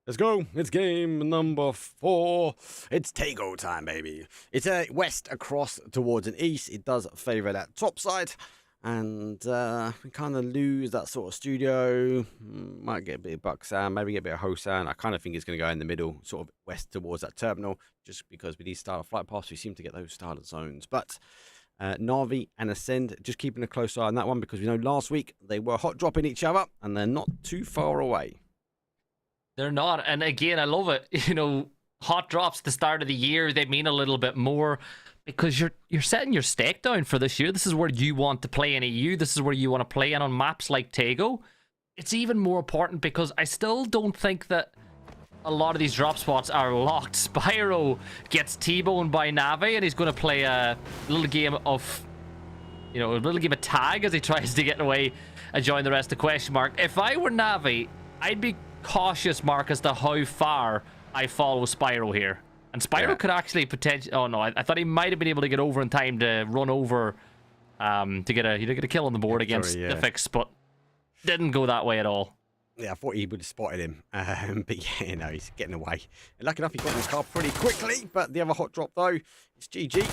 Let's go. It's game number 4. It's Tago time, baby. It's a west across towards an east. It does favour that top side. And we kind of lose that sort of studio. Might get a bit of Buxan, maybe get a bit of Hosan. I kind of think it's going to go in the middle, sort of west towards that terminal, just because with these starter flight paths, we seem to get those starter zones. But NAVI and Acend, just keeping a close eye on that one, because we know last week they were hot dropping each other, and they're not too far away. They're not, and again, I love it. You know, hot drops at the start of the year, they mean a little bit more because you're setting your stake down for this year. This is where you want to play in EU. This is where you want to play in on maps like Tago. It's even more important because I still don't think that a lot of these drop spots are locked. Spyro gets T-boned by Navi, and he's going to play a little game of, you know, a little game of tag as he tries to get away and join the rest of Question Mark. If I were Navi, I'd be cautious, Mark, as to how far I follow Spyro here. And Spyro could actually potentially... Oh, no. I thought he might have been able to get over in time to run over to get a kill on the board against the Fix, but didn't go that way at all. Yeah, I thought he would have spotted him. But yeah, no, he's getting away. And lucky enough, he got in his car pretty quickly. But the other hot drop, though, it's GG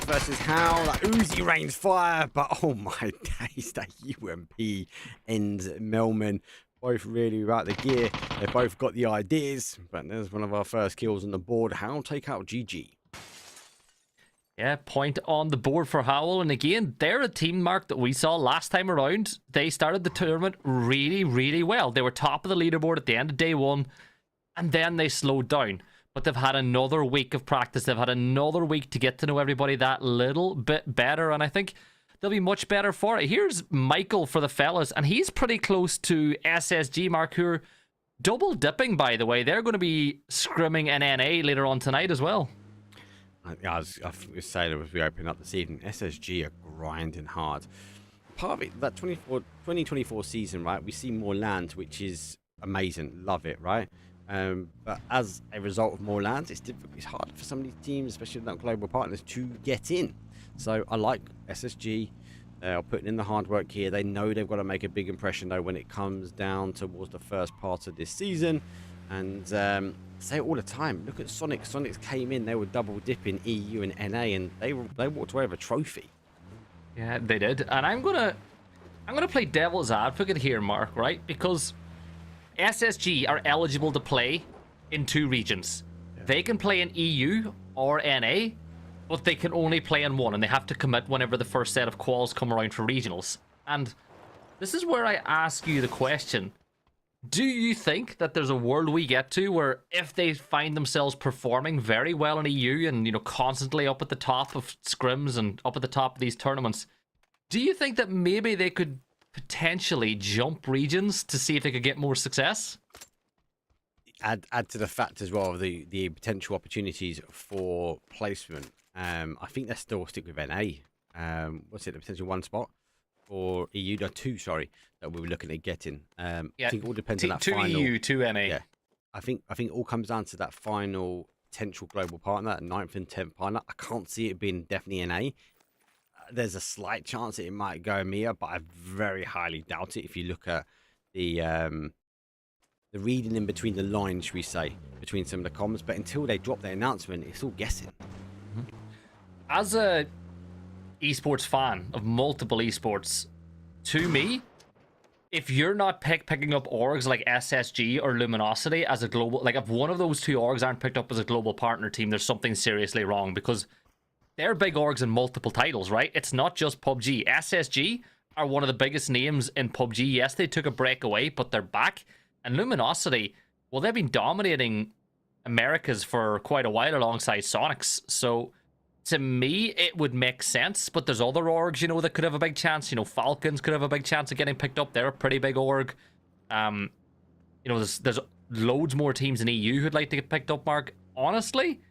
versus Howl. That Uzi rains fire. But oh my days, that UMP ends Melman. Both really right the gear. They both got the ideas, but there's one of our first kills on the board. Howl take out GG. Yeah, point on the board for Howl. And again, they're a team, Mark, that we saw last time around. They started the tournament really, really well. They were top of the leaderboard at the end of day 1, and then they slowed down. But they've had another week of practice. They've had another week to get to know everybody that little bit better, and I think they'll be much better for it. Here's Michael for the fellas, and he's pretty close to SSG, Mark, who are double dipping, by the way. They're going to be scrimming in NA later on tonight as well. I was saying as we open up this evening, SSG are grinding hard. Part of it, that 2024 season, right, we see more land, which is amazing. Love it, right? But as a result of more lands, it's difficult. It's hard for some of these teams, especially not global partners, to get in. So I like SSG. They're putting in the hard work here. They know they've got to make a big impression, though, when it comes down towards the first part of this season. And say it all the time. Look at Sonic. Sonic came in. They were double dipping EU and NA, and they walked away with a trophy. Yeah, they did. And I'm gonna play devil's advocate here, Mark, right? Because SSG are eligible to play in 2 regions. Yeah. They can play in EU or NA, but they can only play in one, and they have to commit whenever the first set of quals come around for regionals. And this is where I ask you the question. Do you think that there's a world we get to where if they find themselves performing very well in EU and, you know, constantly up at the top of scrims and up at the top of these tournaments, do you think that maybe they could potentially jump regions to see if they could get more success? Add to the fact as well the potential opportunities for placement. I think they still stick with NA. What's it? The potential 1 spot. for EU. No, 2, sorry, that we were looking at getting. I Yeah, think it all depends on that 2 final. EU, 2 NA. Yeah, I think it all comes down to that final potential global partner, that 9th and 10th partner. I can't see it being definitely NA. There's a slight chance that it might go EMEA, but I very highly doubt it. If you look at the reading in between the lines, should we say, between some of the comments, but until they drop their announcement, it's all guessing. As a esports fan of multiple esports, to me, if you're not picking up orgs like SSG or Luminosity as a global, like if one of those 2 orgs aren't picked up as a global partner team, there's something seriously wrong, because they're big orgs in multiple titles, right? It's not just PUBG. SSG are one of the biggest names in PUBG. Yes, they took a break away, but they're back. And Luminosity, well, they've been dominating Americas for quite a while alongside Sonics. So to me, it would make sense. But there's other orgs, you know, that could have a big chance. You know, Falcons could have a big chance of getting picked up. They're a pretty big org. You know, there's loads more teams in EU who'd like to get picked up, Mark. Honestly,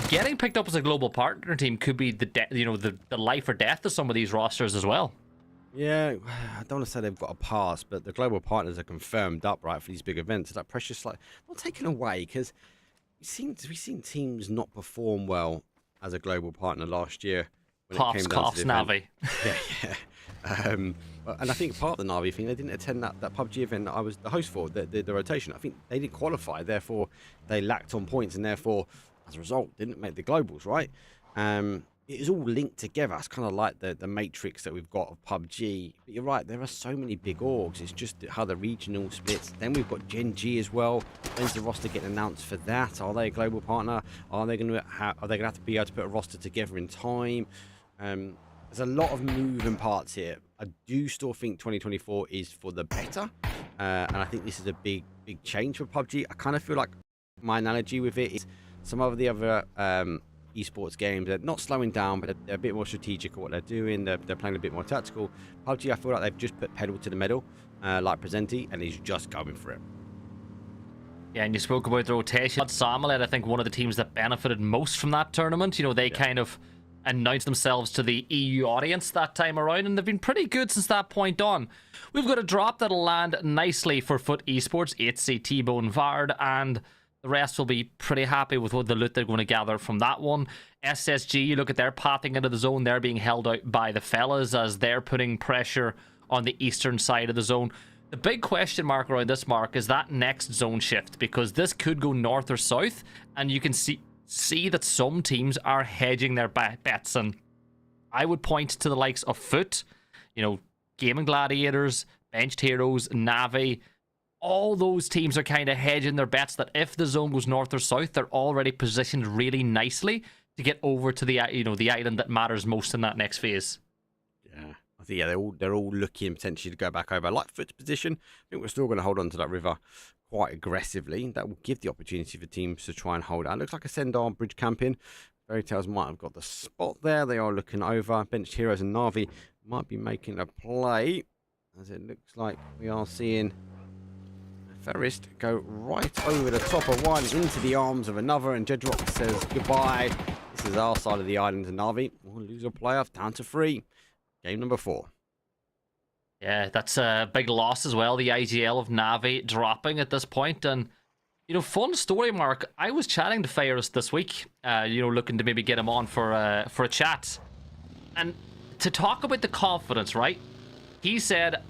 getting picked up as a global partner team could be the life or death of some of these rosters as well. Yeah, I don't want to say they've got a pass, but the global partners are confirmed up, right, for these big events. That pressure's like not taken away, because we've seen teams not perform well as a global partner last year when it came down to the NAVI. Yeah. And I think part of the NAVI thing, they didn't attend that PUBG event that I was the host for, the rotation. I think they didn't qualify, therefore they lacked on points, and therefore, as a result, didn't make the globals, right? It is all linked together. It's kind of like the matrix that we've got of PUBG. But you're right, there are so many big orgs. It's just how the regional splits. Then we've got Gen G as well. When's the roster getting announced for that? Are they a global partner? Are they going to have to be able to put a roster together in time? There's a lot of moving parts here. I do still think 2024 is for the better, and I think this is a big change for PUBG. I kind of feel like my analogy with it is some of the other esports games, they're not slowing down, but they're a bit more strategic at what they're doing. They're playing a bit more tactical. PUBG, I feel like they've just put pedal to the metal, like Presenti, and he's just going for it. Yeah, and you spoke about the rotation. Samuel, I think one of the teams that benefited most from that tournament. You know, they kind of announced themselves to the EU audience that time around, and they've been pretty good since that point on. We've got a drop that'll land nicely for Foot Esports, HC, T-Bone, Vard, and the rest will be pretty happy with what the loot they're going to gather from that one. SSG, you look at their pathing into the zone, they're being held out by the fellas as they're putting pressure on the eastern side of the zone. The big question mark around this, Mark, is that next zone shift, because this could go north or south, and you can see that some teams are hedging their bets, and I would point to the likes of Foot, you know, Gaimin Gladiators, Benched Heroes, NAVI. All those teams are kind of hedging their bets that if the zone goes north or south, they're already positioned really nicely to get over to the the island that matters most in that next phase. Yeah, I think they're all looking potentially to go back over. Like Foot's position, I think we're still going to hold on to that river quite aggressively. That will give the opportunity for teams to try and hold out. It looks like Acend are bridge camping. Fairy Tales might have got the spot there. They are looking over. Benched Heroes and NAVI might be making a play, as it looks like we are seeing Ferrist go right over the top of one into the arms of another, and Jedrock says goodbye. This is our side of the island, and NAVI will lose a player down to 3. Game number 4. Yeah, that's a big loss as well. The IGL of NAVI dropping at this point. And, you know, fun story, Mark. I was chatting to Ferrist this week, looking to maybe get him on for a chat. And to talk about the confidence, right? He said,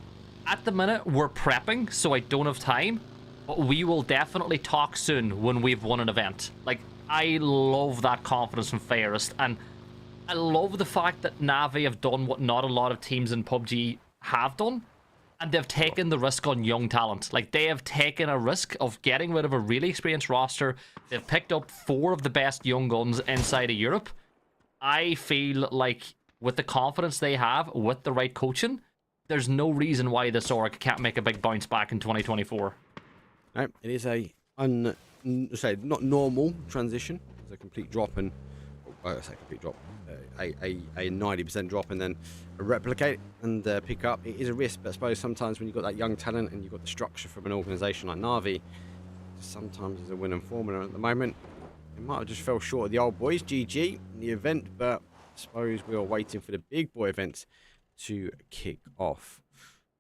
at the minute, we're prepping, so I don't have time, but we will definitely talk soon when we've won an event. Like, I love that confidence from Ferrist, and I love the fact that NAVI have done what not a lot of teams in PUBG have done, and they've taken the risk on young talent. Like, they have taken a risk of getting rid of a really experienced roster. They've picked up 4 of the best young guns inside of Europe. I feel like with the confidence they have, with the right coaching, there's no reason why this org can't make a big bounce back in 2024. No, it is not normal transition. It's a complete drop, and a 90% drop, and then replicate and pick up. It is a risk, but I suppose sometimes when you've got that young talent and you've got the structure from an organisation like NAVI, sometimes there's a winning formula. At the moment, it might have just fell short of the old boys. GG in the event, but I suppose we are waiting for the big boy events to kick off.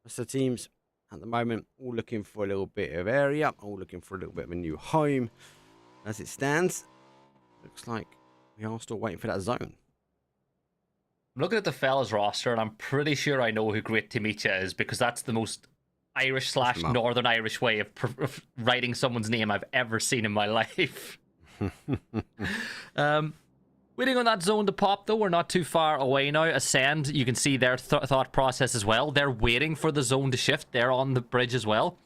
So teams at the moment all looking for a little bit of area, all looking for a little bit of a new home. As it stands, looks like we are still waiting for that zone. I'm looking at the fellas roster, and I'm pretty sure I know who Great to Meet Ya is, because that's the most Irish / Northern Irish way of writing someone's name I've ever seen in my life. Waiting on that zone to pop, though. We're not too far away now. Acend, you can see their thought process as well. They're waiting for the zone to shift. They're on the bridge as well.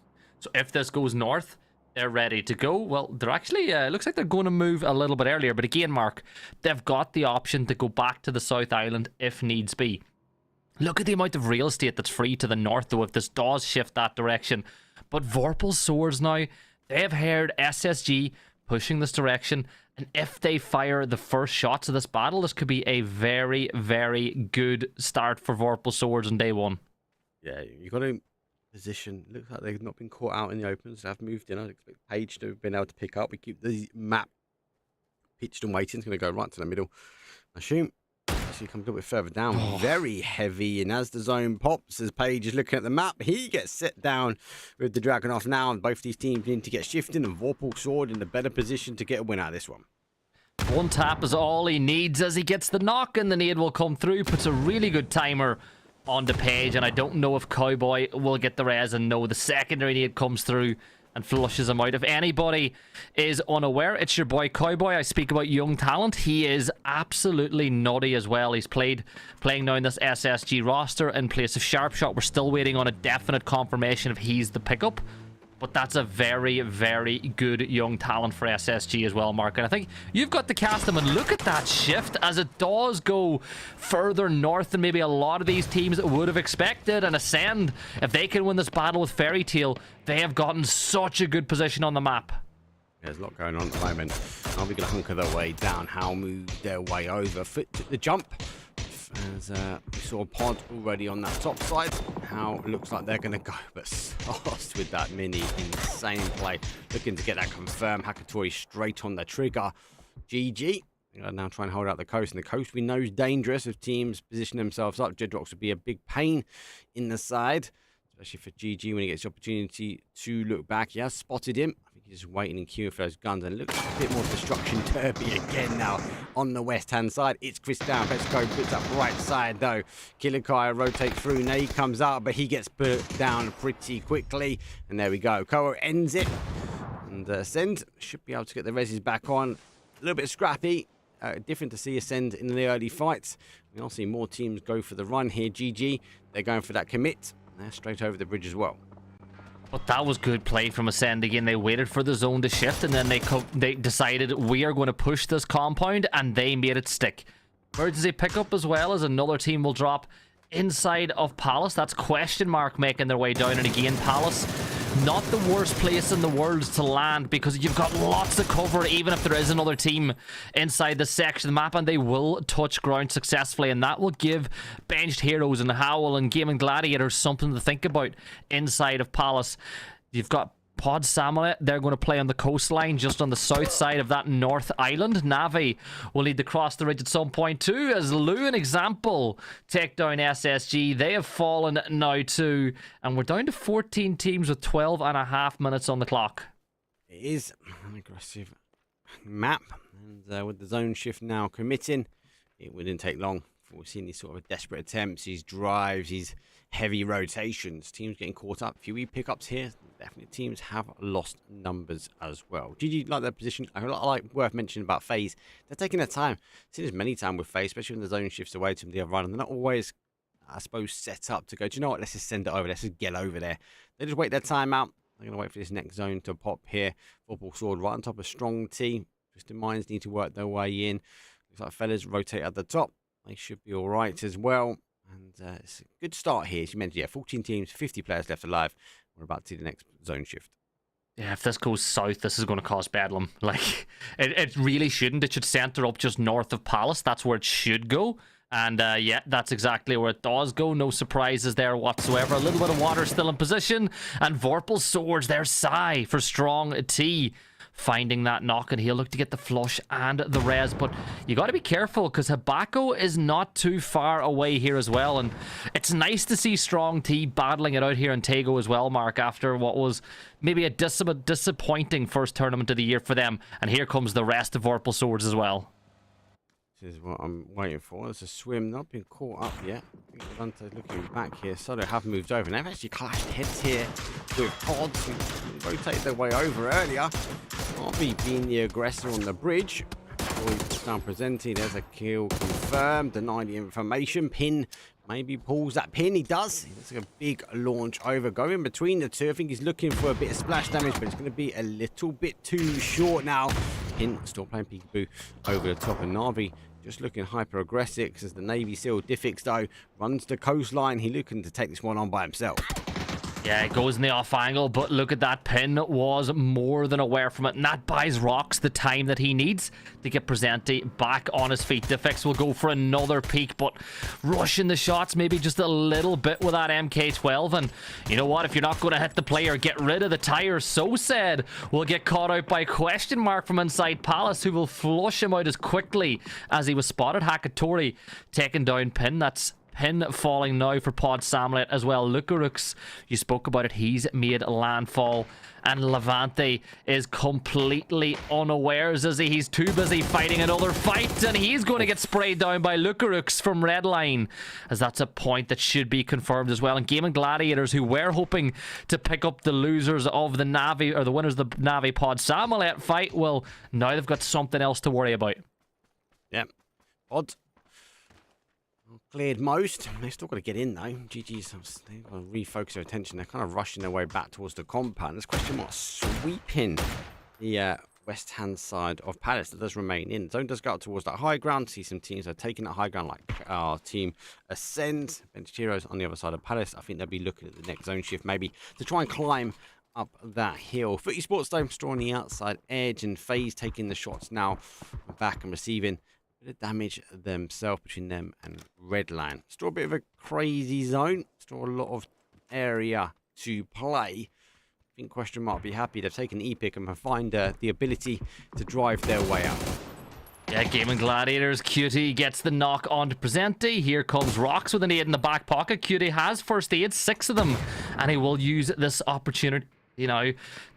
So if this goes north, they're ready to go. Well, they're actually, looks like they're going to move a little bit earlier. But again, Mark, they've got the option to go back to the South Island if needs be. Look at the amount of real estate that's free to the north, though, if this does shift that direction. But Vorpal Swords now, they have heard SSG pushing this direction. And if they fire the first shots of this battle, this could be a very, very good start for Vorpal Swords on day one. Yeah, you've got to position. Looks like they've not been caught out in the open, so they've moved in. I'd expect Paige to have been able to pick up. We keep the map pitched and waiting. It's going to go right to the middle. I assume actually comes a little bit further down. Very heavy, and as the zone pops, as Paige is looking at the map, he gets set down with the Dragon off now, and both these teams need to get shifting, and Vorpal Sword in a better position to get a win out of this one. One tap is all he needs as he gets the knock, and the nade will come through. Puts a really good timer on the page, and I don't know if Cowboy will get the res, and no, the secondary nade comes through and flushes him out. If anybody is unaware, it's your boy Cowboy. I speak about young talent. He is absolutely nutty as well. He's playing now in this SSG roster in place of Sharpshot. We're still waiting on a definite confirmation if he's the pickup. But that's a very, very good young talent for SSG as well, Mark. And I think you've got to cast him, and look at that shift as it does go further north than maybe a lot of these teams would have expected. And Acend, if they can win this battle with Fairy Tail, they have gotten such a good position on the map. There's a lot going on at the moment. Are we going to hunker their way down? How move their way over? Foot to the jump. As we saw Pod already on that top side. How looks like they're going to go, but sauced with that mini insane play. Looking to get that confirmed. Hakatori straight on the trigger. GG. Now try and hold out the coast. And the coast we know is dangerous if teams position themselves up. Jedrox would be a big pain in the side, especially for GG when he gets the opportunity to look back. He has spotted him. I think he's just waiting and queuing for those guns. And looks a bit more destruction derby again now on the west-hand side. It's Chris down. Pesco puts up right side, though. Killikai rotates through. Nade comes out, but he gets put down pretty quickly. And there we go. Koa ends it. And Acend should be able to get the reses back on. A little bit scrappy. Different to see Acend in the early fights. We all see more teams go for the run here. GG, they're going for that commit. They're straight over the bridge as well. But that was good play from Acend again. They waited for the zone to shift, and then they decided we are going to push this compound, and they made it stick. Emergency pickup as well as another team will drop inside of Palace. That's question mark making their way down, and again Palace, not the worst place in the world to land because you've got lots of cover even if there is another team inside the section of the map, and they will touch ground successfully, and that will give benched heroes and Howl and Gaimin Gladiators something to think about inside of Palace. You've got Pod Samurai, they're going to play on the coastline just on the south side of that north island. NAVI will need to cross the ridge at some point too, as Lou, an example, take down SSG. They have fallen now too, and we're down to 14 teams with 12.5 minutes on the clock. It is an aggressive map, and with the zone shift now committing, it wouldn't take long before we've seen these sort of desperate attempts, these drives, these heavy rotations, teams getting caught up. A few pickups here. Definitely teams have lost numbers as well. GG like their position. I like worth mentioning about Faze. They're taking their time. I've seen this many times with Faze, especially when the zone shifts away from the other run. And they're not always, I suppose, set up to go, do you know what, let's just send it over. Let's just get over there. They just wait their time out. They're going to wait for this next zone to pop here. Vorpal Sword right on top of Strong T. Just the mines need to work their way in. Looks like fellas rotate at the top. They should be all right as well. And it's a good start here. As you mentioned, yeah, 14 teams, 50 players left alive. We're about to see the next zone shift. Yeah, if this goes south, this is going to cause bedlam. Like, it really shouldn't. It should center up just north of Palace. That's where it should go. And yeah, that's exactly where it does go. No surprises there whatsoever. A little bit of water still in position. And Vorpal Swords, their sigh for Strong T. finding that knock, and he'll look to get the flush and the res. But you got to be careful because Habako is not too far away here as well. And it's nice to see Strong T battling it out here in Tego as well, Mark, after what was maybe a disappointing first tournament of the year for them. And here comes the rest of Vorpal Swords as well. This is what I'm waiting for. There's a swim, not been caught up yet. I think Levante's looking back here. So they have moved over. And they've actually clashed heads here with Pods, who rotated their way over earlier. NAVI being the aggressor on the bridge. Boys now presenting. There's a kill confirmed. Denied the information. Pin maybe pulls that pin. He does. It's like a big launch over. Going between the two. I think he's looking for a bit of splash damage, but it's going to be a little bit too short now. Pin still playing peekaboo over the top of NAVI. Just looking hyper aggressive as the Navy SEAL Diffix though runs the coastline. He looking to take this one on by himself. Yeah, it goes in the off angle, but look at that. Pin was more than aware from it, and that buys Rox the time that he needs to get Presenti back on his feet. Diffix will go for another peek, but rushing the shots maybe just a little bit with that MK12. And you know what? If you're not going to hit the player, get rid of the tire. So said will get caught out by question mark from inside Palace, who will flush him out as quickly as he was spotted. Hakatori taking down Pin. That's Pin falling now for Pod Samlet as well. Lucarux, you spoke about it, he's made landfall. And Levante is completely unawares as he's too busy fighting another fight. And he's going to get sprayed down by Lucarux from Redline, as that's a point that should be confirmed as well. And Gaimin Gladiators, who were hoping to pick up the losers of the NAVI, or the winners of the NAVI Pod Samlet fight, well, now they've got something else to worry about. Yep. Pod cleared most. They've still got to get in though. GG's, they've got to refocus their attention. They're kind of rushing their way back towards the compound. There's question mark sweeping the west hand side of Palace that does remain in. Zone does go up towards that high ground. See some teams that are taking that high ground, like our team Acend. Bench Heroes on the other side of Palace. I think they'll be looking at the next zone shift maybe to try and climb up that hill. Footy Sports though, still on the outside edge, and Faze taking the shots now back and receiving of damage themselves between them and Redline. Still a bit of a crazy zone. Still a lot of area to play. I think question mark be happy they've taken Epic and find the ability to drive their way out. Yeah, Gaimin Gladiators. Cutie gets the knock on to Presenti. Here comes Rox with an aid in the back pocket. Cutie has first aid, 6 of them, and he will use this opportunity, you know,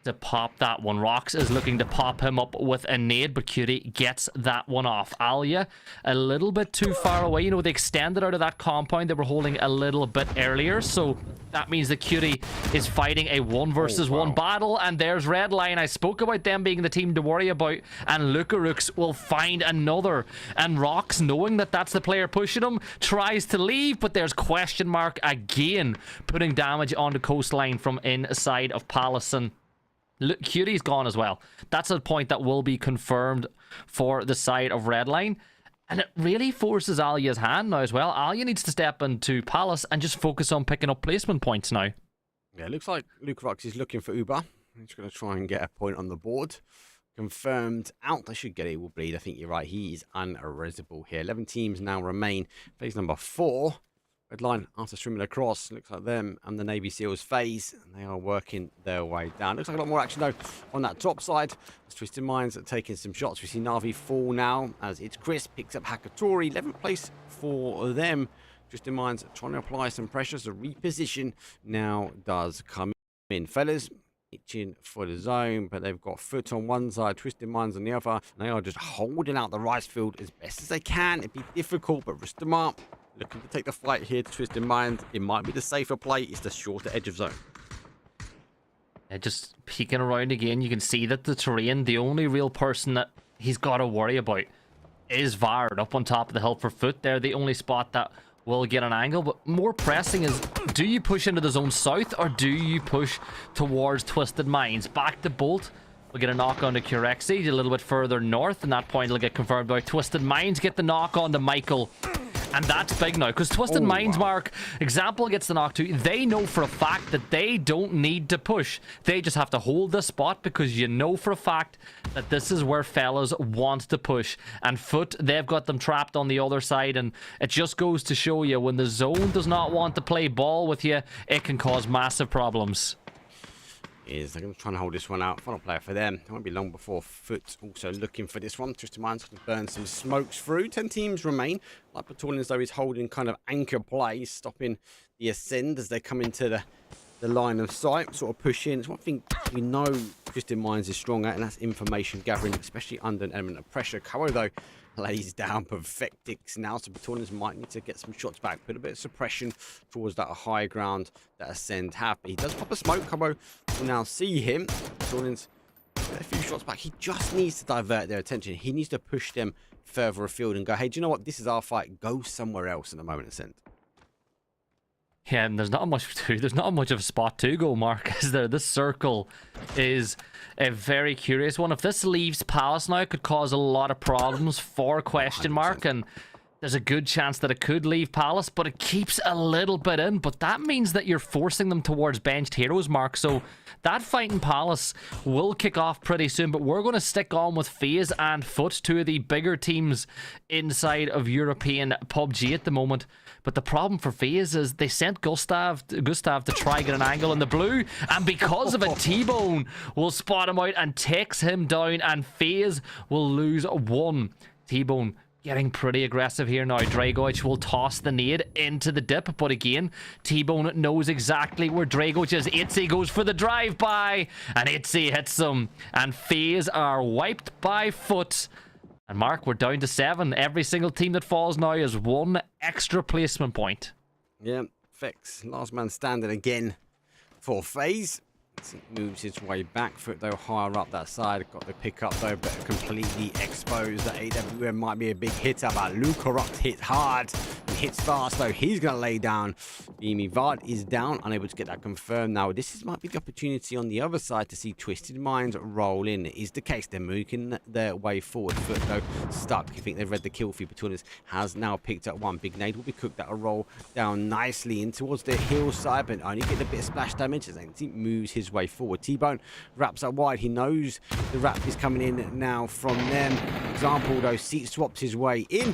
to pop that one. Rox is looking to pop him up with a nade, but Cutie gets that one off. Alia a little bit too far away. You know, they extended out of that compound they were holding a little bit earlier, so that means that Cutie is fighting a 1 versus 1 battle. And there's Redline. I spoke about them being the team to worry about, and Lucarux will find another. And Rox, knowing that that's the player pushing him, tries to leave, but there's question mark again, putting damage on the coastline from inside of Palace. And look, Cutie's gone as well. That's a point that will be confirmed for the side of Redline. And it really forces Alia's hand now as well. Alia needs to step into Palace and just focus on picking up placement points now. Yeah, it looks like Lucarux is looking for Uber. He's going to try and get a point on the board. Confirmed out. They should get it. Will bleed. I think you're right. He is unarrestable here. 11 teams now remain. Phase number 4. Redline, after streaming across, looks like them and the Navy SEALs Phase, and they are working their way down. Looks like a lot more action though on that top side. As Twisted Minds are taking some shots. We see NAVI fall now as it's Chris picks up Hakatori. 11th place for them. Twisted Minds trying to apply some pressure. So reposition now does come in. Fellas, itching for the zone, but they've got Foot on one side, Twisted Minds on the other. And they are just holding out the rice field as best as they can. It'd be difficult, but Ristamar looking to take the fight here to Twisted Mind. It might be the safer play. It's the shorter edge of zone. Yeah, just peeking around again. You can see that the terrain, the only real person that he's got to worry about is Vard up on top of the hill for Foot. They're the only spot that will get an angle. But more pressing is, do you push into the zone south or do you push towards Twisted Minds? Back to Bolt. We'll get a knock on to Curexi a little bit further north, and that point will get confirmed by Twisted Minds. Get the knock on to Michael. And that's big now, because Twisted Minds, Mark, example gets the knock too. They know for a fact that they don't need to push. They just have to hold the spot, because you know for a fact that this is where fellas want to push. And Foot, they've got them trapped on the other side, and it just goes to show you, when the zone does not want to play ball with you, it can cause massive problems. is they're going to try and hold this one out. Final player for them. It won't be long before Foot also looking for this one. Twisted Minds going to burn some smokes through. 10 teams remain. Like Battalions, though, is holding kind of anchor play, stopping the Acend as they come into the line of sight, sort of push in. It's one thing we know Twisted Minds is strong at, and that's information gathering, especially under an element of pressure. Kowo, though, lays down Perfectix now, so Battalions might need to get some shots back, put a bit of suppression towards that high ground that Acend have. But he does pop a smoke. Kowo will now see him. Battalions get a few shots back. He just needs to divert their attention. He needs to push them further afield and go, hey, do you know what? This is our fight. Go somewhere else at the moment, Acend. Yeah, and there's not much to do. There's not much of a spot to go, Mark, is there? This circle is a very curious one. If this leaves Palace now, it could cause a lot of problems for Question Mark, and there's a good chance that it could leave Palace, but it keeps a little bit in. But that means that you're forcing them towards benched heroes, Mark. So that fight in Palace will kick off pretty soon, but we're going to stick on with Faze and Foot, two of the bigger teams inside of European PUBG at the moment. But the problem for Faze is they sent Gustav to try get an angle in the blue, and because of it, T-Bone will spot him out and takes him down, and Faze will lose one. T-Bone getting pretty aggressive here now. Dragoich will toss the nade into the dip, but again, T-Bone knows exactly where Dragoich is. Itzy goes for the drive-by, and Itzy hits him, and Faze are wiped by Foot. And Mark, we're down to 7. Every single team that falls now is 1 extra placement point. Yeah, Fix, last man standing again for Faze. Moves his way back. Foot, though, higher up that side. Got the pick up, though, but completely exposed. That AWM might be a big hitter, but Lukaroct hit hard. He hits fast, though. He's going to lay down. Beamy Vard is down, unable to get that confirmed. Now, might be the opportunity on the other side to see Twisted Minds roll in. It is the case. They're moving their way forward. Foot, though, stuck. You think they've read the kill feed between us. Has now picked up one. Big nade will be cooked. That'll roll down nicely in towards the hillside, but only get a bit of splash damage as he moves his way forward. T-Bone wraps up wide. He knows the wrap is coming in now from them. Example, though, seat swaps his way in.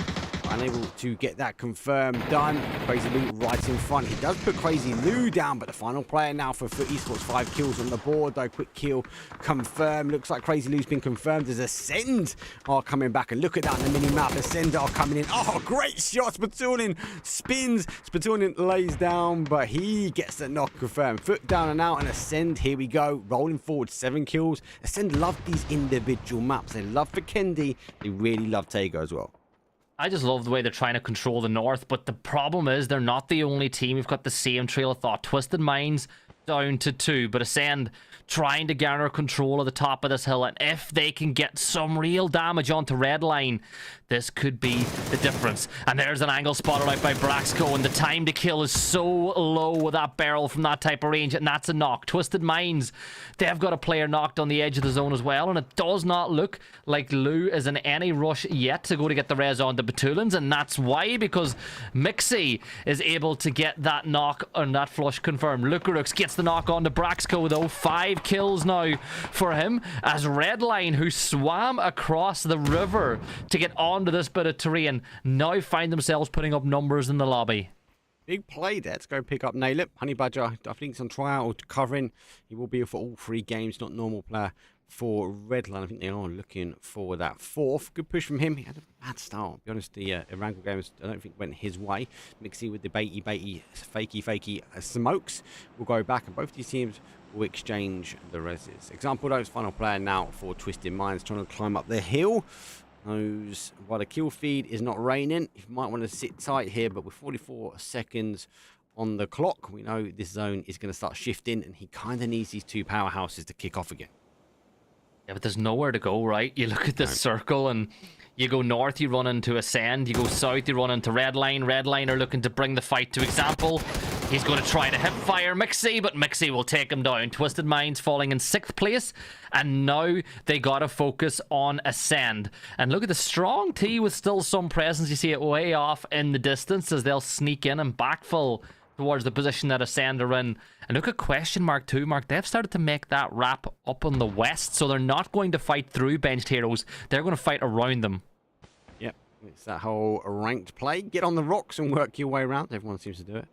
Unable to get that confirmed done. Crazy Lou right in front. He does put Crazy Lou down, but the final player now for Foot Esports. 5 kills on the board, though. Quick kill confirmed. Looks like Crazy Lou's been confirmed as Acend are coming back. And look at that on the mini-map. Acend are coming in. Oh, great shot. Spatulin spins. Spatulin lays down, but he gets the knock confirmed. Foot down and out, and Acend, here we go. Rolling forward, 7 kills. Acend love these individual maps. They love Vikendi. They really love Tego as well. I just love the way they're trying to control the north, but the problem is they're not the only team. We've got the same trail of thought. Twisted Minds down to 2, but Acend trying to garner control of the top of this hill, and if they can get some real damage onto Redline, this could be the difference. And there's an angle spotted out by Braxco, and the time to kill is so low with that barrel from that type of range, and that's a knock. Twisted Minds, they've got a player knocked on the edge of the zone as well, and it does not look like Lou is in any rush yet to go to get the res on the Batulins, and that's why, because Mixie is able to get that knock on that flush confirmed. Lukarux gets the knock on to Braxco, though. 5 kills now for him, as Redline, who swam across the river to get onto this bit of terrain, now find themselves putting up numbers in the lobby. Big play there. Let's go pick up Nailip. Honey Badger, I think it's on tryout or covering. He will be for all 3 games, not normal player for Redline. I think they are looking for that 4th. Good push from him. He had a bad start. To be honest, the Erangel games, I don't think went his way. Mixie with the baity, fakey smokes will go back, and both these teams will exchange the reses. Example, though, is final player now for Twisted Minds, trying to climb up the hill. Knows while the kill feed is not raining, you might want to sit tight here, but with 44 seconds on the clock, we know this zone is going to start shifting, and he kind of needs these 2 powerhouses to kick off again. Yeah, but there's nowhere to go, right? You look at this circle, and you go north, you run into Acend. You go south, you run into Redline. Redline are looking to bring the fight to example. He's going to try to hip fire Mixie, but Mixie will take him down. Twisted Minds falling in 6th place, and now they got to focus on Acend. And look at the strong T with still some presence. You see it way off in the distance as they'll sneak in and backfill towards the position that Acend are in. And look at Question Mark 2, Mark. They've started to make that wrap up on the west, so they're not going to fight through benched heroes. They're going to fight around them. Yep, it's that whole ranked play. Get on the rocks and work your way around. Everyone seems to do it.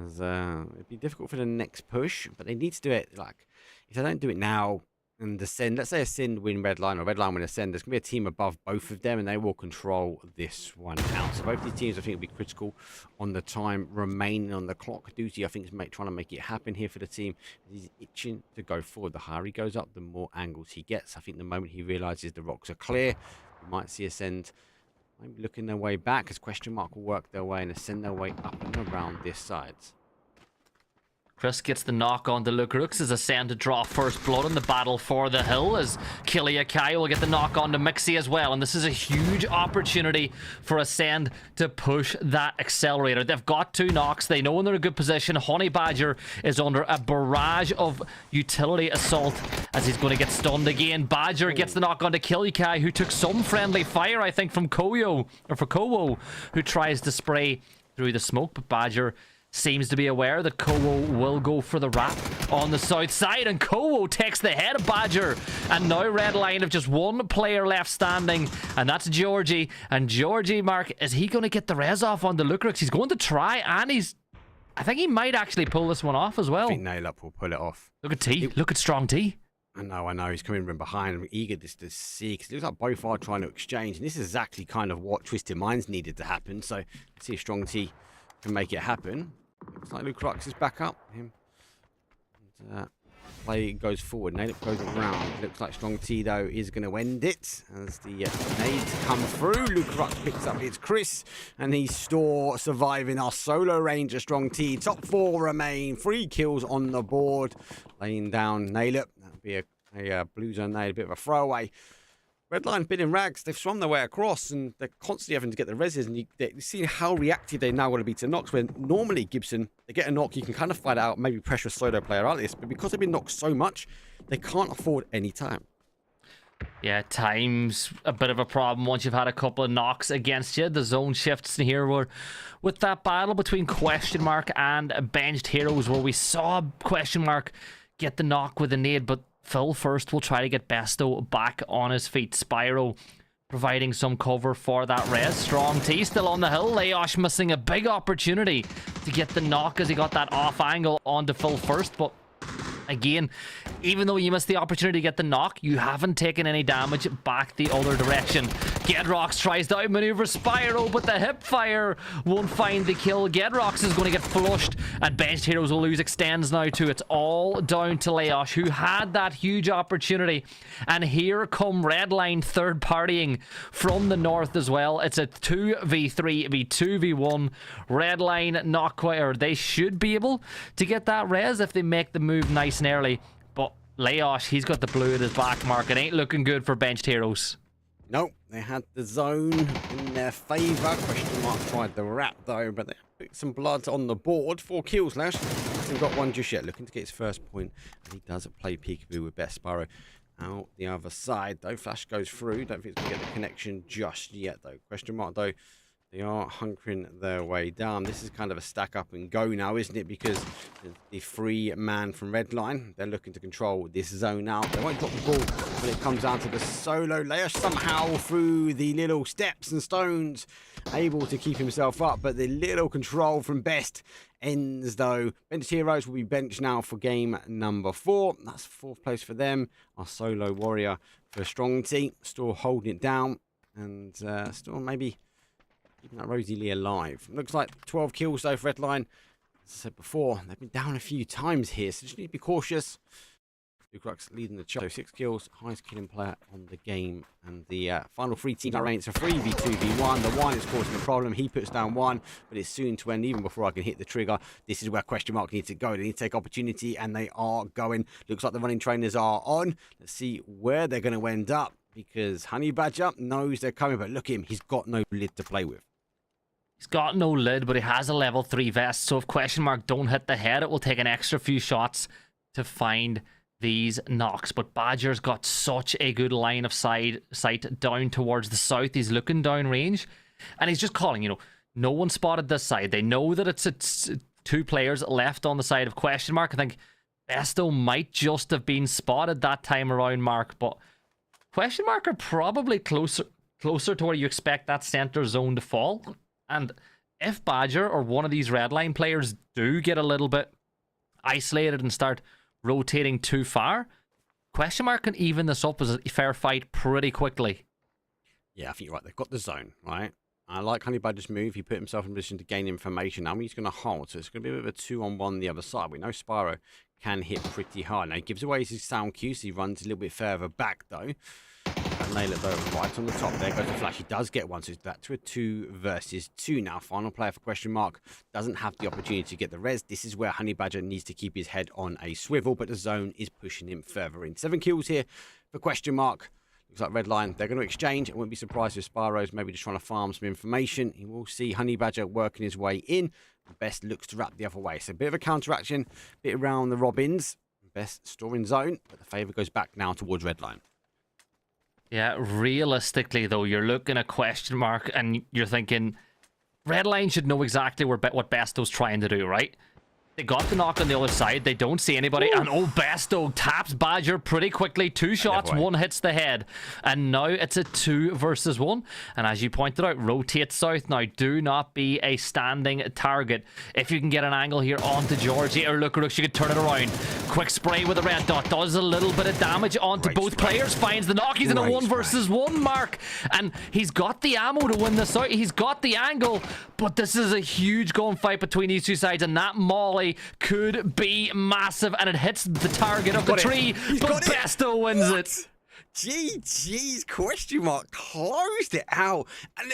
As it'd be difficult for the next push, but they need to do it like if they don't do it now, and Acend, let's say Acend win Redline or Redline win Acend, there's going to be a team above both of them, and they will control this one out. So both these teams, I think, will be critical on the time remaining on the clock. Duty, I think, is trying to make it happen here for the team. He's itching to go forward. The higher he goes up, the more angles he gets. I think the moment he realizes the rocks are clear, we might see Acend maybe looking their way back, as Question Mark will work their way and Acend their way up and around this side. Chris gets the knock on the Lukrux as Acend to draw first blood in the battle for the hill, as Kai will get the knock on to Mixie as well. And this is a huge opportunity for Acend to push that accelerator. They've got 2 knocks. They know they're in a good position. Honey Badger is under a barrage of utility assault as he's going to get stunned again. Badger gets the knock on to Kai, who took some friendly fire, I think, from Kowo, who tries to spray through the smoke. But Badger seems to be aware that Kowo will go for the wrap on the south side, and Kowo takes the head of Badger. And now Redline have just 1 player left standing, and that's Georgie. And Georgie, Mark, is he going to get the res off on the Lukrux? He's going to try, and I think he might actually pull this one off as well. I think Nail-Up will pull it off. Look at T. Look at Strong T. I know. He's coming from behind. I'm eager to see, because it looks like both are trying to exchange, and this is exactly kind of what Twisted Minds needed to happen. So let's see if Strong T can make it happen. Looks like Lukrux is back up. Play goes forward. Nailip goes around. Looks like Strong T, though, is going to end it as the nades come through. Lukrux picks up his Chris, and he's still surviving our solo ranger. Strong T. Top 4 remain. 3 kills on the board. Laying down Nailip. That'll be a blue zone nade, a bit of a throwaway. Redline been in rags. They've swum their way across, and they're constantly having to get the reses. And you see how reactive they now want to be to knocks. When normally Gibson, they get a knock, you can kind of fight out, maybe pressure a solo player out of this. But because they've been knocked so much, they can't afford any time. Yeah, time's a bit of a problem once you've had a couple of knocks against you. The zone shifts in here with that battle between Question Mark and Benched Heroes, where we saw Question Mark get the knock with a nade, but Phil first will try to get Besto back on his feet. Spyro providing some cover for that res. Strong T still on the hill. Layosh missing a big opportunity to get the knock as he got that off angle onto Phil first. But again, even though you missed the opportunity to get the knock, you haven't taken any damage back the other direction. Gedrox tries to outmaneuver Spyro, but the hip fire won't find the kill. Gedrox is going to get flushed, and Benched Heroes will lose extends now too. It's all down to Layosh, who had that huge opportunity. And here come Redline third partying from the north as well. It's a 2v3 v 2v1. Redline not quite, or they should be able to get that res if they make the move nice and early. But Layosh, he's got the blue at his back, Mark. It ain't looking good for Benched Heroes. Nope, they had the zone in their favour. Question Mark tried the wrap though, but they put some blood on the board. 4 kills, Lash. Hasn't got one just yet. Looking to get his first point, and he does play peekaboo with Best Sparrow out the other side though. Flash goes through. Don't think it's going to get the connection just yet though. Question Mark though. They are hunkering their way down. This is kind of a stack up and go now, isn't it? Because the 3 man from Redline, they're looking to control this zone out. They won't drop the ball when it comes down to the solo. Layer somehow through the little steps and stones, able to keep himself up. But the little control from Best ends though. Benched Heroes will be benched now for game number 4. That's 4th place for them. Our solo warrior for Strong T, still holding it down. And still maybe keeping that Rosie Lee alive. Looks like 12 kills though for Redline. As I said before, they've been down a few times here, so just need to be cautious. Lukrux leading the chart. So 6 kills, highest killing player on the game. And the final 3 teams remain. It's a 3v2v1. The one is causing a problem. He puts down 1, but it's soon to end even before I can hit the trigger. This is where Question Mark needs to go. They need to take opportunity, and they are going. Looks like the running trainers are on. Let's see where they're going to end up, because Honey Badger knows they're coming, but look at him. He's got no lid to play with. He's got no lid, but he has a level 3 vest, so if Question Mark don't hit the head, it will take an extra few shots to find these knocks. But Badger's got such a good line of sight down towards the south. He's looking down range, and he's just calling, you know, no one spotted this side. They know that it's 2 players left on the side of Question Mark. I think Besto might just have been spotted that time around, Mark, but Question Mark are probably closer to where you expect that center zone to fall. And if Badger or one of these Redline players do get a little bit isolated and start rotating too far. Question mark can even this up as a fair fight pretty quickly. Yeah, I think you're right. They've got the zone, right? I like Honey Badger's move. He put himself in a position to gain information. Now he's going to hold, so it's going to be a bit of a 2-on-1 the other side. We know Spyro can hit pretty hard. Now he gives away his sound cue, so he runs a little bit further back, though. Nail it, though, right on the top. There goes the flash. He does get one, so it's back to a 2 versus 2 now. Final player for question mark doesn't have the opportunity to get the res. This is where Honey Badger needs to keep his head on a swivel, but the zone is pushing him further in. 7 kills here for question mark. Looks like Redline, they're going to exchange. I wouldn't be surprised if Spyro's maybe just trying to farm some information. He will see Honey Badger working his way in. Best looks to wrap the other way. So a bit of a counteraction, bit around the Robins. Best storing zone, but the favour goes back now towards Redline. Yeah, realistically, though, you're looking at question mark and you're thinking Redline should know exactly what Besto's trying to do, right? They got the knock on the other side. They don't see anybody. Ooh. And Besto taps Badger pretty quickly. 2 shots, 1 hits the head. And now it's a 2 versus 1. And as you pointed out, rotate south now. Do not be a standing target. If you can get an angle here onto Georgie or Lucarux, you can turn it around. Quick spray with a red dot. Does a little bit of damage onto both players. Finds the knock. He's in a 1 versus 1 mark. And he's got the ammo to win this out. He's got the angle. But this is a huge gunfight between these two sides. And that molly could be massive, and it hits the target of the tree, but Besto wins it. GG's question mark closed it out, and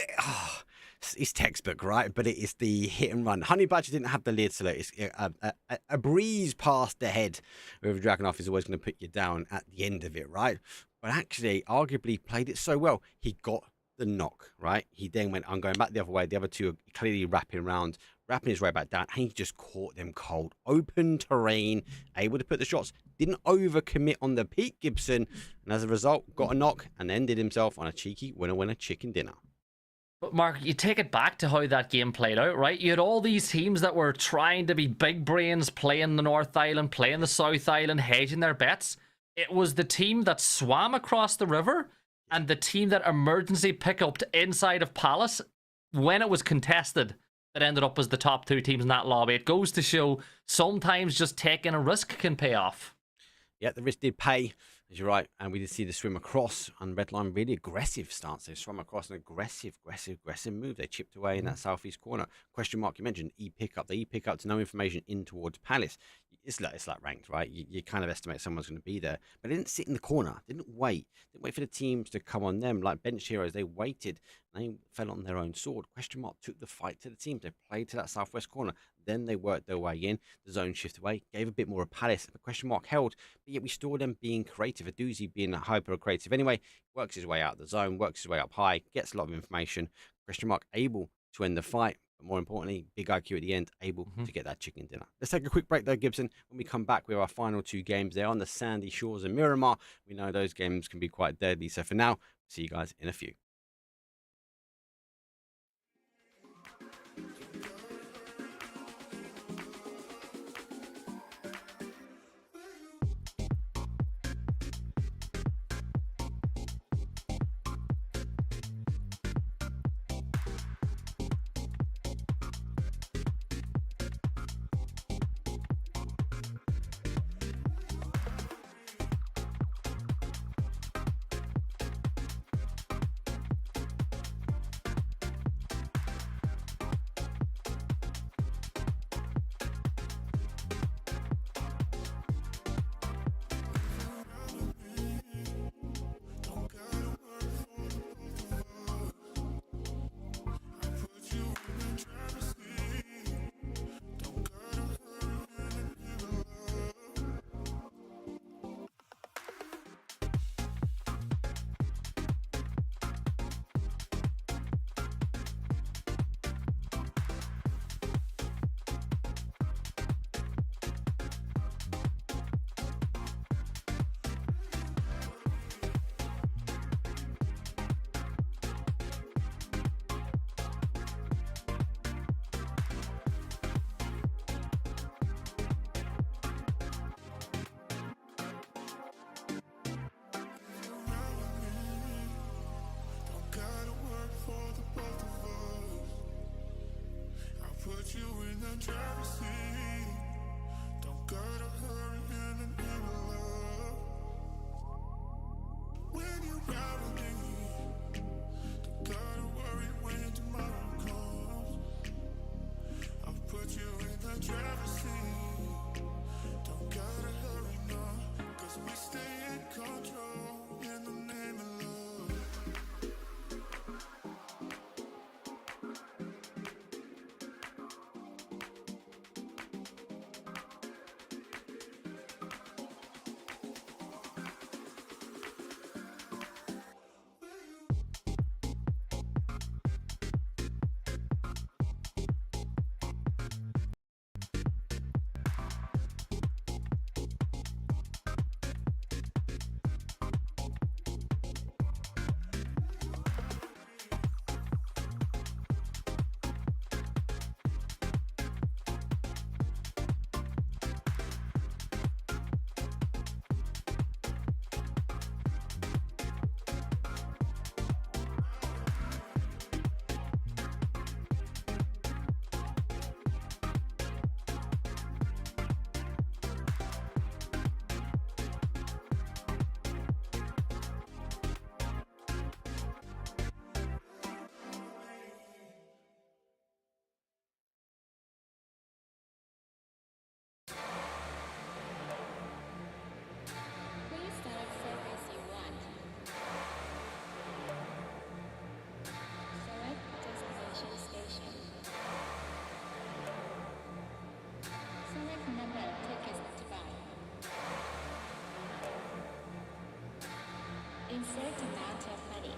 it's textbook, right? But it is the hit and run. Honey Badger didn't have the lid, so it's a breeze past the head with Dragunov is always going to put you down at the end of it, right? But actually, arguably played it so well, he got the knock, right? He then went, I'm going back the other way. The other two are clearly wrapping his way back down, and he just caught them cold. Open terrain, able to put the shots, didn't overcommit on the Pete Gibson, and as a result, got a knock and ended himself on a cheeky winner-winner chicken dinner. But Mark, you take it back to how that game played out, right? You had all these teams that were trying to be big brains, playing the North Island, playing the South Island, hedging their bets. It was the team that swam across the river and the team that emergency pick-upped inside of Palace when it was contested that ended up as the top 2 teams in that lobby. It goes to show sometimes just taking a risk can pay off. Yeah, the risk did pay, as you're right. And we did see the swim across on Redline, really aggressive stance. They swam across an aggressive move. They chipped away in that southeast corner. Question mark, you mentioned E-pickup. The E-pickup to no information in towards Palace. It's like ranked, right? You kind of estimate someone's going to be there. But they didn't sit in the corner. Didn't wait for the teams to come on them. Like bench heroes, they waited. They fell on their own sword. Question mark took the fight to the teams. They played to that southwest corner. Then they worked their way in. The zone shifted away. Gave a bit more of Palace. The question mark held. But yet we saw them being creative. A doozy being hyper creative. Anyway, works his way out of the zone. Works his way up high. Gets a lot of information. Question mark able to end the fight. But more importantly, big IQ at the end, able to get that chicken dinner. Let's take a quick break though, Gibson. When we come back, we have our final 2 games. They're on the sandy shores of Miramar. We know those games can be quite deadly. So for now, see you guys in a few. Put you in the driver's seat. Don't gotta hurry in and Insert amount of money.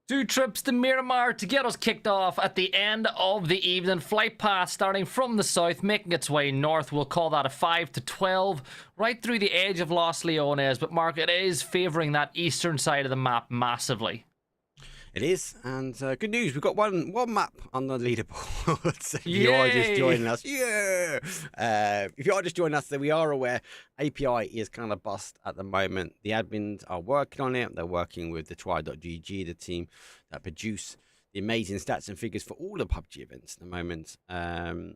Two trips to Miramar to get us kicked off at the end of the evening. Flight path starting from the south, making its way north. We'll call that a 5 to 12, right through the edge of Los Leones. But Mark, it is favouring that eastern side of the map massively. It is, and good news, we've got one map on the leaderboard. So if you are just joining us, if you are just joining us, then we are aware API is kind of bust at the moment. The admins are working on it. They're working with the try.gg, the team that produce the amazing stats and figures for all the PUBG events at the moment. So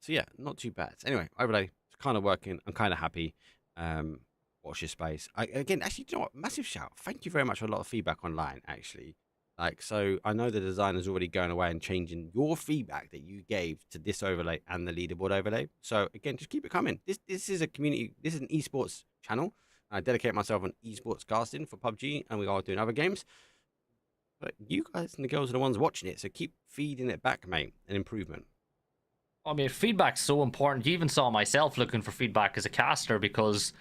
yeah, not too bad. Anyway, overlay, it's kind of working. I'm kind of happy. Watch your space. Again, actually, you know what? Massive shout. Thank you very much for a lot of feedback online, actually. So I know the designer's already going away and changing your feedback that you gave to this overlay and the leaderboard overlay. So again, just keep it coming. This is a community. This is an esports channel. I dedicate myself on esports casting for PUBG, and we are doing other games. But you guys and the girls are the ones watching it, so keep feeding it back, mate. An improvement. I mean, feedback's so important. You even saw myself looking for feedback as a caster, because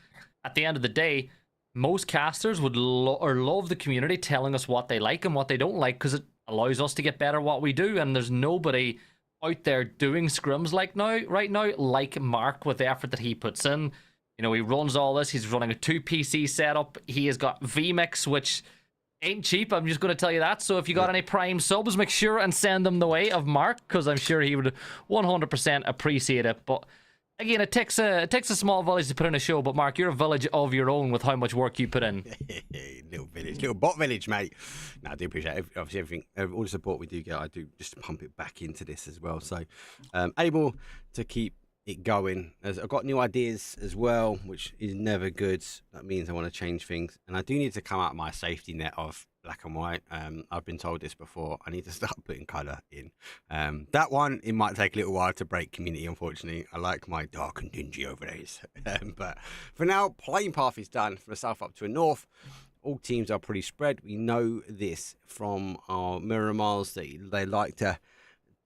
at the end of the day, most casters would love the community telling us what they like and what they don't like, because it allows us to get better at what we do. And there's nobody out there doing scrims right now like Mark, with the effort that he puts in. You know, he runs all this. He's running a 2 PC setup. He has got VMix, which ain't cheap. I'm just going to tell you that. So if you got any Prime subs, make sure and send them the way of Mark, because I'm sure he would 100% appreciate it. But again, it takes a small village to put in a show, but Mark, you're a village of your own with how much work you put in. Little village, little bot village, mate. No, I do appreciate it. Obviously everything, all the support we do get, I do just pump it back into this as well. So able to keep it going. As I've got new ideas as well, which is never good. That means I want to change things, and I do need to come out of my safety net of black and white. I've been told this before. I need to start putting color in. That one, it might take a little while to break community, unfortunately. I like my dark and dingy overlays. But for now, playing path is done from the south up to the north. All teams are pretty spread. We know this from our mirror miles that they like to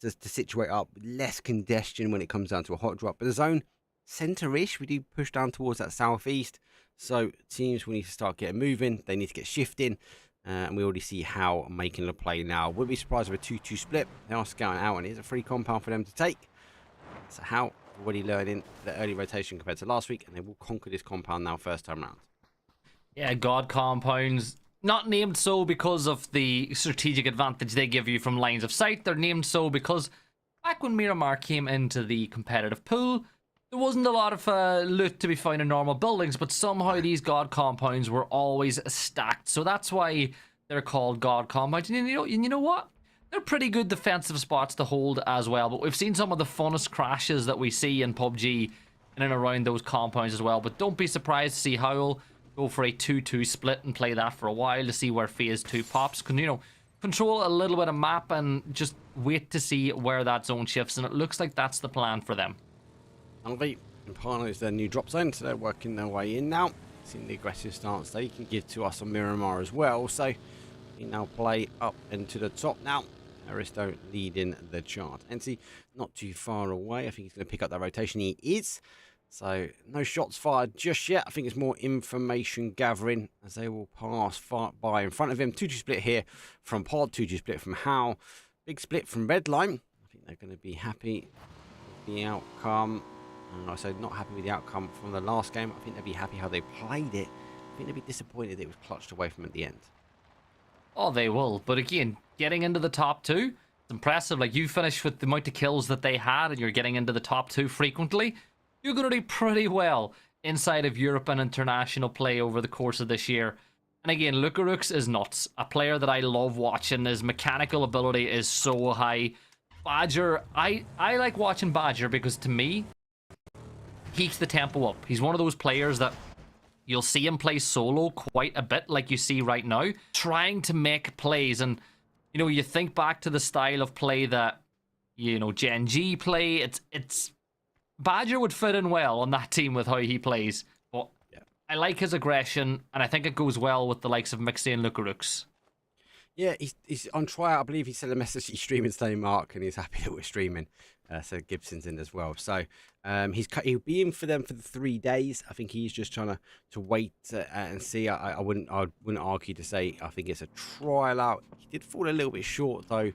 situate up with less congestion when it comes down to a hot drop. But the zone, centre-ish, we do push down towards that southeast. So teams will need to start getting moving. They need to get shifting. And we already see Howl making the play now. Wouldn't be surprised with a 2-2 split. They are scouting out, and it is a free compound for them to take. So Howl already learning the early rotation compared to last week, and they will conquer this compound now first time round. Yeah, God compounds, not named so because of the strategic advantage they give you from lines of sight. They're named so because back when Miramar came into the competitive pool, there wasn't a lot of loot to be found in normal buildings, but somehow these God compounds were always stacked. So that's why they're called God compounds. And you know what? They're pretty good defensive spots to hold as well. But we've seen some of the funnest crashes that we see in PUBG in and around those compounds as well. But don't be surprised to see Howl go for a 2-2 split and play that for a while to see where Phase 2 pops. Control a little bit of map and just wait to see where that zone shifts. And it looks like that's the plan for them. NAVI and Parno is their new drop zone, so they're working their way in now. Seeing the aggressive stance they can give to us on Miramar as well. So we now play up and to the top now. Aristo leading the chart. NC not too far away. I think he's going to pick up that rotation. He is. So no shots fired just yet. I think it's more information gathering as they will pass far by in front of him. 2-2 split here from Pod. 2-2 split from Howl. Big split from Redline. I think they're going to be happy with the outcome. I said not happy with the outcome from the last game. I think they'd be happy how they played it. I think they'd be disappointed it was clutched away from at the end. Oh, they will. But again, getting into the top two, it's impressive. Like, you finished with the amount of kills that they had and you're getting into the top two frequently. You're going to do pretty well inside of Europe and international play over the course of this year. And again, Lukarux is nuts. A player that I love watching. His mechanical ability is so high. Badger, I like watching Badger because to me, he keeps the tempo up. He's one of those players that you'll see him play solo quite a bit, like you see right now, trying to make plays. And, you think back to the style of play that, Gen G play. It's Badger would fit in well on that team with how he plays. But yeah, I like his aggression, and I think it goes well with the likes of Mixie and Lukarux. Yeah, he's on trial. I believe he sent a message he's streaming today, Mark, and he's happy that we're streaming. So Gibson's in as well. So he'll be in for them for the 3 days. I think he's just trying to wait and see. I wouldn't argue to say I think it's a trial out. He did fall a little bit short though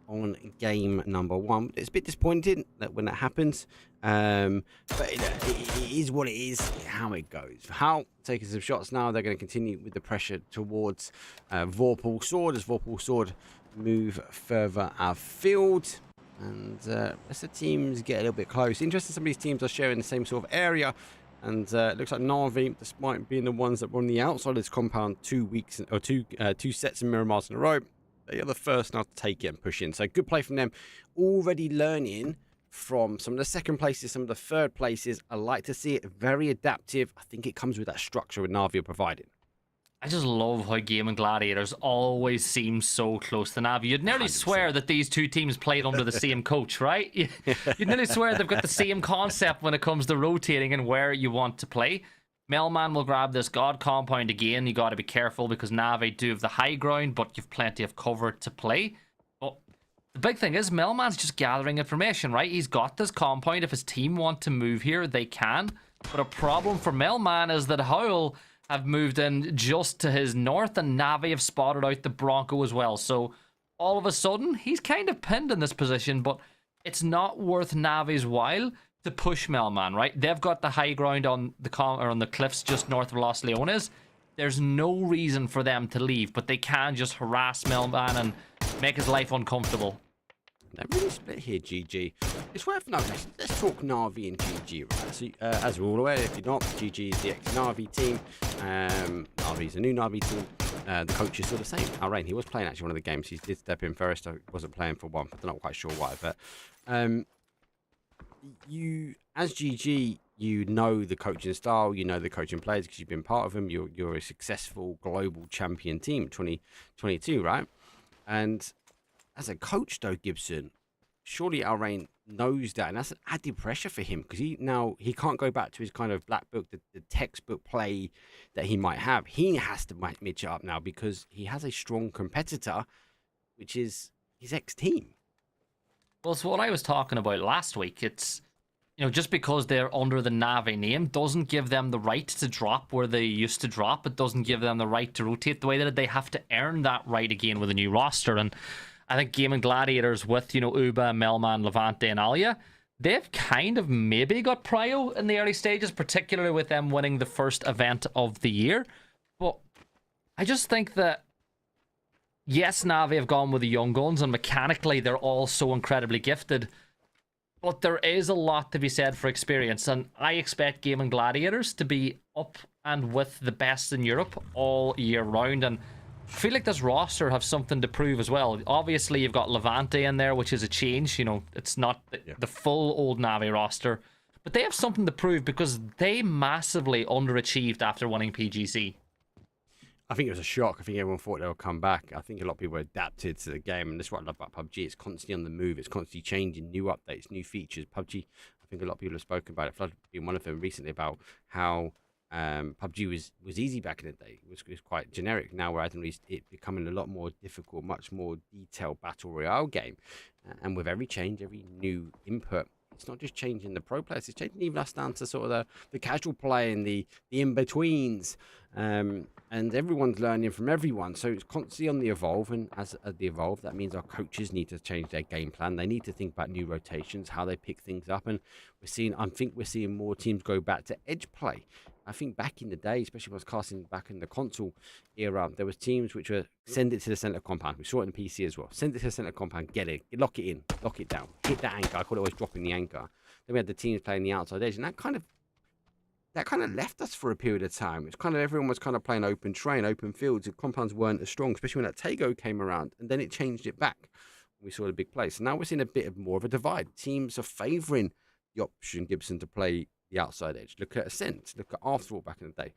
on game number 1. It's a bit disappointing that when that happens. But it is what it is, how it goes. Howl taking some shots now. They're going to continue with the pressure towards Vorpal Sword as Vorpal Sword move further afield. And as the teams get a little bit close, interesting, some of these teams are sharing the same sort of area. And it looks like NAVI, despite being the ones that were on the outside of this compound 2 weeks or two sets of Miramars in a row, they are the first now to take it and push in. So good play from them. Already learning from some of the second places, some of the third places. I like to see it very adaptive. I think it comes with that structure with NAVI are providing. I just love how Gaimin Gladiators always seem so close to NAVI. You'd nearly 100%. Swear that these two teams played under the same coach, right? You'd nearly swear they've got the same concept when it comes to rotating and where you want to play. Melman will grab this God compound again. You got to be careful because NAVI do have the high ground, but you've plenty of cover to play. But the big thing is Melman's just gathering information, right? He's got this compound. If his team want to move here, they can. But a problem for Melman is that Howl have moved in just to his north, and NAVI have spotted out the Bronco as well. So all of a sudden, he's kind of pinned in this position, but it's not worth NAVI's while to push Melman, right? They've got the high ground on the cliffs just north of Los Leones. There's no reason for them to leave, but they can just harass Melman and make his life uncomfortable. They're really split here, GG. It's worth noting, let's talk NAVI and GG, right? So, as we're all aware, if you're not, GG is the ex-NAVI team. NAVI is a new NAVI team. The coach is still the same. Rain, he was playing actually one of the games. He did step in first. I wasn't playing for one. I'm not quite sure why. But you as GG, you know the coaching style, you know the coaching players because you've been part of them. You're a successful global champion team, 2022, right? And as a coach, though, Gibson, surely Alrain knows that, and that's an added pressure for him because he can't go back to his kind of black book, the textbook play that he might have. He has to match it up now because he has a strong competitor, which is his ex-team. Well, it's what I was talking about last week. It's, just because they're under the NAVI name doesn't give them the right to drop where they used to drop. It doesn't give them the right to rotate the way that they have to earn that right again with a new roster. And I think Gaimin Gladiators with, Uba, Melman, Levante, and Alia, they've kind of maybe got prio in the early stages, particularly with them winning the first event of the year. But I just think that, yes, Navi have gone with the young guns, and mechanically they're all so incredibly gifted. But there is a lot to be said for experience, and I expect Gaimin Gladiators to be up and with the best in Europe all year round. And I feel like this roster have something to prove as well. Obviously, you've got Levante in there, which is a change. It's not the full old Navi roster, but they have something to prove because they massively underachieved after winning PGC. I think it was a shock. I think everyone thought they would come back. I think a lot of people adapted to the game, and that's what I love about PUBG. It's constantly on the move. It's constantly changing, new updates, new features. PUBG, I think a lot of people have spoken about it. Flood being one of them recently about how PUBG was easy back in the day. It was quite generic. Now we're at least it becoming a lot more difficult, much more detailed battle royale game. And with every change, every new input, it's not just changing the pro players, it's changing even us down to sort of the casual play and the in-betweens. And everyone's learning from everyone. So it's constantly on the evolve. And as the evolve, that means our coaches need to change their game plan. They need to think about new rotations, how they pick things up. And I think we're seeing more teams go back to edge play. I think back in the day, especially when I was casting back in the console era, there was teams which were send it to the center compound. We saw it in PC as well. Send it to the center compound, get it, lock it in, lock it down, hit that anchor. I call it always dropping the anchor. Then we had the teams playing the outside edge, and that kind of left us for a period of time. It's kind of everyone was kind of playing open terrain, open fields. The compounds weren't as strong, especially when that Tago came around, and then it changed it back. We saw the big play. So now we're seeing a bit of more of a divide. Teams are favouring the option Gibson to play the outside edge. Look at Acend. Look at Afterall back in the day.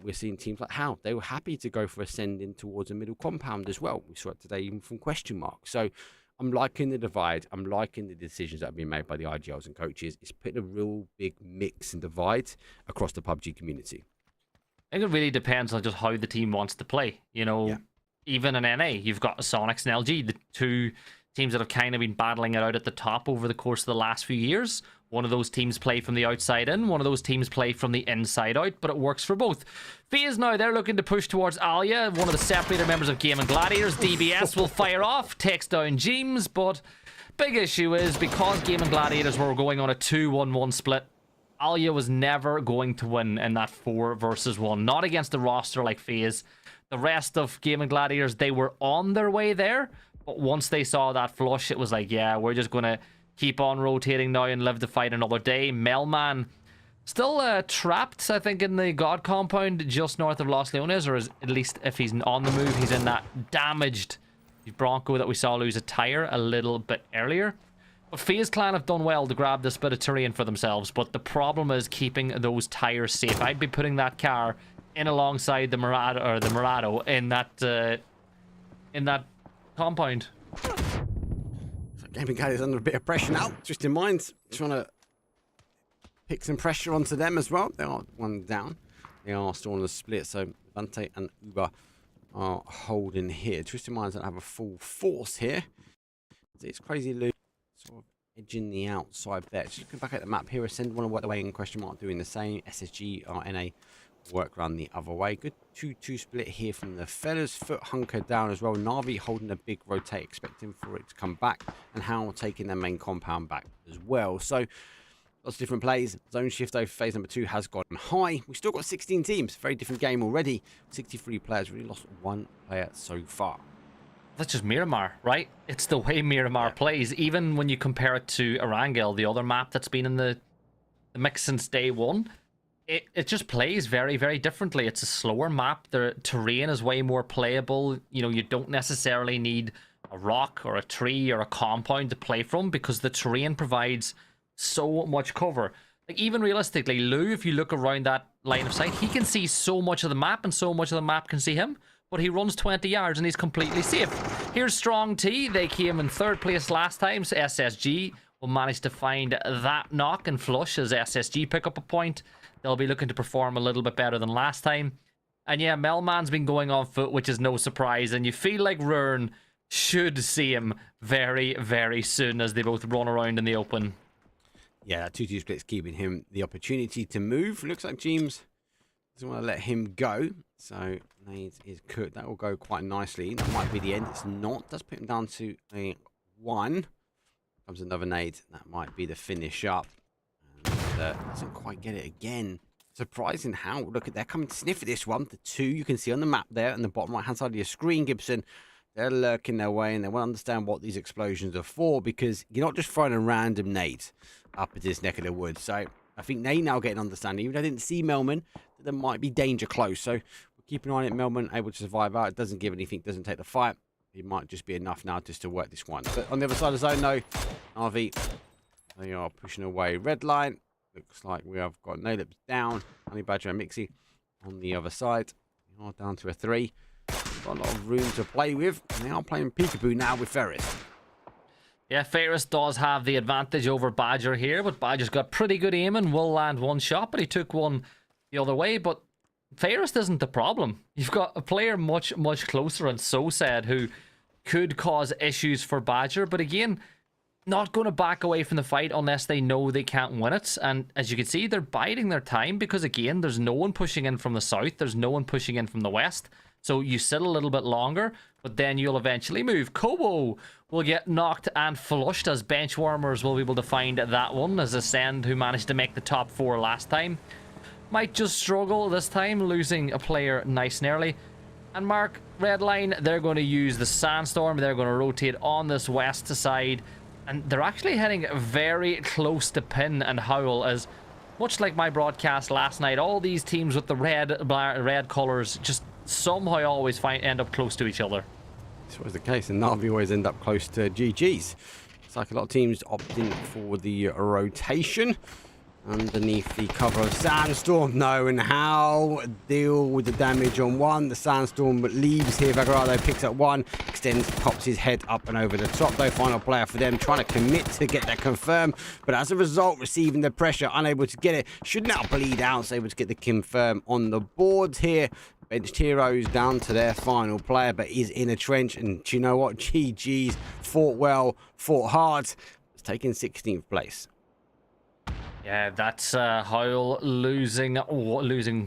We're seeing teams like Howl. They were happy to go for Acend in towards a middle compound as well. We saw it today even from question mark. So I'm liking the divide. I'm liking the decisions that have been made by the IGLs and coaches. It's putting a real big mix and divide across the PUBG community. I think it really depends on just how the team wants to play. Even in NA, you've got Sonics and LG, the two teams that have kind of been battling it out at the top over the course of the last few years. One of those teams play from the outside in, one of those teams play from the inside out, but it works for both. Faze now, they're looking to push towards Alia, one of the separator members of Gaimin Gladiators. DBS will fire off, takes down James, but big issue is because Gaimin Gladiators were going on a 2-1-1 split, Alia was never going to win in that 4 versus 1, not against the roster like Faze. The rest of Gaimin Gladiators, they were on their way there, but once they saw that flush, it was like, yeah, we're just going to keep on rotating now and live to fight another day. Melman still trapped, I think, in the God compound just north of Los Leones, or at least if he's on the move, he's in that damaged Bronco that we saw lose a tire a little bit earlier. But Faze Clan have done well to grab this bit of terrain for themselves, but the problem is keeping those tires safe. I'd be putting that car in alongside the Murado in that compound. Gaimin Gladiators under a bit of pressure now. Just in mind, trying to pick some pressure onto them as well. They are one down. They are still on the split, so Vante and Uber are holding here. Twisted Minds don't have a full force here. It's crazy Lou sort of edging the outside there. Just looking back at the map here, Acend want to work the way in question mark, doing the same. SSG or NA work around the other way. Good 2-2 split here from the fellas. Foot hunkered down as well. Navi holding a big rotate, expecting for it to come back, and Howl taking their main compound back as well. So lots of different plays. Zone shift over phase number 2 has gone high. We've still got 16 teams. Very different game already. 63 players. Really lost 1 player so far. That's just Miramar, right? It's the way Miramar plays. Even when you compare it to Erangel, the other map that's been in the mix since day one, it just plays very, very differently. It's a slower map. The terrain is way more playable. You don't necessarily need a rock or a tree or a compound to play from because the terrain provides so much cover. Like, even realistically, Lou, if you look around that line of sight, he can see so much of the map, and so much of the map can see him. But he runs 20 yards and he's completely safe. Here's Strong T. They came in 3rd place last time, so SSG will manage to find that knock and flush as SSG pick up a point. They'll be looking to perform a little bit better than last time. And yeah, Melman's been going on foot, which is no surprise. And you feel like Rern should see him very, very soon as they both run around in the open. Yeah, that 2-2 split's keeping him the opportunity to move. Looks like James doesn't want to let him go. So, Nades is cooked. That will go quite nicely. That might be the end. It's not. Does put him down to a 1. Comes another nade. That might be the finish up. And, doesn't quite get it again. Surprising how. Look at, they're coming to sniff at this one. The 2 you can see on the map there on the bottom right hand side of your screen, Gibson. They're lurking their way, and they want to understand what these explosions are for, because you're not just throwing a random nade up at this neck of the woods. So I think they now get an understanding. Even though I didn't see Melman, that there might be danger close. So we'll keep an eye on it. Melman able to survive out. It doesn't give anything, doesn't take the fight. It might just be enough now just to work this one. But on the other side of the zone, though, NAVI, they are pushing away. Redline. Looks like we have got No Lips down. Honey Badger and Mixie on the other side. We are down to a 3. Got a lot of room to play with. And they are playing peekaboo now with Ferris. Yeah, Ferris does have the advantage over Badger here, but Badger's got pretty good aim and will land one shot, but he took one the other way. But Ferris isn't the problem. You've got a player much, much closer, and So Sad, who could cause issues for Badger. But again, not going to back away from the fight unless they know they can't win it. And as you can see, they're biding their time because, again, there's no one pushing in from the south. There's no one pushing in from the west. So you sit a little bit longer, but then you'll eventually move. Kobo will get knocked and flushed as Benchwarmers will be able to find that one, as Acend, who managed to make the top 4 last time, might just struggle this time, losing a player nice and early. And Mark, Redline, they're going to use the Sandstorm. They're going to rotate on this west side. And they're actually heading very close to Pin and Howl, as much like my broadcast last night, all these teams with the red colours just somehow always end up close to each other. This was the case, and NAVI always end up close to GG's. It's like a lot of teams opting for the rotation underneath the cover of Sandstorm. No, and how deal with the damage on 1. The Sandstorm leaves here. Vagarado picks up 1, extends, pops his head up and over the top, though. Final player for them, trying to commit to get that confirm, but as a result, receiving the pressure, unable to get it. Should now bleed out, able to get the confirm on the board here. Benched heroes down to their final player, but is in a trench. And do you know what? GG's, fought well, fought hard. It's taking 16th place. Yeah, that's Howl losing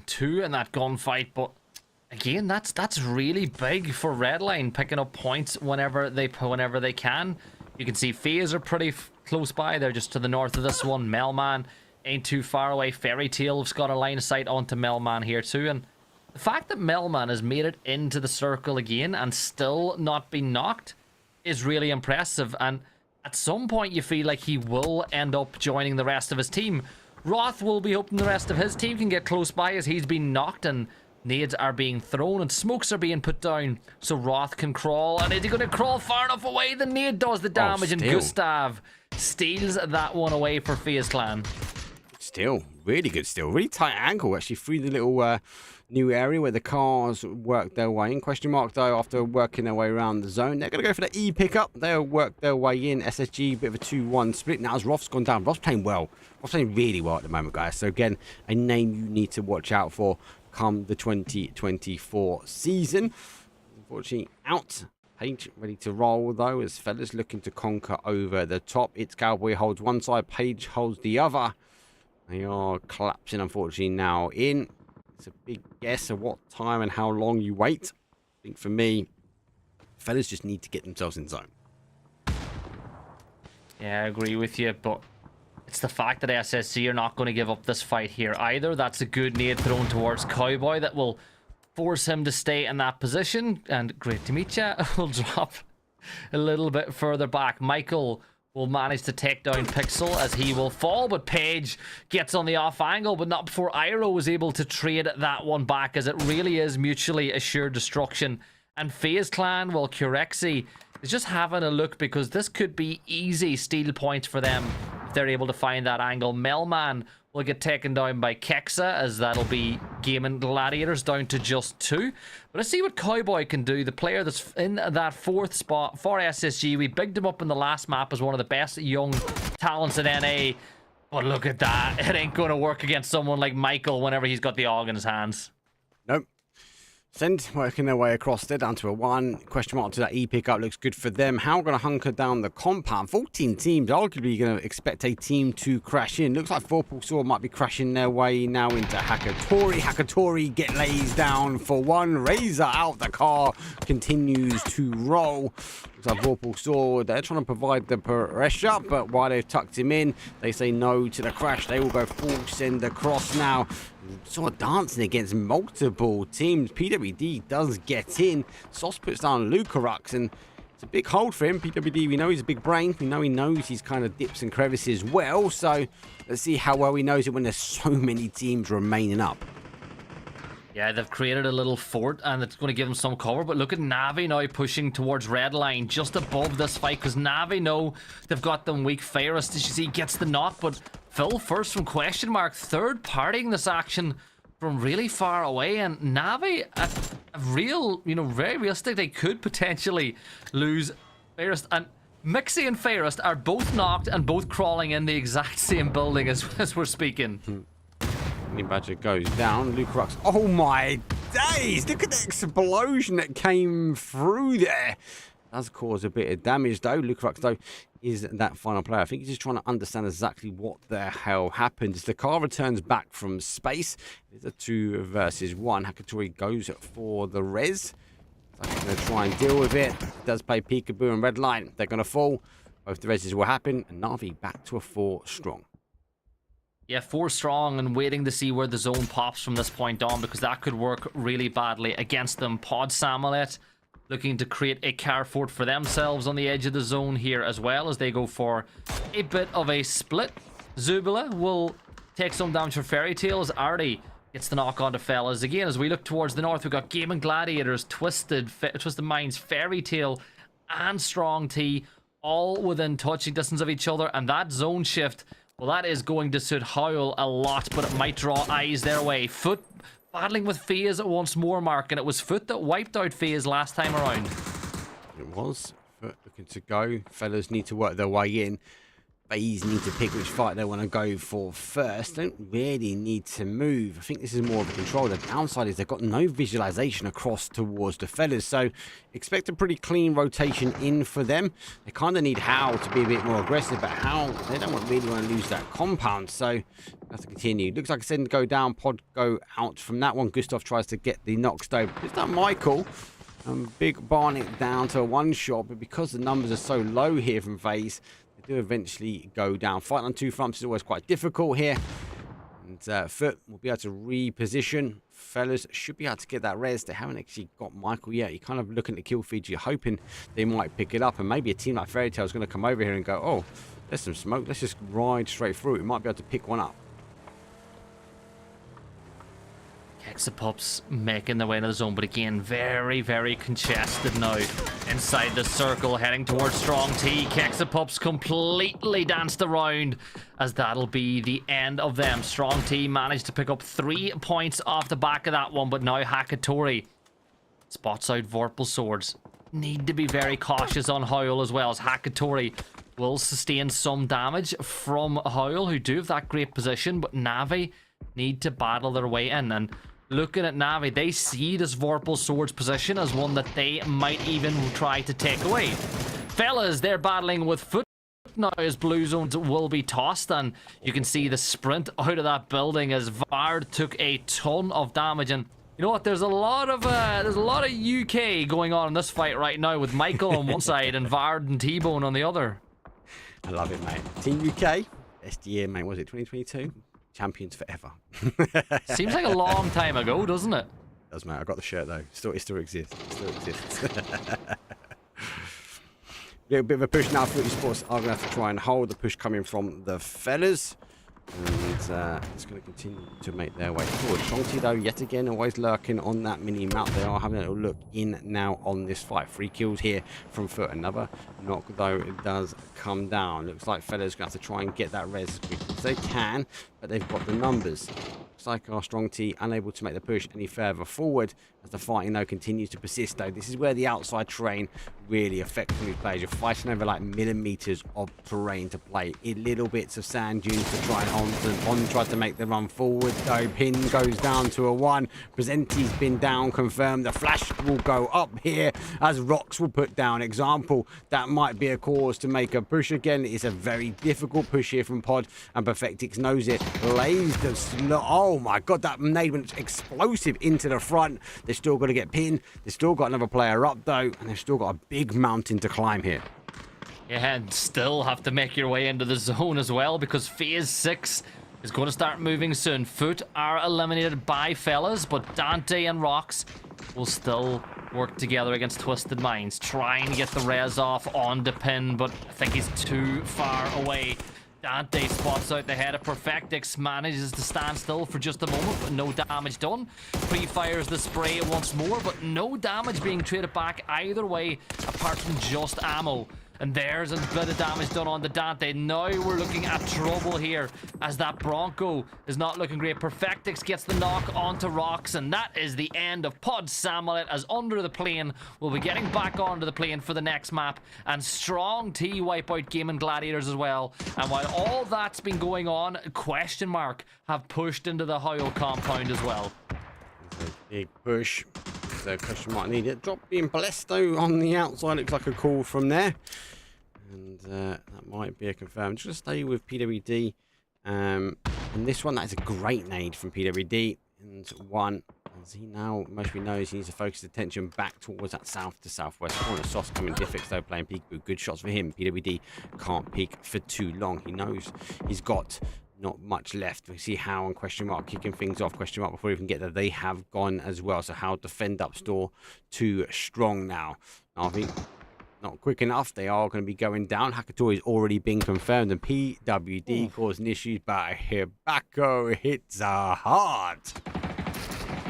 2 in that gunfight. But again, that's really big for Redline, picking up points whenever they can. You can see Faze are pretty close by. They're just to the north of this one. Melman ain't too far away. Fairy Tail's got a line of sight onto Melman here too. And the fact that Melman has made it into the circle again and still not been knocked is really impressive. And at some point, you feel like he will end up joining the rest of his team. Roth will be hoping the rest of his team can get close by, as he's been knocked and nades are being thrown and smokes are being put down so Roth can crawl. And is he going to crawl far enough away? The nade does the damage, and Gustav steals that one away for FaZe Clan. Still, really good still. Really tight angle, actually, through the little new area where the cars work their way in. Question mark, though, after working their way around the zone. They're going to go for the E pickup. They'll work their way in. SSG, bit of a 2-1 split. Now as Roth's gone down. Roth's playing well. Roth's playing really well at the moment, guys. So, again, a name you need to watch out for come the 2024 season. Unfortunately, out. Page ready to roll, though, as Fellas looking to conquer over the top. It's Cowboy holds one side. Page holds the other. They are collapsing, unfortunately, now in. It's a big guess of what time and how long you wait. I think for me, Fellas just need to get themselves in zone. Yeah, I agree with you, but it's the fact that SSC are not going to give up this fight here either. That's a good nade thrown towards Cowboy that will force him to stay in that position. And great to meet you. Will drop a little bit further back. Michael will manage to take down Pixel as he will fall, but Page gets on the off angle, but not before Iroh was able to trade that one back, as it really is mutually assured destruction. And FaZe Clan, well, Curexi is just having a look, because this could be easy steal points for them. if they're able to find that angle. Melman will get taken down by Kexa, as that'll be Gaimin Gladiators down to just 2. But let's see what Cowboy can do, the player that's in that 4th spot for SSG. We bigged him up in the last map as one of the best young talents in NA. But look at that. It ain't going to work against someone like Michael whenever he's got the AUG in his hands. Nope. Acend working their way across there down to a 1. Question mark to that E pickup looks good for them. How going to hunker down the compound? 14 teams, arguably going to expect a team to crash in. Looks like Vorpal Swords might be crashing their way now into Hakatori. Hakatori get lays down for 1. Razor out the car, continues to roll. Looks like Vorpal Swords, they're trying to provide the pressure, but while they've tucked him in, they say no to the crash. They will go full send across now. Sort of dancing against multiple teams. PWD does get in. Sauce puts down Lucarux, and it's a big hold for him. PWD, we know he's a big brain. We know he knows he's kind of dips and crevices well. So let's see how well he knows it when there's so many teams remaining up. Yeah, they've created a little fort, and it's going to give them some cover. But look at NAVI now pushing towards Redline, just above this fight, because NAVI know they've got them weak. Fairest, as you see, gets the knock, but Phil first from question mark, third partying this action from really far away, and NAVI, a real, very realistic, they could potentially lose. Fairest and Mixie and Fairest are both knocked and both crawling in the exact same building as we're speaking. Honey Badger goes down. Lucarux. Oh my days! Look at the explosion that came through there. Does cause a bit of damage though. Lucarux though is that final player. I think he's just trying to understand exactly what the hell happened. As the car returns back from space, it's a 2 versus 1. Hakatori goes for the res. So they're going to try and deal with it. It does play Peekaboo and Redline. They're going to fall. Both the reses will happen, and Navi back to a 4 strong. Yeah, 4 strong, and waiting to see where the zone pops from this point on, because that could work really badly against them. Pod Samolet looking to create a car fort for themselves on the edge of the zone here, as well as they go for a bit of a split. Zubila will take some damage for Fairy Tail as Artie gets the knock on to Fellas. Again, as we look towards the north, we've got Gaimin Gladiators, Twisted Minds, Fairy Tail, and Strong T, all within touching distance of each other, and that zone shift, well, that is going to suit Howl a lot, but it might draw eyes their way. Foot battling with Faze once more, Mark, and it was Foot that wiped out Faze last time around. It was. Foot looking to go. Fellas need to work their way in. Faze need to pick which fight they want to go for first. Don't really need to move. I think this is more of a control. The downside is they've got no visualization across towards the Fellas, so expect a pretty clean rotation in for them. They kind of need Howl to be a bit more aggressive, but Howl, they don't really want to lose that compound, so have to continue. Looks like Acend go down, Pod go out from that one. Gustav tries to get the knock stove. It's that Michael. Big Barnet down to a 1-shot, but because the numbers are so low here from Faze, they do eventually go down. Fighting on 2 fronts is always quite difficult here. And Foot will be able to reposition. Fellas should be able to get that res. They haven't actually got Michael yet. You're kind of looking at the kill feed. You're hoping they might pick it up. And maybe a team like Fairy Tail is going to come over here and go, oh, there's some smoke. Let's just ride straight through. We might be able to pick one up. Hexapups making their way into the zone, but again, very, very congested now inside the circle, heading towards Strong T. Hexapups completely danced around, as that'll be the end of them. Strong T managed to pick up 3 points off the back of that one, but now Hakatori spots out Vorpal Swords. Need to be very cautious on Howl as well, as Hakatori will sustain some damage from Howl, who do have that great position, but Navi need to battle their way in. And looking at Navi, they see this Vorpal Swords position as one that they might even try to take away. Fellas, they're battling with Foot now as blue zones will be tossed, and you can see the sprint out of that building as Vard took a ton of damage. And you know what? There's a lot of UK going on in this fight right now, with Michael on one side and Vard and T-Bone on the other. I love it, mate. Team UK, best year, mate. Was it 2022? Champions forever. Seems like a long time ago, doesn't it? It does, mate. I got the shirt though. It still exists. It still exists. A little bit of a push now for Esports. I'm gonna have to try and hold the push coming from the Fellas. And it's going to continue to make their way forward. Shonti, though, yet again, always lurking on that mini-map. They are having a little look in now on this fight. 3 kills here from Foot. Another knock, though, it does come down. Looks like Fella's going to have to try and get that res as quick as they can, but they've got the numbers. Looks like our strong T unable to make the push any further forward as the fighting, though, continues to persist, though. This is where the outside terrain really affects these players. You're fighting over, like, millimeters of terrain to play. In little bits of sand dunes to try and on tried to make the run forward, though. Pin goes down to a 1. Presenti's been down, confirmed. The flash will go up here as Rocks will put down. Example, that might be a cause to make a push again. It's a very difficult push here from Pod, and Perfectix knows it. Lays the oh my god, that nade went explosive into the front. They've still got to get pinned. They've still got another player up, though, and they've still got a big mountain to climb here. Yeah, and still have to make your way into the zone as well, because Phase 6 is going to start moving soon. Foot are eliminated by Fellas, but Dante and Rocks will still work together against Twisted Minds, trying to get the res off on the pin, but I think he's too far away. Dante spots out the head of Perfectix, manages to stand still for just a moment, but no damage done. Pre-fires the spray once more, but no damage being traded back either way, apart from just ammo. And there's a bit of damage done on the Dante. Now we're looking at trouble here, as that Bronco is not looking great. Perfectix gets the knock onto Rocks, and that is the end of Pod Samulet, as Under the Plane will be getting back onto the plane for the next map, and Strong T wipe out Gaimin Gladiators as well. And while all that's been going on, Question Mark have pushed into the Howl compound as well. It's a big push. So Question Mark needed. Drop being blessed, though, on the outside. Looks like a call from there. And that might be a confirm. Just stay with PWD. And this one, that is a great nade from PWD. And 1, as he now mostly knows, he needs to focus attention back towards that south to southwest corner. Sauce coming Diffix, though, playing peekaboo. Good shots for him. PWD can't peek for too long. He knows he's got not much left. We see Howl and Question Mark kicking things off. Question Mark, before we even get there, they have gone as well. So Howl defend up store too strong now. NAVI not quick enough. They are going to be going down. Hakatori's already been confirmed, and PWD causing issues, but Hibako hits hard.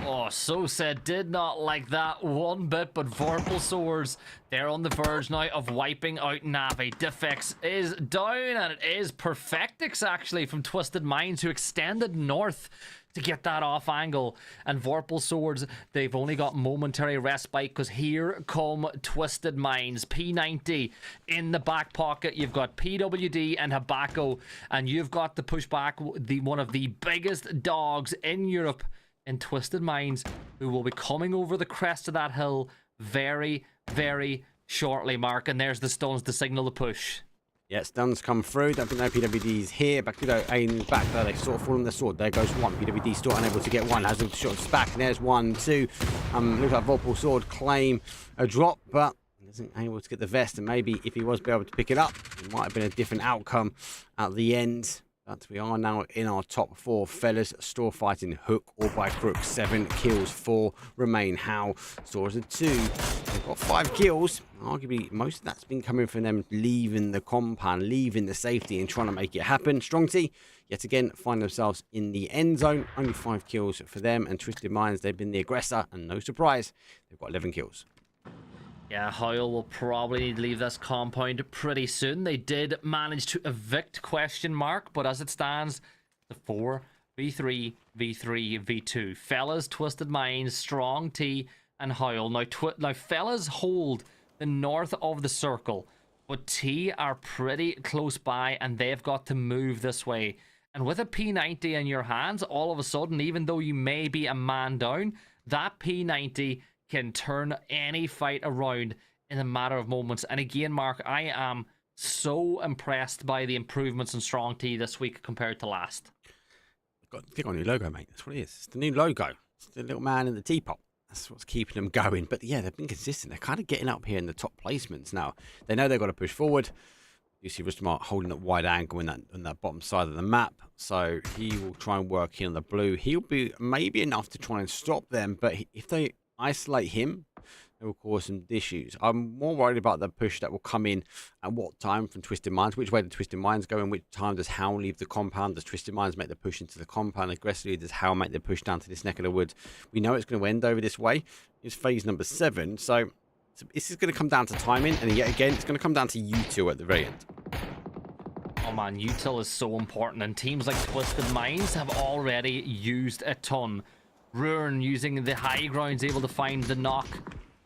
Oh, so said did not like that one bit, but Vorpal Swords, they're on the verge now of wiping out NAVI. Diffix is down, and it is Perfectix, actually, from Twisted Minds, who extended north to get that off angle. And Vorpal Swords, they've only got momentary respite, because here come Twisted Minds. P90 in the back pocket. You've got PWD and Hibako, and you've got to push back one of the biggest dogs in Europe in Twisted Minds, who will be coming over the crest of that hill very, very shortly, Mark. And there's the stuns to signal the push. Yeah, stuns come through. Don't think no PWD's here. Back to go, aiming back there. They sort of fall on the sword. There goes 1. PWD still unable to get 1. Has a shots back. And there's 1, 2. Looks like Vorpal Sword claim a drop, but isn't able to get the vest. And maybe if he was able to pick it up, it might have been a different outcome at the end. But we are now in our top 4. Fellas, Store fighting hook or by crook. 7 kills, 4 remain. Howl, Store's a 2. They've got 5 kills. Arguably, most of that's been coming from them leaving the compound, leaving the safety and trying to make it happen. Strong T, yet again, find themselves in the end zone. Only 5 kills for them. And Twisted Minds, they've been the aggressor. And no surprise, they've got 11 kills. Yeah, Howl will probably need to leave this compound pretty soon. They did manage to evict Question Mark, but as it stands, the 4, V3, V3, V2. Fellas, Twisted Minds, Strong T, and Howl. Now Fellas hold the north of the circle, but T are pretty close by, and they've got to move this way. And with a P90 in your hands, all of a sudden, even though you may be a man down, that P90 can turn any fight around in a matter of moments. And again, Mark, I am so impressed by the improvements in Strong T this week compared to last. Got to click on your logo, mate. That's what it is. It's the new logo. It's the little man in the teapot. That's what's keeping them going. But yeah, they've been consistent. They're kind of getting up here in the top placements now. They know they've got to push forward. You see Rustamart holding that wide angle in that bottom side of the map. So he will try and work here on the blue. He'll be maybe enough to try and stop them. But if they isolate him, it will cause some issues. I'm more worried about the push that will come in at what time from Twisted Minds. Which way do Twisted Minds go, and which time does Howl leave the compound? Does Twisted Minds make the push into the compound aggressively? Does Howl make the push down to this neck of the woods? We know it's going to end over this way. It's phase number 7, so this is going to come down to timing, and yet again, it's going to come down to you two at the very end. Oh man, util is so important, and teams like Twisted Minds have already used a ton. Ruin using the high ground is able to find the knock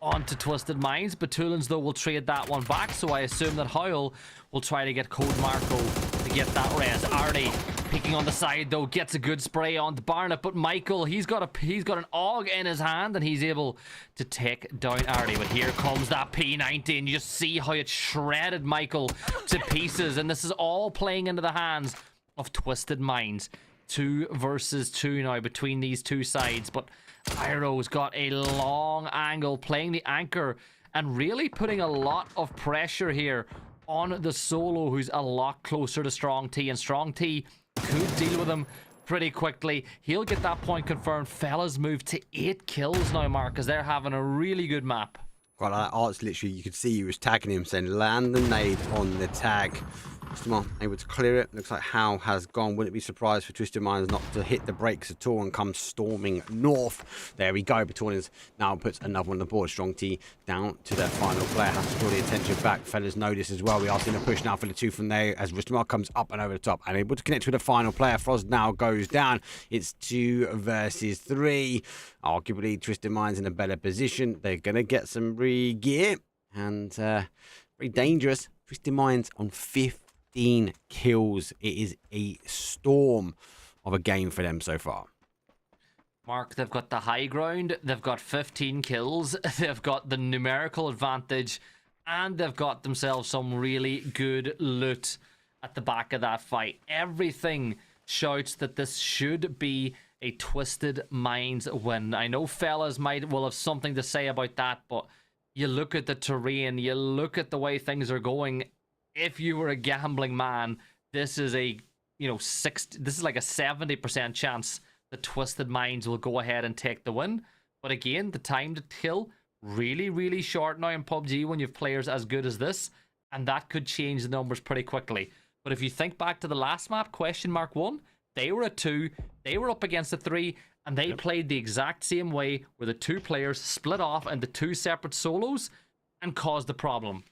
onto Twisted Minds. Batulans though will trade that one back, so I assume that Howl will try to get Code Marco to get that res. Artie peeking on the side though, gets a good spray on the Barnet, but Michael, he's got an AUG in his hand and he's able to take down Artie. But here comes that P90 and you just see how it shredded Michael to pieces, and this is all playing into the hands of Twisted Minds. 2 versus 2 now between these two sides, but Iroh's got a long angle, playing the anchor and really putting a lot of pressure here on the solo, who's a lot closer to Strong T, and Strong T could deal with him pretty quickly. He'll get that point confirmed. Fellas move to 8 kills now, Mark, because they're having a really good map. Well, that art's literally, you could see he was tagging him, saying land the nade on the tag. Twisted Minds able to clear it. Looks like Howl has gone. Wouldn't be surprised for Twisted Minds not to hit the brakes at all and come storming north. There we go. Batonians now puts another one on the board. Strong T down to their final player. Has to draw the attention back. Fellas notice as well. We are seeing a push now for the 2 from there as Twisted comes up and over the top and able to connect with the final player. Frost now goes down. It's 2 versus 3. Arguably Twisted Minds in a better position. They're going to get some re-gear and very dangerous. Twisted Minds on 15 kills. It is a storm of a game for them so far. Mark, they've got the high ground, they've got 15 kills, they've got the numerical advantage, and they've got themselves some really good loot at the back of that fight. Everything shouts that this should be a Twisted Minds win. I know fellas will have something to say about that, but you look at the terrain, you look at the way things are going. If you were a gambling man, this is a, this is like a 70% chance that Twisted Minds will go ahead and take the win. But again, the time to kill really, really short now in PUBG when you have players as good as this, and that could change the numbers pretty quickly. But if you think back to the last map, question mark 1, they were a 2, they were up against a 3, and they played the exact same way, where the 2 players split off into 2 separate solos and caused the problem.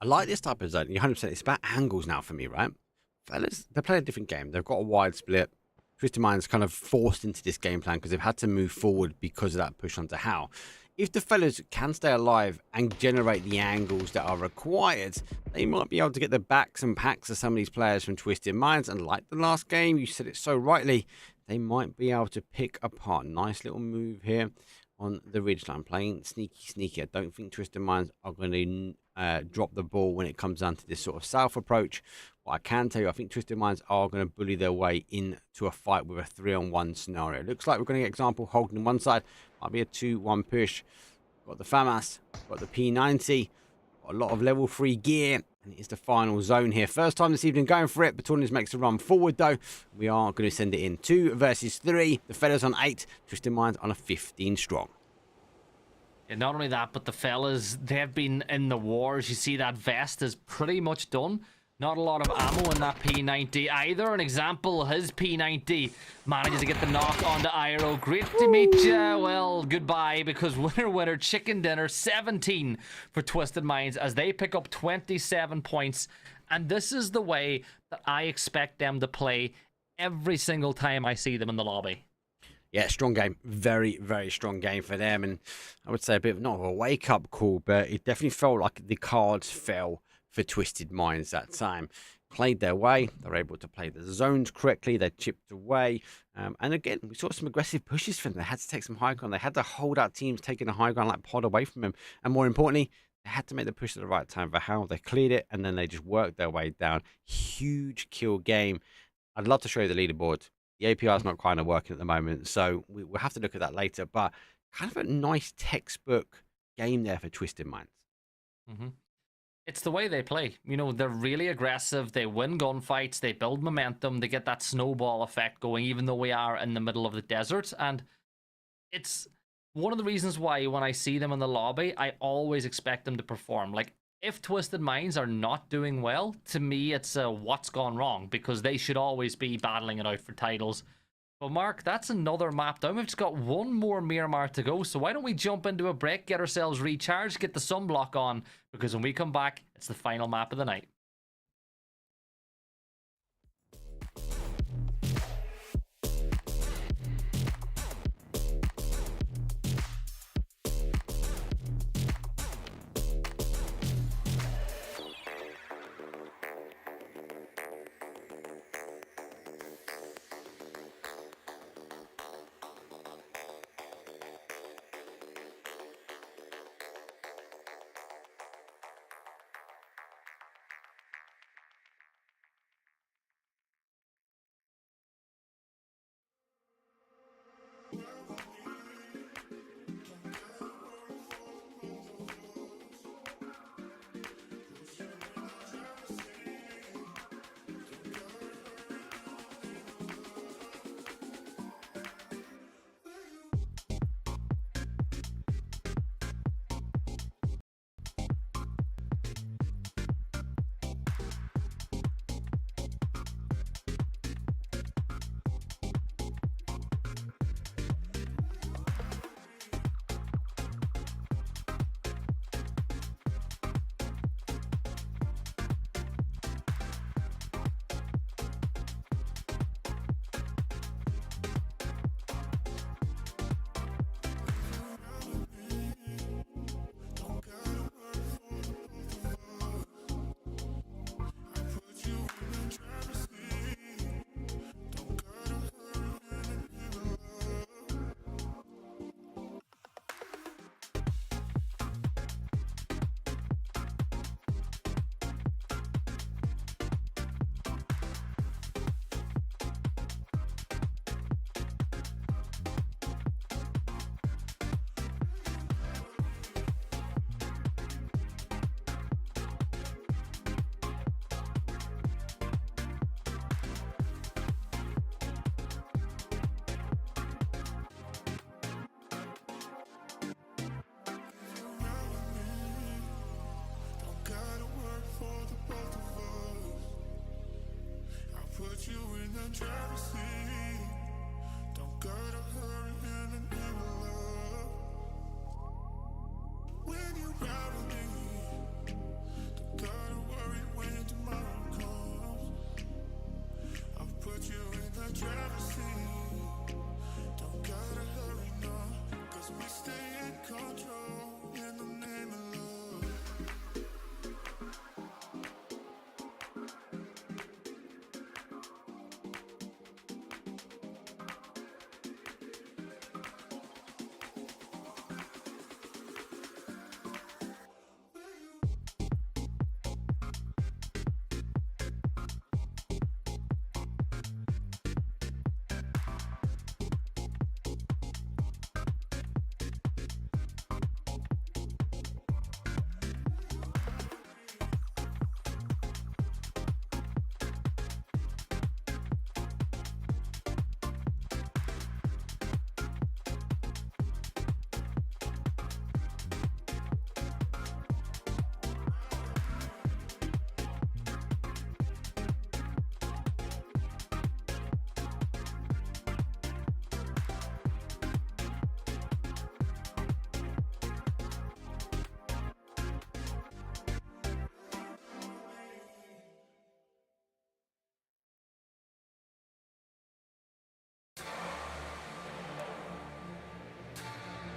I like this type of zone. You're 100%. It's about angles now for me, right? Fellas, they play a different game. They've got a wide split. Twisted Minds kind of forced into this game plan because they've had to move forward because of that push onto Howl. If the fellas can stay alive and generate the angles that are required, they might be able to get the backs and packs of some of these players from Twisted Minds. And like the last game, you said it so rightly, they might be able to pick apart. Nice little move here on the ridgeline, playing sneaky. I don't think Twisted Minds are going to drop the ball when it comes down to this sort of south approach. But I can tell you, I think Twisted Minds are going to bully their way into a fight with a 3-on-1 scenario. Looks like we're going to get example holding one side. Might be a 2-1 push. Got the FAMAS, got the P90, got a lot of level 3 gear, and it is the final zone here. First time this evening going for it. Batonians makes a run forward though. We are going to send it in 2 versus 3. The fellas on 8, Twisted Minds on a 15 strong. And not only that, but the fellas, they've been in the wars. You see that vest is pretty much done. Not a lot of ammo in that P90 either. An example, his P90 manages to get the knock onto Iro. Great to meet ya. Well, goodbye, because winner, chicken dinner, 17 for Twisted Minds as they pick up 27 points. And this is the way that I expect them to play every single time I see them in the lobby. Yeah, strong game. Very, very strong game for them. And I would say a bit of, not of a wake-up call, but it definitely felt like the cards fell for Twisted Minds that time. Played their way. They're able to play the zones correctly. They chipped away. And again, we saw some aggressive pushes from them. They had to take some high ground. They had to hold out teams taking the high ground like pod away from them. And more importantly, they had to make the push at the right time for Howl. They cleared it, and then they just worked their way down. Huge kill game. I'd love to show you the leaderboard. The APR is not kind of working at the moment, so we'll have to look at that later. But kind of a nice textbook game there for Twisted Minds. Mm-hmm. It's the way they play. They're really aggressive. They win gunfights. They build momentum. They get that snowball effect going, even though we are in the middle of the desert. And it's one of the reasons why when I see them in the lobby, I always expect them to perform. Like, if Twisted Minds are not doing well, to me, it's a what's gone wrong, because they should always be battling it out for titles. But Mark, that's another map down. We've just got one more Miramar to go, so why don't we jump into a break, get ourselves recharged, get the sunblock on, because when we come back, it's the final map of the night. Put you in the driver's seat. Don't gotta hurry in the name of love. When you ride with me, don't gotta worry when tomorrow comes. I'll put you in the driver's seat. Don't gotta hurry, no, 'cause we stay in control in the name of love.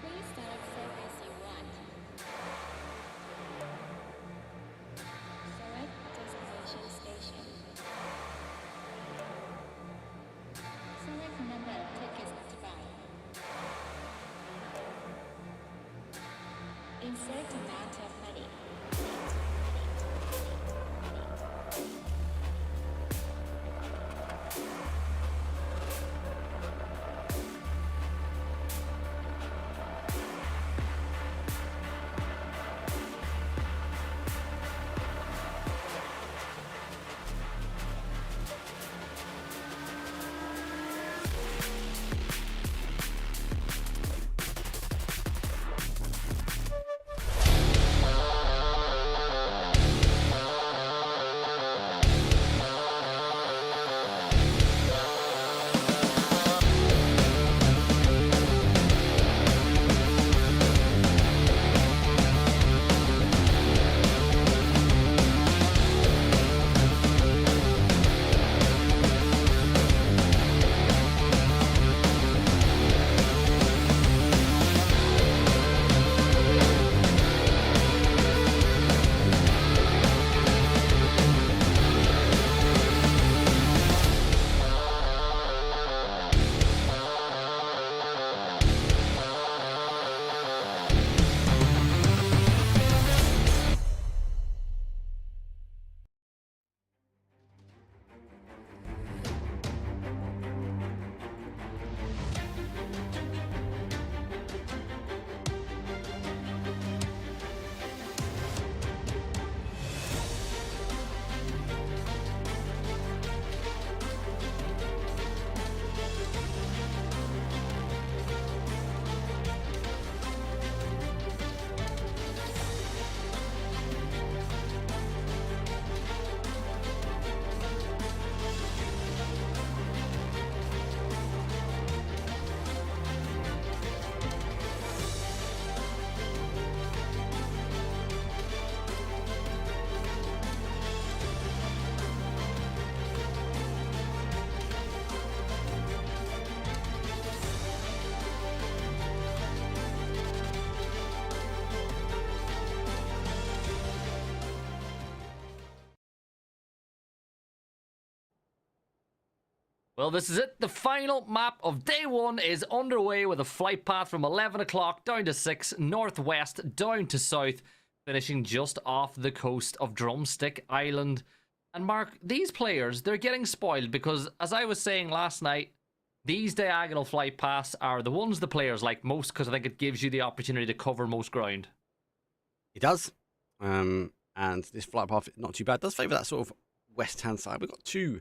Please select service you want. Select destination station. Select number of tickets to buy. Insert amount of money. Well, this is it. The final map of day 1 is underway with a flight path from 11 o'clock down to 6, northwest down to south, finishing just off the coast of Drumstick Island. And Mark, these players, they're getting spoiled because, as I was saying last night, these diagonal flight paths are the ones the players like most because I think it gives you the opportunity to cover most ground. It does. And this flight path, not too bad. Does favour that sort of west-hand side. We've got 2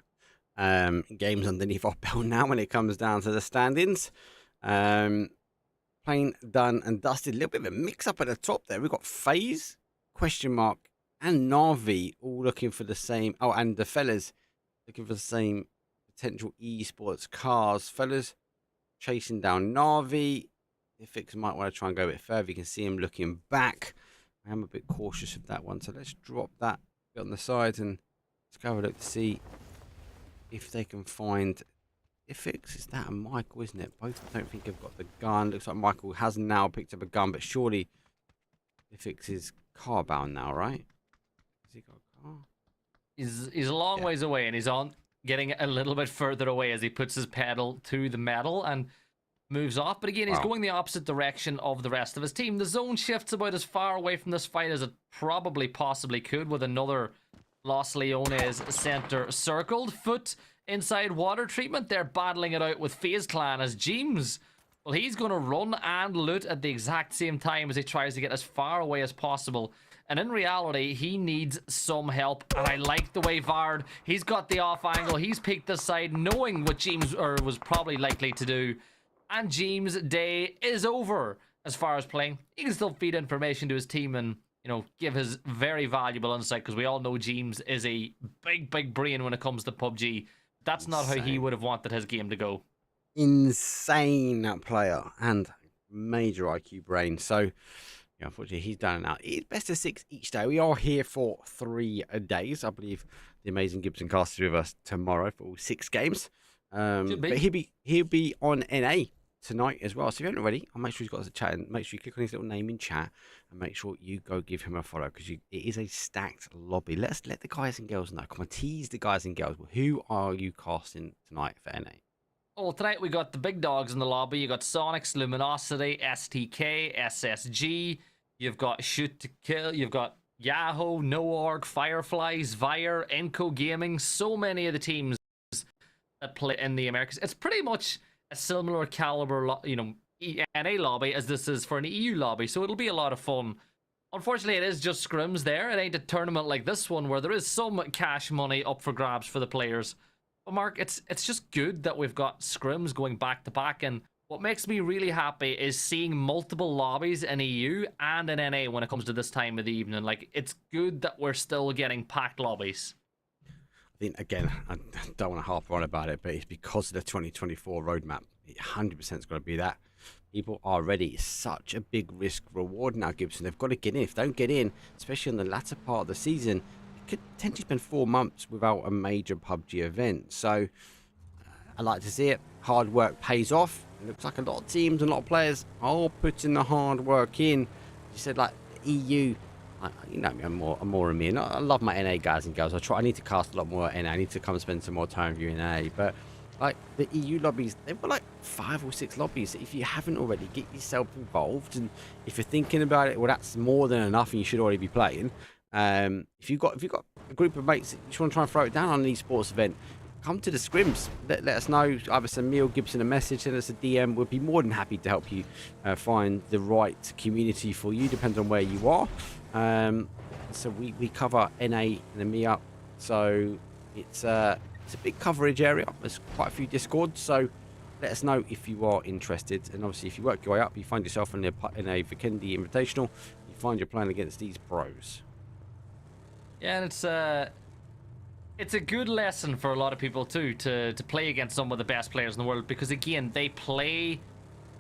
games underneath our belt now when it comes down to the standings. Plain done and dusted. A little bit of a mix-up at the top there. We've got Faze, question mark, and NAVI all looking for the same. Oh, and the fellas looking for the same potential esports cars. Fellas chasing down NAVI. Ifix might want to try and go a bit further. You can see him looking back. I am a bit cautious of that one, so let's drop that bit on the side and let's go have a look to see if they can find Ifix. Is that a Michael, isn't it? Both I don't think have got the gun. Looks like Michael has now picked up a gun, but surely Ifix is car bound now, right? Has he got a car? He's a long ways away, and he's on getting a little bit further away as he puts his pedal to the metal and moves off. But again, he's going the opposite direction of the rest of his team. The zone shifts about as far away from this fight as it probably possibly could, with another Los Leones center circled. Foot inside water treatment. They're battling it out with Faze Clan as James, well, he's going to run and loot at the exact same time as he tries to get as far away as possible. And in reality, he needs some help. And I like the way Vard, he's got the off angle. He's peeked this side, knowing what James was probably likely to do. And James' day is over as far as playing. He can still feed information to his team and, you know, give his very valuable insight, because we all know James is a big brain when it comes to PUBG. That's not how he would have wanted his game to go. Insane player and major IQ brain. So, yeah, unfortunately, he's done it now. It's best of 6 each day. We are here for 3 days. I believe the amazing Gibson cast is with us tomorrow for all 6 games. But he'll be on NA tonight as well. So if you haven't already, I'll make sure he's got us a chat, and make sure you click on his little name in chat and make sure you go give him a follow, because it is a stacked lobby. Let the guys and girls know. Come on, tease the guys and girls. Who are you casting tonight for NA? Oh, tonight we got the big dogs in the lobby. You got Sonics, Luminosity, STK, SSG. You've got Shoot to Kill. You've got Yahoo, NoOrg, Fireflies, Vire, Enco Gaming. So many of the teams that play in the Americas. It's pretty much a similar caliber, NA lobby as this is for an EU lobby. So it'll be a lot of fun. Unfortunately, it is just scrims there. It ain't a tournament like this one where there is some cash money up for grabs for the players. But Mark, it's just good that we've got scrims going back to back, and what makes me really happy is seeing multiple lobbies in EU and in NA when it comes to this time of the evening. Like, it's good that we're still getting packed lobbies. I think, again, I don't want to harp on about it, but it's because of the 2024 roadmap. It 100% is going to be that. People are ready. It's such a big risk reward now, Gibson. They've got to get in. If they don't get in, especially in the latter part of the season, could potentially spend 4 months without a major PUBG event. So I like to see it. Hard work pays off. It looks like a lot of teams and a lot of players are putting the hard work in. You said, like, the EU, you know me, I'm more in me. And I love my NA guys and girls. I need to cast a lot more NA. I need to come and spend some more time with you in NA. But like the EU lobbies, they've got like 5 or 6 lobbies. If you haven't already, get yourself involved. And if you're thinking about it, well, that's more than enough, and you should already be playing. If you've got a group of mates that you just want to try and throw it down on an esports event, come to the scrims. Let us know. Either send me or Gibson a message, send us a DM. We'll be more than happy to help you find the right community for you, depends on where you are. So we cover NA and EMEA, so it's a big coverage area. There's quite a few discords, so let us know if you are interested. And obviously, if you work your way up, you find yourself in a VIKÜRVI Invitational, you find you're playing against these pros. Yeah, and it's a good lesson for a lot of people too to play against some of the best players in the world, because again, they play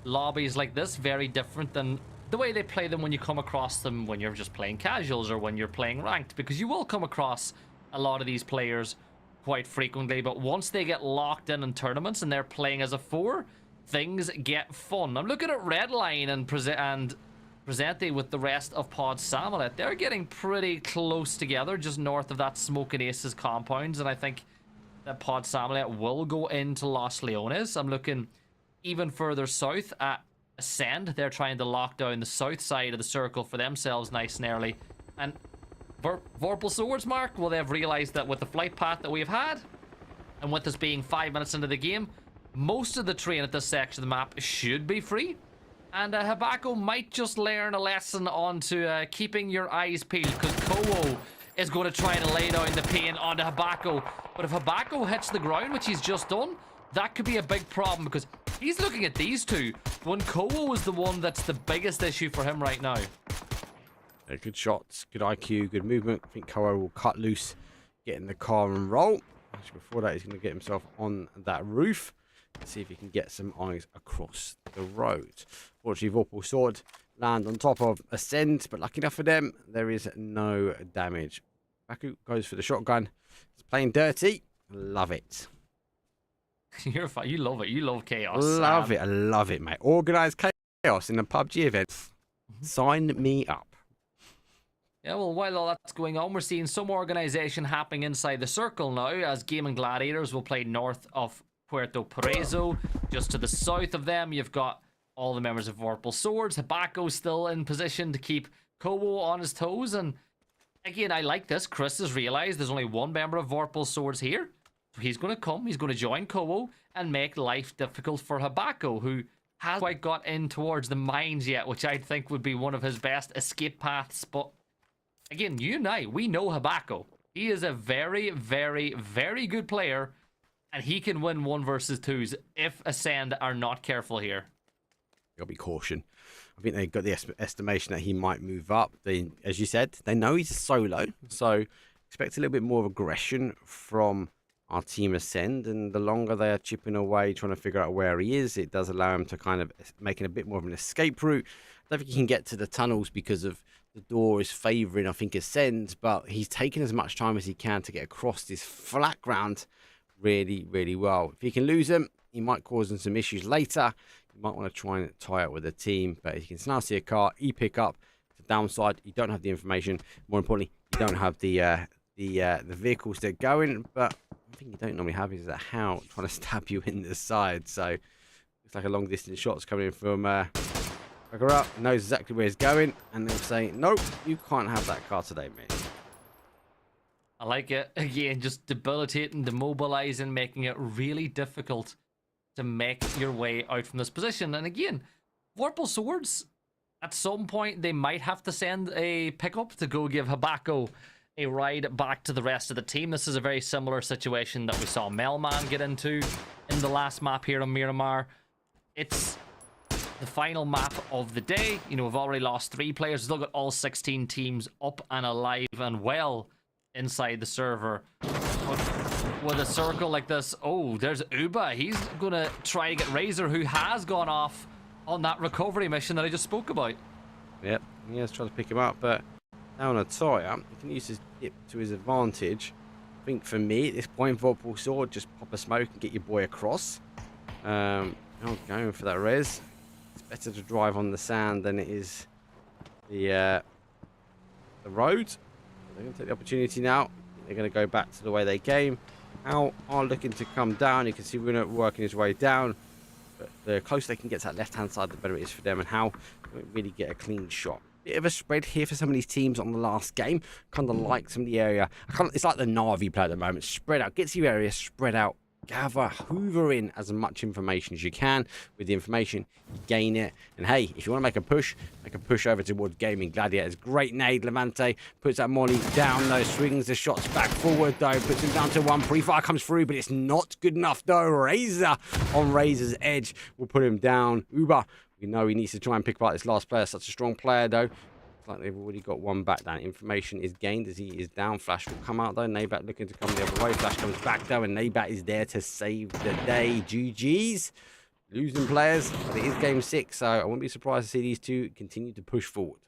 lobbies like this very different than the way they play them when you come across them when you're just playing casuals or when you're playing ranked, because you will come across a lot of these players quite frequently, but once they get locked in tournaments and they're playing as a 4, things get fun. I'm looking at Redline and Presente with the rest of Pod Samulet. They're getting pretty close together just north of that Smoking Aces compounds, and I think that Pod Samlet will go into Los Leones. I'm looking even further south at Acend. They're trying to lock down the south side of the circle for themselves nice and early. And Vorpal Swords, Mark, well, they've realized that with the flight path that we've had, and with this being 5 minutes into the game, most of the terrain at this section of the map should be free. And Habako might just learn a lesson onto keeping your eyes peeled, because Kowo is going to try to lay down the pain onto Habako. But if Habako hits the ground, which he's just done, that could be a big problem, because he's looking at these two when Kowo is the one that's the biggest issue for him right now. Yeah, good shots, good IQ, good movement. I think Kowo will cut loose, get in the car and roll. Actually, before that, he's going to get himself on that roof. See if he can get some eyes across the road. Fortunately, Vorpal Sword land on top of Acend, but lucky enough for them, there is no damage. Baku goes for the shotgun. He's playing dirty. Love it. You're fine. You love it. You love chaos. Love it. I love it, mate. Organised chaos in a PUBG event. Sign me up. Yeah, well, while all that's going on, we're seeing some organisation happening inside the circle now, as Gaimin Gladiators will play north of Puerto Parezo. Just to the south of them, you've got all the members of Vorpal Swords. Habako still in position to keep Kowo on his toes. And again, I like this. Chris has realized there's only one member of Vorpal Swords here. So he's going to come. He's going to join Kowo and make life difficult for Habako, who hasn't quite got in towards the mines yet, which I think would be one of his best escape paths. But again, you and I, we know Habako. He is a very, very, very good player. And he can win 1 versus 2s if Acend are not careful here. Gotta be caution. I think they've got the estimation that he might move up. They, as you said, they know he's solo, so expect a little bit more of aggression from our team Acend. And the longer they are chipping away, trying to figure out where he is, it does allow him to kind of making a bit more of an escape route. I don't think he can get to the tunnels because of the door is favouring, I think, Acend, but he's taking as much time as he can to get across this flat ground really, really well. If he can lose him, he might cause him some issues later. You might want to try and tie up with the team, but if you can now see a car, pick up. The downside, you don't have the information. More importantly, you don't have the vehicles that go in. But one thing you don't normally have is a Howl trying to stab you in the side. So looks like a long distance shot's coming in from Backer up, knows exactly where he's going, and they'll say, nope, you can't have that car today, mate. I like it. Again, just debilitating, demobilizing, making it really difficult to make your way out from this position. And again, Vorpal Swords, at some point, they might have to send a pickup to go give Habako a ride back to the rest of the team. This is a very similar situation that we saw Melman get into in the last map here on Miramar. It's the final map of the day. You know, we've already lost 3 players. We've still got all 16 teams up and alive and well inside the server. With a circle like this, oh, there's Uba. He's gonna try to get Razor, who has gone off on that recovery mission that I just spoke about. Yep, he has tried to pick him up, but down a tire, he can use his dip to his advantage. I think for me at this point, Vorpal Sword, just pop a smoke and get your boy across. I'm going for that res. It's better to drive on the sand than it is the road. They're going to take the opportunity now. They're going to go back to the way they came. Howl are looking to come down. You can see Bruno working his way down. But the closer they can get to that left-hand side, the better it is for them. And Howl don't really get a clean shot. Bit of a spread here for some of these teams on the last game. Kind of like some of the area. It's like the NAVI play at the moment. Spread out. Get to your area. Spread out. Gather, hoover in as much information as you can. With the information, you gain it. And hey, if you want to make a push over towards Gaimin Gladiators. Great nade, Levante puts that molly down though, swings the shots back forward though, puts him down to 1. Pre-fire comes through, but it's not good enough though. Razor on Razor's edge will put him down. Uber, we know he needs to try and pick apart this last player. Such a strong player though. Like they've already got 1 back down. Information is gained as he is down. Flash will come out though. Nabat looking to come the other way. Flash comes back though, and Nabat is there to save the day. GG's. Losing players, but it is game 6, so I wouldn't be surprised to see these two continue to push forward.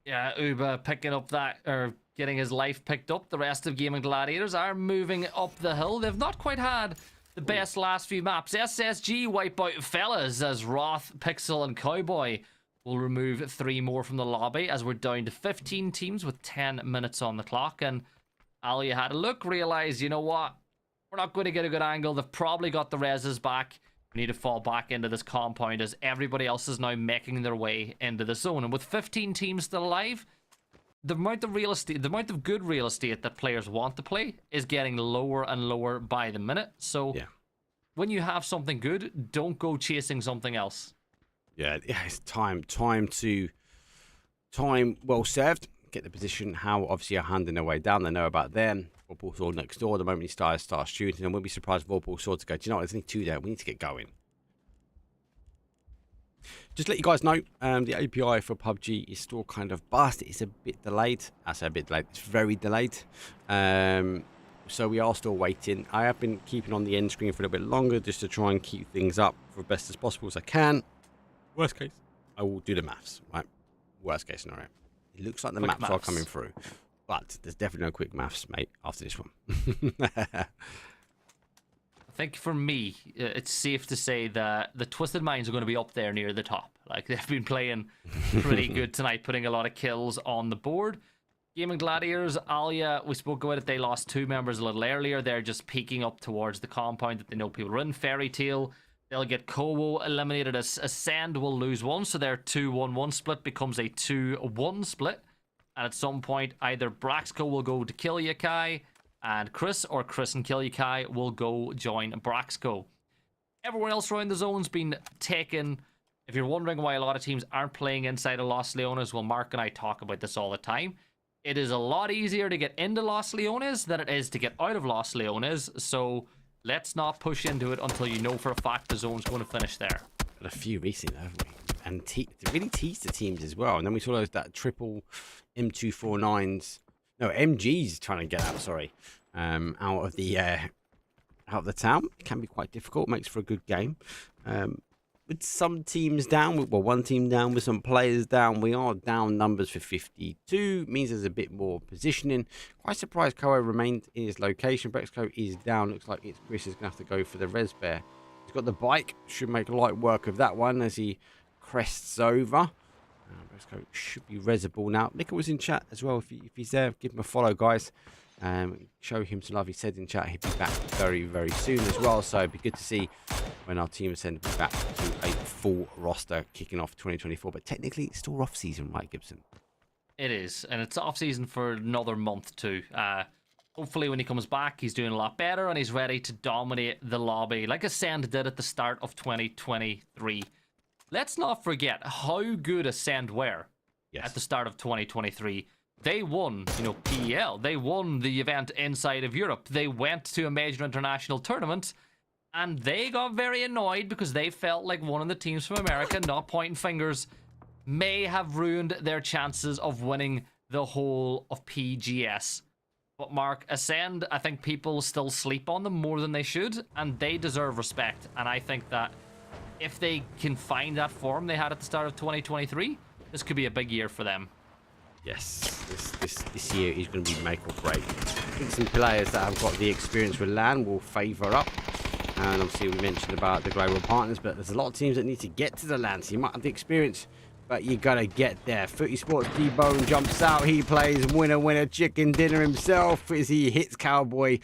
Yeah, Uber picking up that, or getting his life picked up. The rest of Gaimin Gladiators are moving up the hill. They've not quite had the best last few maps. SSG wipe out fellas as Roth, Pixel, and Cowboy will remove 3 more from the lobby as we're down to 15 teams with 10 minutes on the clock. And Ali had a look, realized, you know what? We're not going to get a good angle. They've probably got the reses back. We need to fall back into this compound as everybody else is now making their way into the zone. And with 15 teams still alive, the amount of real estate, the amount of good real estate that players want to play is getting lower and lower by the minute. So when you have something good, don't go chasing something else. Yeah, it's time well served. Get the position. How obviously are handing their way down. They know about them. Vorpal Sword next door. The moment he starts shooting, and we'll be surprised if Vorpal Sword to go, do you know what, there's only 2 there. We need to get going. Just let you guys know, the API for PUBG is still kind of bust. It's a bit delayed. I say a bit delayed. It's very delayed. So we are still waiting. I have been keeping on the end screen for a little bit longer just to try and keep things up for as best as possible as I can. Worst case, I will do the maths, right? Worst case scenario. It looks like the maths are coming through. But there's definitely no quick maths, mate, after this one. I think for me, it's safe to say that the Twisted Minds are going to be up there near the top. Like, they've been playing pretty good tonight, putting a lot of kills on the board. Gaimin Gladiators, Alia, we spoke about it. They lost 2 members a little earlier. They're just peeking up towards the compound that they know people are in. Fairy Tail, they'll get Kowo eliminated. As Acend will lose 1, so their 2-1-1 split becomes a 2-1 split. And at some point, either Braxco will go to kill Yakai and Chris, or Chris and kill Yakai will go join Braxco. Everyone else around the zone's been taken. If you're wondering why a lot of teams aren't playing inside of Los Leones, well, Mark and I talk about this all the time. It is a lot easier to get into Los Leones than it is to get out of Los Leones, so let's not push into it until you know for a fact the zone's going to finish there. Got a few recently, haven't we? And really teased the teams as well. And then we saw that triple M249s, no, MGs trying to get out, sorry, out of the town. It can be quite difficult, makes for a good game. With some teams down, well, one team down with some players down, we are down numbers for 52, means there's a bit more positioning. Quite surprised Kowo remained in his location. Brexco is down, looks like it's Chris is going to have to go for the res bear. He's got the bike, should make light work of that one as he crests over. Brexco should be resable now. Nick was in chat as well. If he's there, give him a follow, guys. Show him some love. He said in chat he'd be back very, very soon as well. So it'd be good to see when our team is sent to be back to a full roster kicking off 2024. But technically, it's still off season, right, Gibson? It is, and it's off season for another month too. Hopefully, when he comes back, he's doing a lot better and he's ready to dominate the lobby like Acend did at the start of 2023. Let's not forget how good Acend were at the start of 2023. They won, PEL. They won the event inside of Europe. They went to a major international tournament, and they got very annoyed because they felt like one of the teams from America, not pointing fingers, may have ruined their chances of winning the whole of PGS. But Mark, Acend, I think people still sleep on them more than they should, and they deserve respect. And I think that if they can find that form they had at the start of 2023, this could be a big year for them. Yes, this year is going to be make or break. I think some players that have got the experience with LAN will favour up. And obviously we mentioned about the global partners, but there's a lot of teams that need to get to the LAN. So you might have the experience, but you got to get there. Footy Sports D-Bone jumps out. He plays winner chicken dinner himself as he hits Cowboy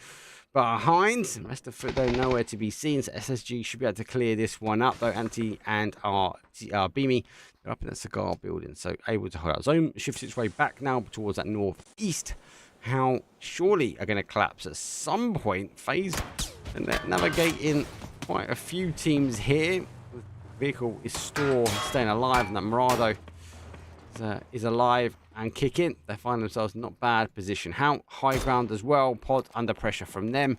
behind. The rest of Foot, though, nowhere to be seen. So SSG should be able to clear this one up, though. Anti and our Beamy, they're up in that cigar building, so able to hold out zone. Shifts its way back now towards that northeast. How surely are going to collapse at some point. Faze and they're navigating quite a few teams here. The vehicle is staying alive, and that Murado is alive and kicking. They find themselves in not bad position. How high ground as well. Pod under pressure from them.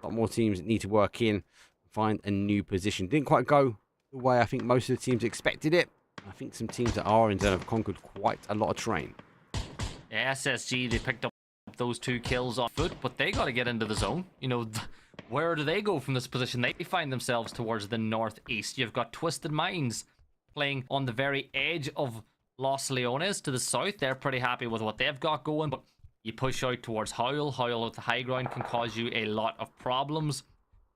A lot more teams that need to work in, find a new position. Didn't quite go the way I think most of the teams expected it. I think some teams that are in zone have conquered quite a lot of terrain. Yeah, SSG, they picked up those 2 kills on foot, but they got to get into the zone. Where do they go from this position? They find themselves towards the northeast. You've got Twisted Minds playing on the very edge of Los Leones to the south. They're pretty happy with what they've got going, but you push out towards Howl. Howl with the high ground can cause you a lot of problems.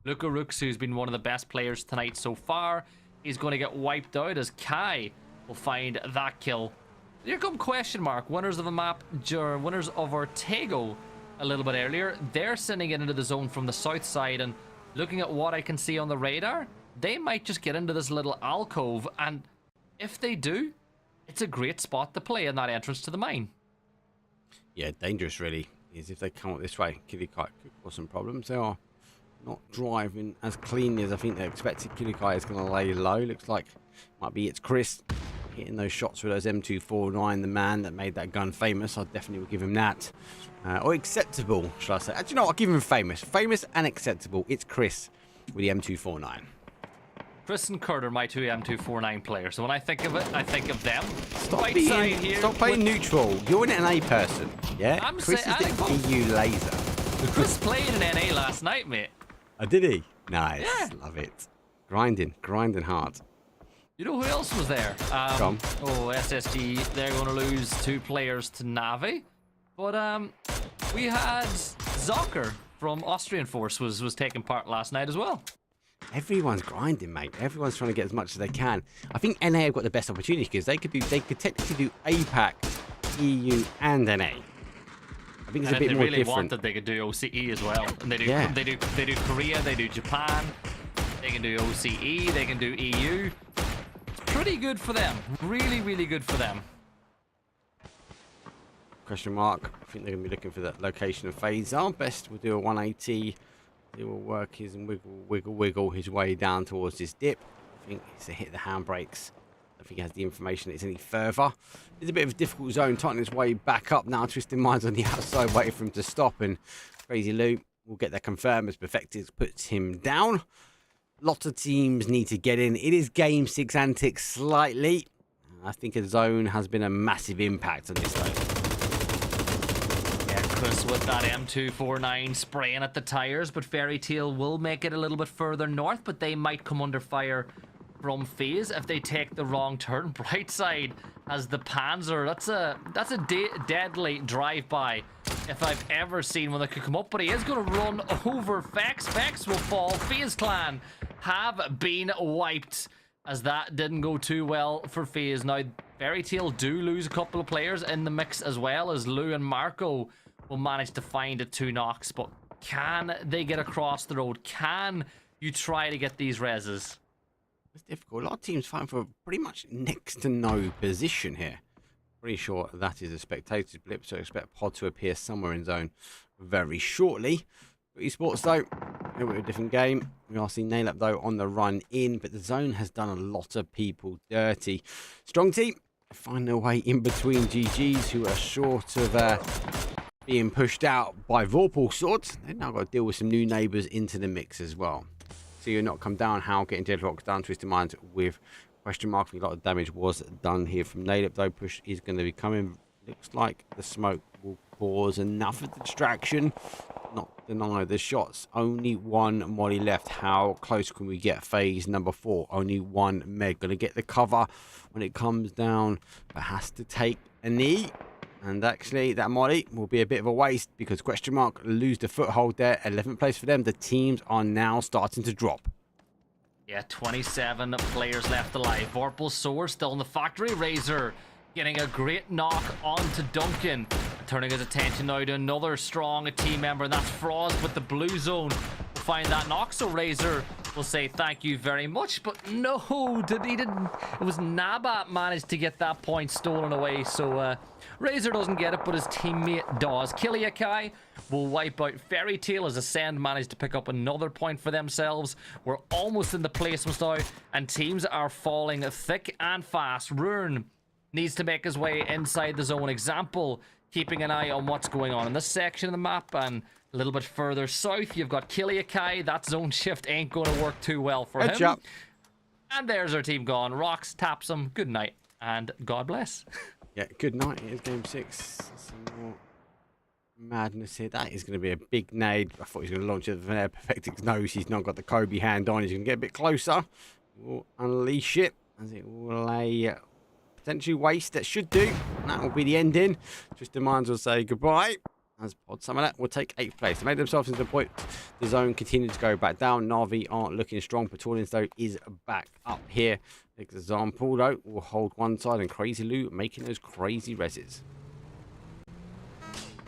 Luka Rooks, who's been one of the best players tonight so far, is going to get wiped out as Kai will find that kill. Here come question mark. Winners of a map, winners of Ortego a little bit earlier, they're sending it into the zone from the south side, and looking at what I can see on the radar, they might just get into this little alcove, and if they do, it's a great spot to play in that entrance to the mine. Yeah, dangerous really is if they come up this way. Killie Kai could cause some problems. They are not driving as cleanly as I think they expected. Killie Kai is going to lay low. Looks like might be it's Chris hitting those shots with those M249, the man that made that gun famous. I definitely would give him that. Or acceptable, should I say. Actually, no, I'll give him famous. Famous and acceptable. It's Chris with the M249. Chris and Kurt are my two M249 players, so when I think of it, I think of them. Stop playing neutral. You're an NA person, yeah? Chris is the EU laser. Chris played in NA last night, mate. Oh, did he? Nice. Yeah. Love it. Grinding hard. You know who else was there? SSG, they're going to lose 2 players to NAVI. But we had Zocker from Austrian Force was taking part last night as well. Everyone's grinding, mate. Everyone's trying to get as much as they can. I think NA have got the best opportunity because they could technically do APAC, EU, and NA. I think it's a bit more different. If they really wanted, they could do OCE as well. And they do Korea, they do Japan, they can do OCE, they can do EU. It's pretty good for them. Really, really good for them. Question mark. I think they're going to be looking for that location of Faze. Our best will do a 180. He will work his and wiggle his way down towards this dip. I think it's to hit the handbrakes. I don't think he has the information that it's any further. It's a bit of a difficult zone, tightening his way back up now. Twisting Minds on the outside, waiting for him to stop. And Crazy Lou will get that confirmed as Perfected puts him down. Lots of teams need to get in. It is game 6 antics slightly. I think a zone has been a massive impact on this zone. Chris with that M249 spraying at the tires, but Fairy Tail will make it a little bit further north, but they might come under fire from Faze if they take the wrong turn. Brightside has the Panzer. That's a deadly drive-by if I've ever seen one that could come up, but he is going to run over Vex. Vex will fall. Faze Clan have been wiped as that didn't go too well for Faze. Now, Fairy Tail do lose a couple of players in the mix as well, as Lou and Marco will manage to find a 2 knocks, but can they get across the road? Can you try to get these reses? It's difficult. A lot of teams fighting for pretty much next to no position here. Pretty sure that is a spectator's blip, so expect Pod to appear somewhere in zone very shortly. Esports though, a bit of a different game. We are seeing Nail Up though on the run in, but the zone has done a lot of people dirty. Strong team find their way in between GGs, who are short of being pushed out by Vorpal Swords. They've now got to deal with some new neighbours into the mix as well. So you're not come down. Howl getting Deadlocked down. Twisted Minds with question mark. A lot of damage was done here from Nailep though. Push is going to be coming. Looks like the smoke will cause enough of the distraction. Not deny the shots. Only one molly left. How close can we get? Phase number 4. Only one Meg. Going to get the cover when it comes down, but has to take a knee. And actually, that molly will be a bit of a waste because question mark lose the foothold there. 11th place for them. The teams are now starting to drop. Yeah, 27 players left alive. Vorpal Swords still in the factory. Razor getting a great knock onto Duncan. Turning his attention now to another strong team member, and that's Frost with the blue zone. Will find that knock, so Razor will say thank you very much, but no, he didn't. It was Nabat managed to get that point stolen away, so Razor doesn't get it, but his teammate does. Kiliakai will wipe out Fairy Tail as Acend managed to pick up another point for themselves. We're almost in the placements now, and teams are falling thick and fast. Rune needs to make his way inside the zone. Example, keeping an eye on what's going on in this section of the map, and a little bit further south, you've got Kiliakai. That zone shift ain't going to work too well for him. Job. And there's our team gone. Rocks taps him. Good night, and God bless. Yeah, good night. Here's game 6. Some more madness here. That is going to be a big nade. I thought he was going to launch it from there. Perfectix knows he's not got the Kobe hand on. He's going to get a bit closer. We'll unleash it as it will lay potentially waste. That should do. And that will be the ending. Twisted Minds will say goodbye. As Pod some of that will take 8th place. They made themselves into the point. The zone continued to go back down. Navi aren't looking strong. Patornians though is back up here. Example though will hold one side, and Crazy Lou making those crazy reses.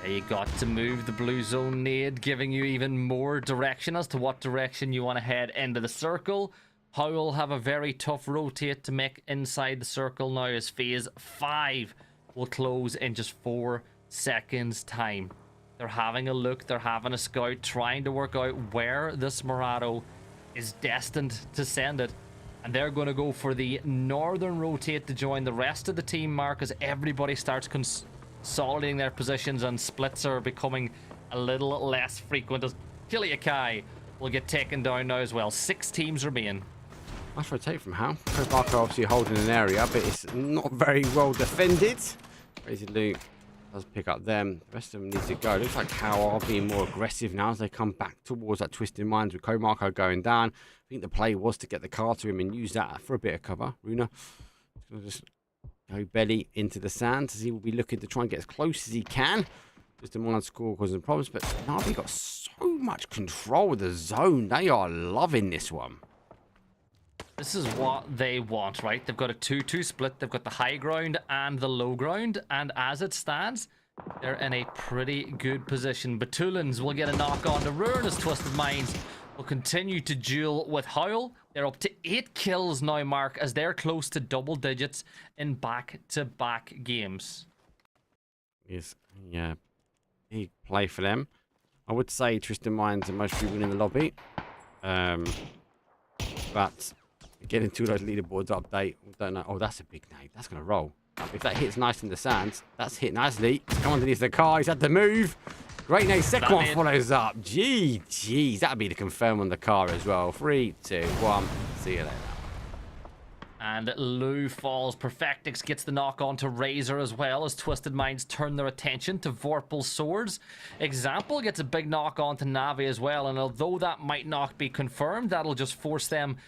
Yeah, you got to move the blue zone nade, giving you even more direction as to what direction you want to head into the circle. Howl will have a very tough rotate to make inside the circle now as Phase 5 will close in just 4 seconds time. They're having a look, they're having a scout, trying to work out where this Murado is destined to send it. And they're going to go for the northern rotate to join the rest of the team, Mark, as everybody starts consolidating their positions and splits are becoming a little less frequent as Kiliakai will get taken down now as well. 6 teams remain. Nice rotate from Howl. Barker obviously holding an area, but it's not very well defended. Crazy Luke does pick up them. The rest of them need to go. Looks like Howl are being more aggressive now as they come back towards that Twisted Minds with Marco going down. I think the play was to get the car to him and use that for a bit of cover. Runa going to just go belly into the sand as he will be looking to try and get as close as he can. Twisted Minds score causing problems, but NAVI got so much control of the zone. They are loving this one. This is what they want, right? They've got a 2-2 split. They've got the high ground and the low ground. And as it stands, they're in a pretty good position. Batulins will get a knock on to Ruin as Twisted Minds will continue to duel with Howl. They're up to 8 kills now, Mark, as they're close to double digits in back-to-back games. Yes, yeah, big play for them. I would say Twisted Minds are most people in the lobby. But getting to those leaderboards update, we don't know. Oh, that's a big nade. That's going to roll. If that hits nice in the sands, that's hit nicely. Come underneath the car. He's had to move. Great nade. Second one follows up. Jeez. That'd be the confirm on the car as well. 3, 2, 1. See you later. And Lou falls. Perfectix gets the knock on to Razor as well as Twisted Minds turn their attention to Vorpal Swords. Example gets a big knock on to Navi as well. And although that might not be confirmed, that'll just force them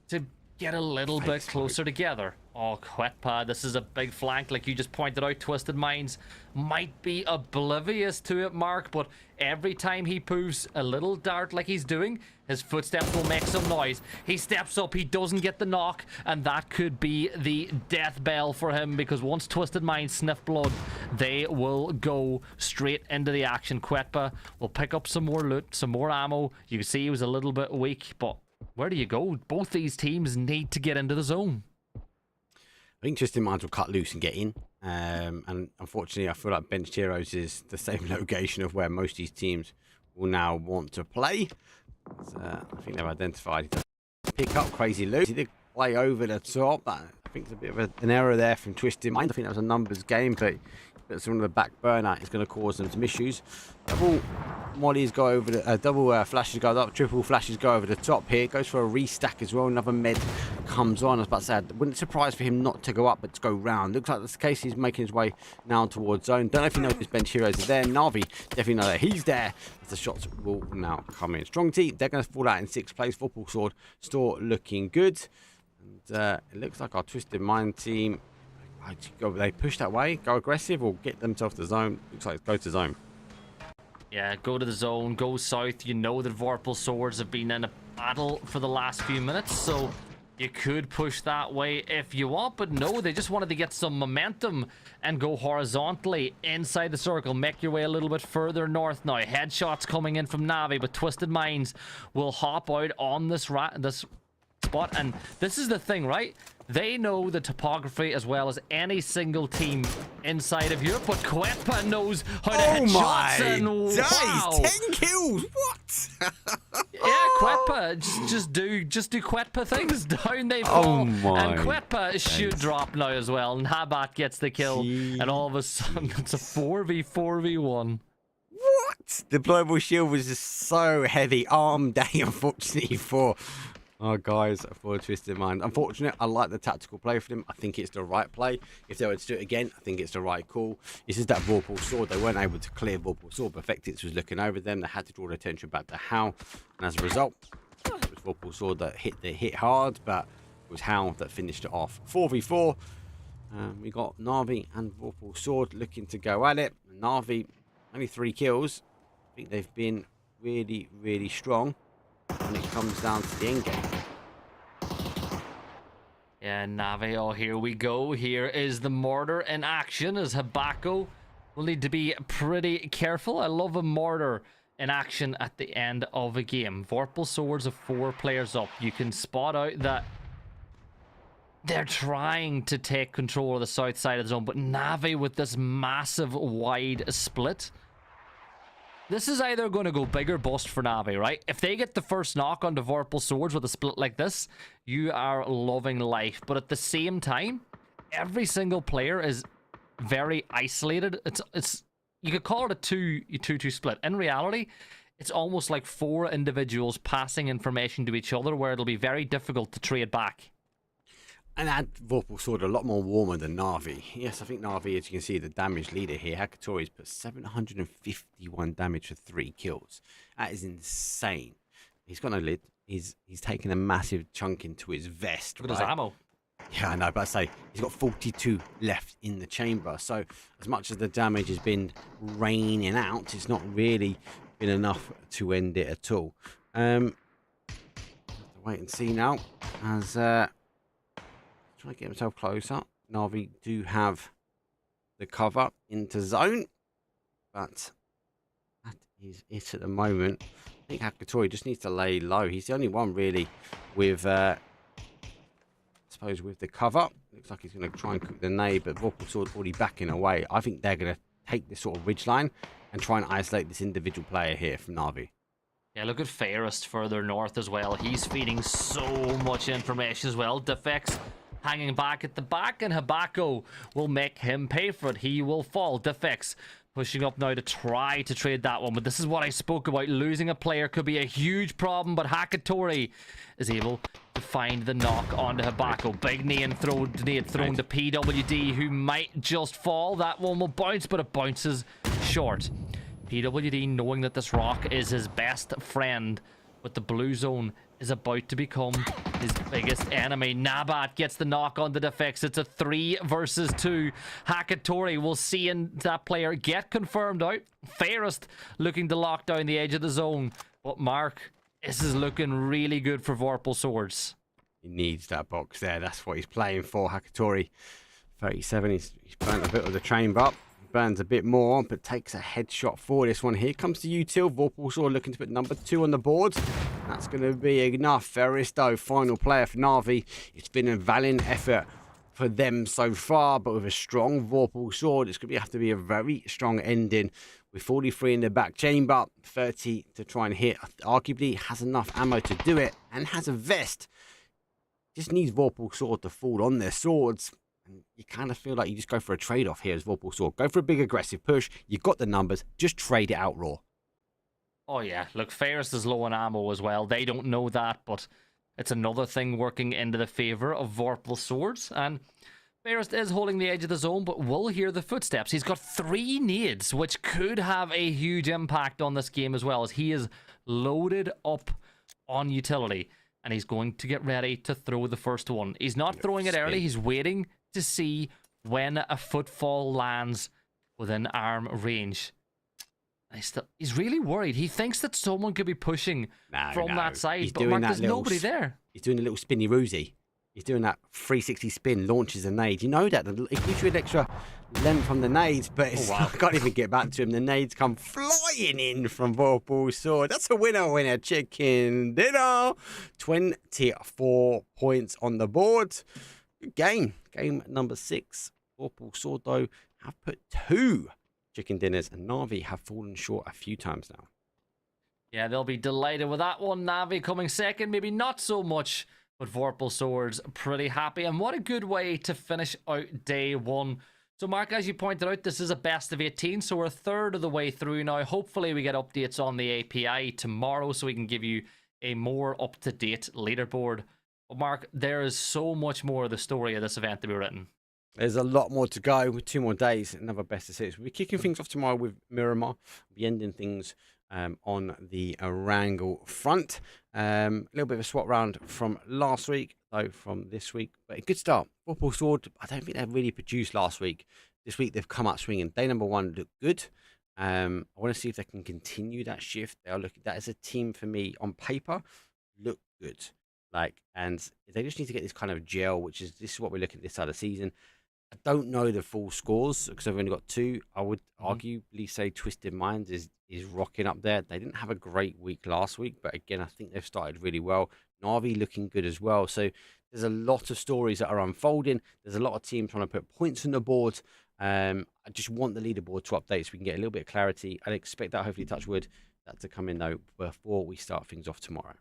to get a little bit closer together. Oh, Quetpa, this is a big flank, like you just pointed out. Twisted Minds might be oblivious to it, Mark, but every time he poofs a little dart like he's doing, his footsteps will make some noise. He steps up, he doesn't get the knock, and that could be the death bell for him, because once Twisted Minds sniff blood, they will go straight into the action. Quetpa will pick up some more loot, some more ammo. You can see he was a little bit weak, but where do you go? Both these teams need to get into the zone. I think Twisted Minds will cut loose and get in. And unfortunately, I feel like Benched Heroes is the same location of where most of these teams will now want to play. I think they've identified pick up Crazy Luke. He did play over the top. I think it's a bit of an error there from Twisted Minds. I think that was a numbers game, but some of the back burner is going to cause them some issues. Double mollies go over the double flashes go up, triple flashes go over the top here. Goes for a restack as well. Another med comes on. I was about to say, I wouldn't surprise for him not to go up, but to go round. Looks like that's the case. He's making his way now towards zone. Don't know if you know if his Bench Heroes are there. Navi definitely know that he's there. The shots will now come in. Strong team. They're going to fall out in 6th place. Vorpal Sword store looking good. And it looks like our Twisted Mind team. They push that way, go aggressive, or get themselves to zone. Looks like it's go to zone. Yeah, go to the zone, go south. You know that Vorpal Swords have been in a battle for the last few minutes, so you could push that way if you want, but no, they just wanted to get some momentum and go horizontally inside the circle. Make your way a little bit further north now. Headshots coming in from Navi, but Twisted Minds will hop out on this spot, and this is the thing, right? They know the topography as well as any single team inside of Europe, but Quetpa knows how to hit shots. And wow, 10 kills. What? Yeah, Quetpa just do Quetpa things. Down they fall, and Quetpa should drop now as well. And Habat gets the kill, and all of a sudden it's a 4v1. What? Deployable shield was just so heavy. Arm day, unfortunately, for guys, for Twisted Mind. Unfortunate, I like the tactical play for them. I think it's the right play. If they were to do it again, I think it's the right call. It's just that Vorpal Sword. They weren't able to clear Vorpal Sword. Perfectix was looking over them. They had to draw their attention back to Howl. And as a result, it was Vorpal Sword that hit hard, but it was Howl that finished it off. 4v4. We got Navi and Vorpal Sword looking to go at it. Navi, only 3 kills. I think they've been really, really strong when it comes down to the end game. Yeah, Navi, oh, here we go. Here is the mortar in action as Habako will need to be pretty careful. I love a mortar in action at the end of a game. Vorpal Swords of 4 players up. You can spot out that they're trying to take control of the south side of the zone, but Navi with this massive wide split. This is either going to go big or bust for Navi, right? If they get the first knock onto Vorpal Swords with a split like this, you are loving life. But at the same time, every single player is very isolated. It's you could call it a 2-2 split. In reality, it's almost like 4 individuals passing information to each other, where it'll be very difficult to trade back. And that Vorpal Sword a lot more warmer than Navi. Yes, I think Navi, as you can see, the damage leader here. Hakatori's put 751 damage for 3 kills. That is insane. He's got no lid. He's taken a massive chunk into his vest. Look at his ammo. Yeah, I know, but I say he's got 42 left in the chamber. So as much as the damage has been raining out, it's not really been enough to end it at all. Have to wait and see now as try to get himself close up. Navi do have the cover into zone, but that is it at the moment. I think Hakatori just needs to lay low. He's the only one really with I suppose with the cover. Looks like he's going to try and cook the nade, but Vorpal Sword already backing away. I think they're going to take this sort of ridge line and try and isolate this individual player here from Navi. Yeah, look at Fairest further north as well. He's feeding so much information as well. Defex hanging back at the back, and Habako will make him pay for it. He will fall. Defex pushing up now to try to trade that one, but this is what I spoke about. Losing a player could be a huge problem, but Hakatori is able to find the knock onto Habako. Big nade thrown to PWD, who might just fall. That one will bounce, but it bounces short. PWD, knowing that this rock is his best friend, but the blue zone is about to become his biggest enemy. Nabat gets the knock on the Defex. It's a 3 versus 2. Hakatori will see that player get confirmed out. Fairest looking to lock down the edge of the zone. But Mark, this is looking really good for Vorpal Swords. He needs that box there. That's what he's playing for. Hakatori, 37. He's burnt a bit of the chamber up. Burns a bit more, but takes a headshot for this one. Here comes the util. Vorpal Sword looking to put number 2 on the board. That's going to be enough. Ferristo, final player for Navi. It's been a valiant effort for them so far, but with a strong Vorpal Sword, it's going to have to be a very strong ending. With 43 in the back chamber, 30 to try and hit. Arguably has enough ammo to do it, and has a vest. Just needs Vorpal Sword to fall on their swords. And you kind of feel like you just go for a trade-off here as Vorpal Sword. Go for a big aggressive push. You've got the numbers. Just trade it out raw. Oh, yeah. Look, Fairest is low on ammo as well. They don't know that, but it's another thing working into the favour of Vorpal Swords. And Fairest is holding the edge of the zone, but will hear the footsteps. He's got 3 nades, which could have a huge impact on this game as well, as he is loaded up on utility. And he's going to get ready to throw the first one. He's not throwing it early. He's waiting to see when a footfall lands within arm range. He's really worried. He thinks that someone could be pushing from that side, but Mark, there's nobody there. He's doing a little spinny roozy. He's doing that 360 spin, launches a nade. You know that. It gives you an extra length from the nades, but I can't even get back to him. The nades come flying in from Vorpal Sword. That's a winner. Chicken dinner. 24 points on the board. Good game. Game number 6. Vorpal Sword, though, have put 2 chicken dinners, and Navi have fallen short a few times now. Yeah, they'll be delighted with that one. Navi coming second, maybe not so much, but Vorpal Swords pretty happy. And what a good way to finish out day 1. So, Mark, as you pointed out, this is a best of 18, so we're a third of the way through now. Hopefully, we get updates on the API tomorrow so we can give you a more up-to-date leaderboard. But, Mark, there is so much more of the story of this event to be written. There's a lot more to go with 2 more days. Another best of 6. We'll be kicking things off tomorrow with Miramar. We'll be ending things on the Erangel front. A little bit of a swap round from last week, though, from this week. But a good start. Vorpal Sword, I don't think they really produced last week. This week they've come out swinging. Day number 1 looked good. I want to see if they can continue that shift. They are looking, that as a team for me on paper, look good. And they just need to get this kind of gel, this is what we're looking at this side of the season. I don't know the full scores because I've only got 2. I would arguably say Twisted Minds is rocking up there. They didn't have a great week last week, but again, I think they've started really well. NAVI looking good as well. So there's a lot of stories that are unfolding. There's a lot of teams trying to put points on the board. I just want the leaderboard to update so we can get a little bit of clarity. I'd expect that, hopefully, touch wood, that to come in though before we start things off tomorrow.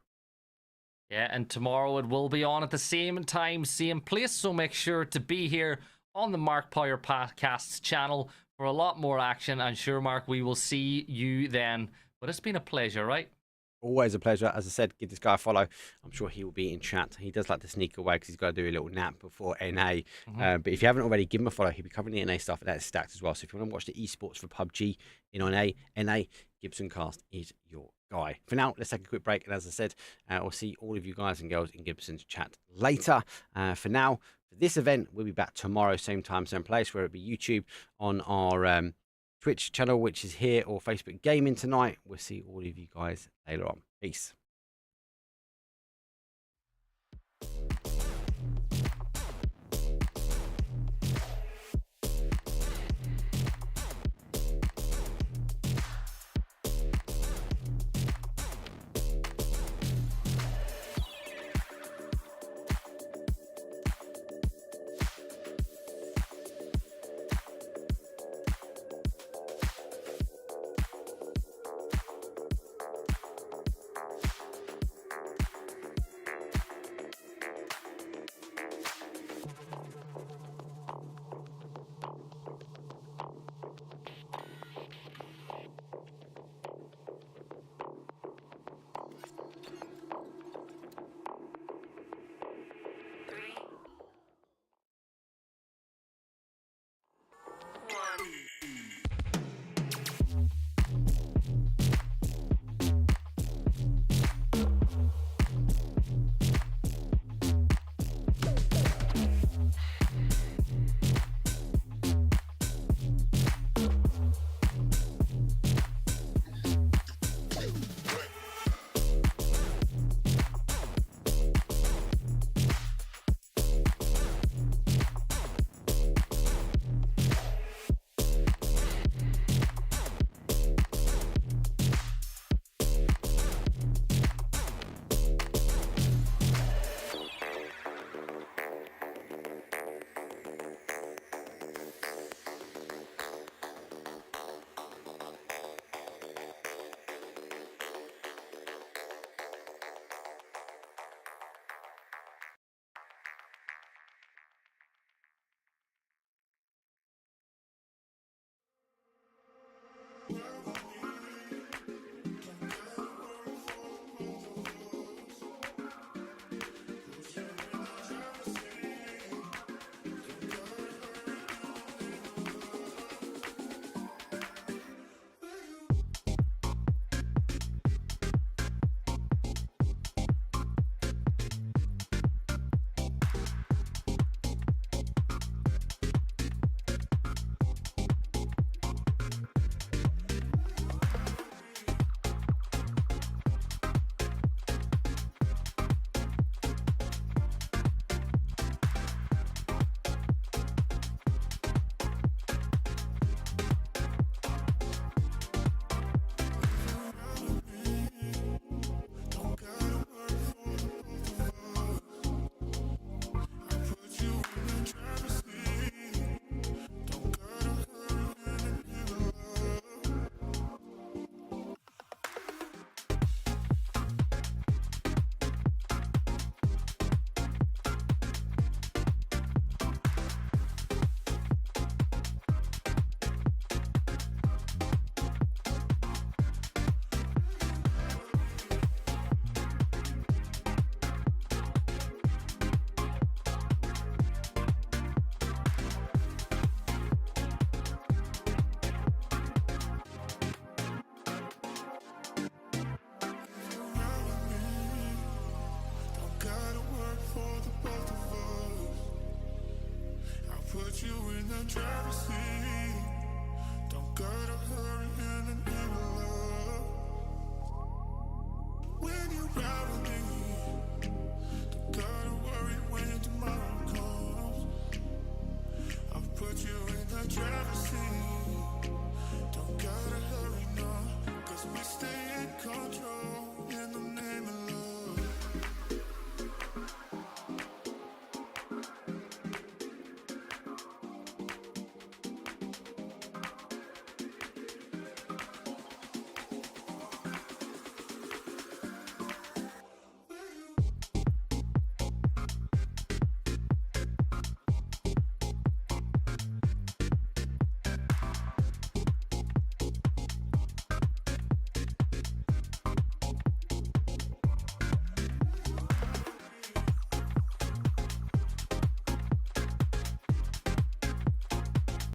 Yeah, and tomorrow it will be on at the same time, same place. So make sure to be here on the MarkPowerCasts channel for a lot more action. I'm sure, Mark, we will see you then. But it's been a pleasure, right? Always a pleasure. As I said, give this guy a follow. I'm sure he will be in chat. He does like to sneak away because he's got to do a little nap before NA. But if you haven't already, give him a follow. He'll be covering the NA stuff, and that's stacked as well. So if you want to watch the esports for PUBG in NA, Gibson Cast is your guy. For now, let's take a quick break. And as I said, we'll see all of you guys and girls in Gibson's chat later. For now, for this event, we'll be back tomorrow, same time, same place, where it'll be YouTube on our Twitch channel, which is here, or Facebook Gaming tonight. We'll see all of you guys later on. Peace. Put you in the driver's seat. Don't gotta hurry in an love. When you ride with me, don't gotta worry when tomorrow comes. I'll driver's seat. Don't gotta hurry, no, 'cause we stay in control.